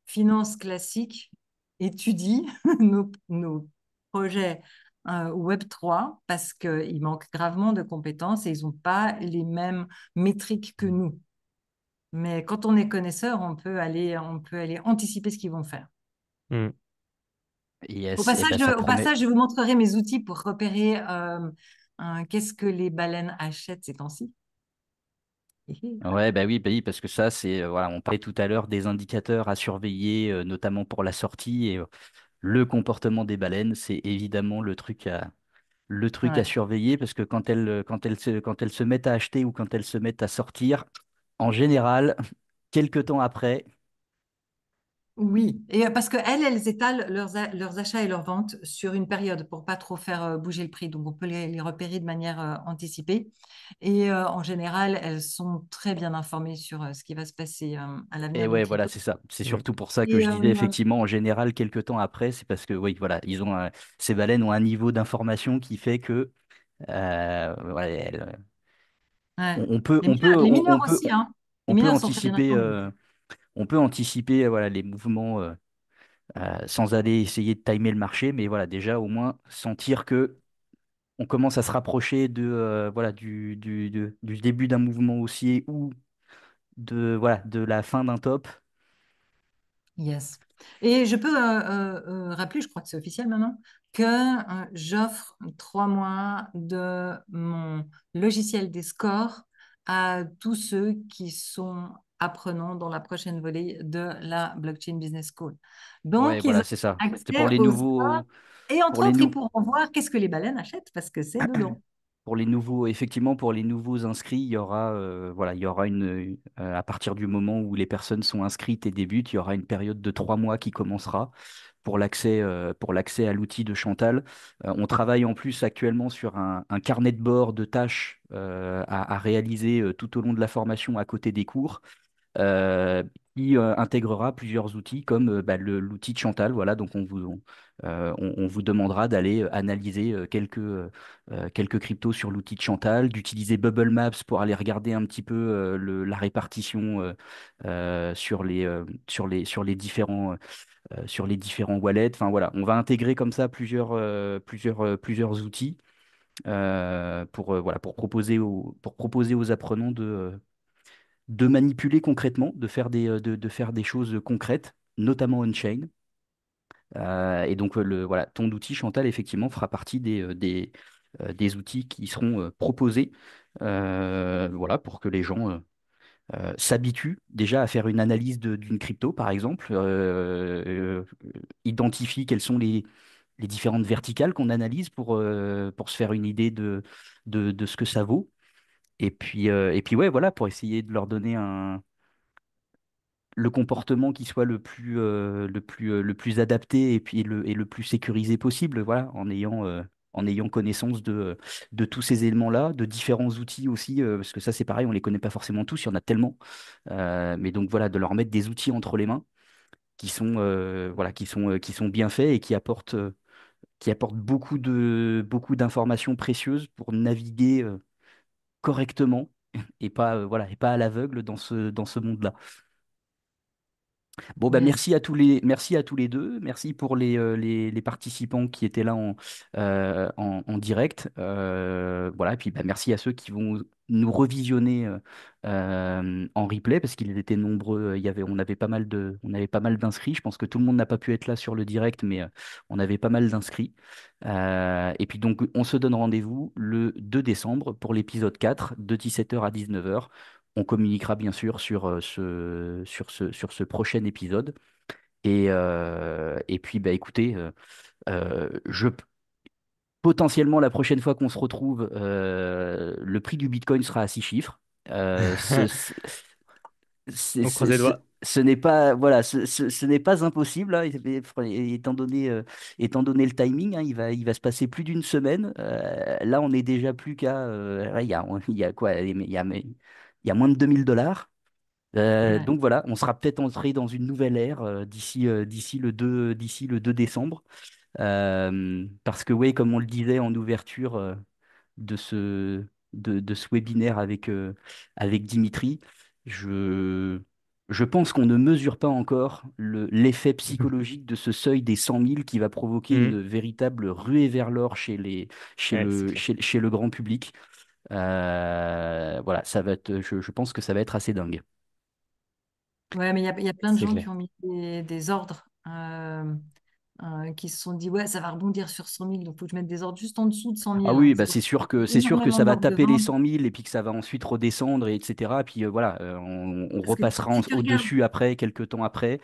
finance classique étudie nos projets Web3 parce qu'ils manquent gravement de compétences et ils n'ont pas les mêmes métriques que nous. Mais quand on est connaisseur, on peut aller anticiper ce qu'ils vont faire. Hmm. Au Yes, et passage, ben ça au promet. passage, je vous montrerai mes outils pour repérer qu'est-ce que les baleines achètent ces temps-ci. Ouais, bah oui, parce que ça, voilà, on parlait tout à l'heure des indicateurs à surveiller, notamment pour la sortie, et le comportement des baleines, c'est évidemment le truc à Ouais. surveiller, parce que quand elles se mettent à acheter ou quand elles se mettent à sortir, en général, quelques temps après. Oui, et parce qu'elles étalent leurs achats et leurs ventes sur une période pour pas trop faire bouger le prix. Donc, on peut les repérer de manière anticipée. Et en général, elles sont très bien informées sur ce qui va se passer à Et l'avenir d'une ouais, voilà, crypto. c'est ça. C'est Hmm. surtout pour ça que Et je disais effectivement, en général, quelques temps après, c'est parce que, oui, voilà, ces baleines ont un niveau d'information qui fait que, voilà, ouais. on peut, Les on mineurs, peut, les on, mineurs on peut, aussi, hein. Les on peut mineurs sont très bien anticiper, informés. voilà, les mouvements sans aller essayer de timer le marché, mais voilà, déjà au moins sentir que on commence à se rapprocher voilà, du début d'un mouvement haussier ou voilà, de la fin d'un top. Yes. Et je peux rappeler, je crois que c'est officiel maintenant, que j'offre 3 mois de mon logiciel des scores à tous ceux qui sont apprenants dans la prochaine volée de la Blockchain Business School. Ouais, Donc, ils voilà, ont c'est ça. C'est accès pour les aux scores nouveaux, et pour entre les autres, ils nou- pourront voir qu'est-ce que les baleines achètent parce que c'est dedans. effectivement, pour les nouveaux inscrits, il y aura, voilà, il y aura à partir du moment où les personnes sont inscrites et débutent, il y aura une période de 3 mois qui commencera pour l'accès à l'outil de Chantal. On travaille en plus actuellement sur un carnet de bord de tâches à réaliser tout au long de la formation à côté des cours. euh, qui intégrera plusieurs outils comme l'outil de Chantal. Voilà, donc on vous demandera d'aller analyser quelques cryptos sur l'outil de Chantal, d'utiliser Bubble Maps pour aller regarder un petit peu la répartition sur les différents wallets. Enfin voilà, on va intégrer comme ça plusieurs outils pour proposer aux apprenants de manipuler concrètement, de faire des choses concrètes, notamment on-chain. Et donc, voilà, ton outil, Chantal, effectivement, fera partie des outils qui seront proposés voilà, pour que les gens s'habituent déjà à faire une analyse d'une crypto, par exemple, identifient quelles sont les différentes verticales qu'on analyse pour se faire une idée de ce que ça vaut. Et puis ouais, voilà, pour essayer de leur donner le comportement qui soit le plus adapté et le plus sécurisé possible, voilà, en ayant connaissance de tous ces éléments-là, de différents outils aussi, parce que ça c'est pareil, on les connaît pas forcément tous, il y en a tellement. Mais donc voilà, de leur mettre des outils entre les mains voilà, qui sont bien faits et qui apportent beaucoup d'informations précieuses pour naviguer correctement et pas à l'aveugle dans ce monde-là. Bon, bah, Yes. merci à tous les deux. Merci pour les participants qui étaient là en direct. Voilà, et puis bah, merci à ceux qui vont nous revisionner en replay parce qu'ils étaient nombreux. On avait pas mal d'inscrits. Je pense que tout le monde n'a pas pu être là sur le direct, mais on avait pas mal d'inscrits. Et puis donc, on se donne rendez-vous le 2 décembre pour l'épisode 4 de 17h à 19h. On communiquera bien sûr sur ce prochain épisode. Et puis, bah, écoutez, potentiellement, la prochaine fois qu'on se retrouve, le prix du Bitcoin sera à 6 chiffres. Euh, ce, ce- On croise les doigts. ce n'est pas, voilà, ce n'est pas impossible, hein, étant donné le timing, hein, il va se passer plus d'une semaine. Là, on est déjà plus qu'à, ouais, il y a quoi? Il y a moins de 2000 $. Ouais. Donc voilà, on sera peut-être entré dans une nouvelle ère d'ici le 2 décembre. Parce que oui, comme on le disait en ouverture de de ce webinaire avec Dimitri, je, je pense qu'on ne mesure pas encore l'effet psychologique de ce seuil des 100 000 qui va provoquer Hmm. une véritable ruée vers l'or Ouais, c'est clair. chez le grand public. Voilà, je pense que ça va être assez dingue. Ouais, mais il y a plein de C'est gens qui clair. ont mis des ordres, qui se sont dit, ouais, ça va rebondir sur 100 000, donc il faut que je mette des ordres juste en dessous de 100 Ah 000, oui, hein. bah C'est pour ça qu'il y a c'est sûr que énormément ça va d'ordres de taper les vente. 100 000 et puis que ça va ensuite redescendre, etc. Puis voilà, on Parce que repassera si tu regardes, au-dessus après, quelques temps après.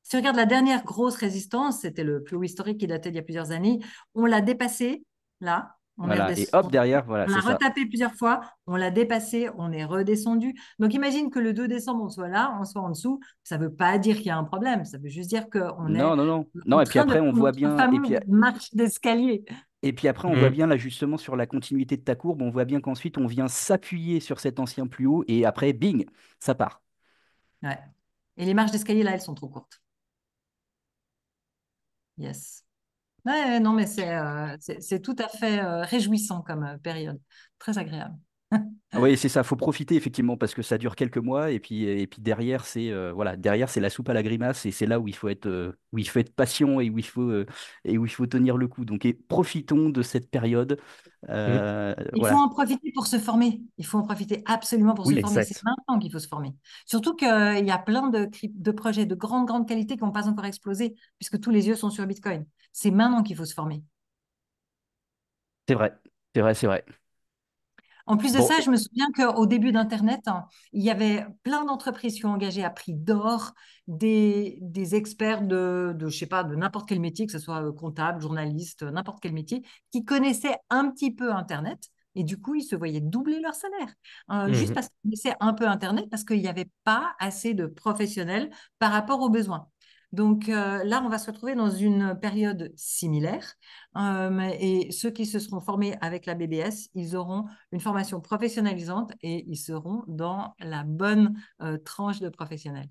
si tu regardes la dernière grosse résistance, c'était le plus haut historique qui datait d'il y a plusieurs années, on l'a dépassé, là, on est Voilà, et hop, redescendu. derrière, voilà, On c'est l'a ça. retapé plusieurs fois, on l'a dépassé, on est redescendu. Donc imagine que le 2 décembre, on soit là, on soit en dessous. Ça ne veut pas dire qu'il y a un problème, ça veut juste dire qu'on est Non, non, non. Non, en et puis train de après, on prendre voit notre bien, fameuse marche d'escalier. on voit Hmm. bien là justement sur la continuité de ta courbe, on voit bien qu'ensuite on vient s'appuyer sur cet ancien plus haut et après, bing, ça part. Ouais. Et les marches d'escalier, là, elles sont trop courtes. Yes. Ouais, non, mais c'est tout à fait réjouissant comme période. Très agréable. Ah oui, c'est ça, faut profiter effectivement parce que ça dure quelques mois et puis derrière derrière c'est la soupe à la grimace et c'est là où il faut être patient et où il faut tenir le coup. Donc profitons de cette période. Hmm. Il faut Voilà. en profiter pour se former. Il faut en profiter absolument pour se Oui, former. C'est Exact. maintenant qu'il faut se former. Surtout qu'il y a plein de projets de grande, grande qualité qui n'ont pas encore explosé, puisque tous les yeux sont sur Bitcoin. C'est maintenant qu'il faut se former. c'est vrai, c'est vrai. En plus de Bon, ça, je me souviens qu'au début d'Internet, hein, il y avait plein d'entreprises qui ont engagé à prix d'or des experts je sais pas, de n'importe quel métier, que ce soit comptable, journaliste, n'importe quel métier, qui connaissaient un petit peu Internet. Et du coup, ils se voyaient doubler leur salaire. Juste Mhm. parce qu'ils connaissaient un peu Internet, parce qu'il n'y avait pas assez de professionnels par rapport aux besoins. Donc là, on va se retrouver dans une période similaire. Et ceux qui se seront formés avec la BBS, ils auront une formation professionnalisante et ils seront dans la bonne tranche de professionnels.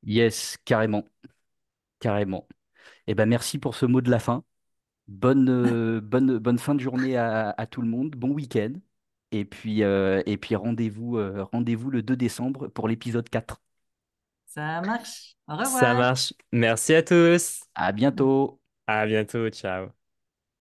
yes, carrément, carrément. Eh ben merci pour ce mot de la fin. Bonne fin de journée à tout le monde. Bon week-end. Et puis rendez-vous le 2 décembre pour l'épisode 4. Ça marche. Au Ça revoir. marche. Merci à tous. À bientôt. À bientôt. Ciao.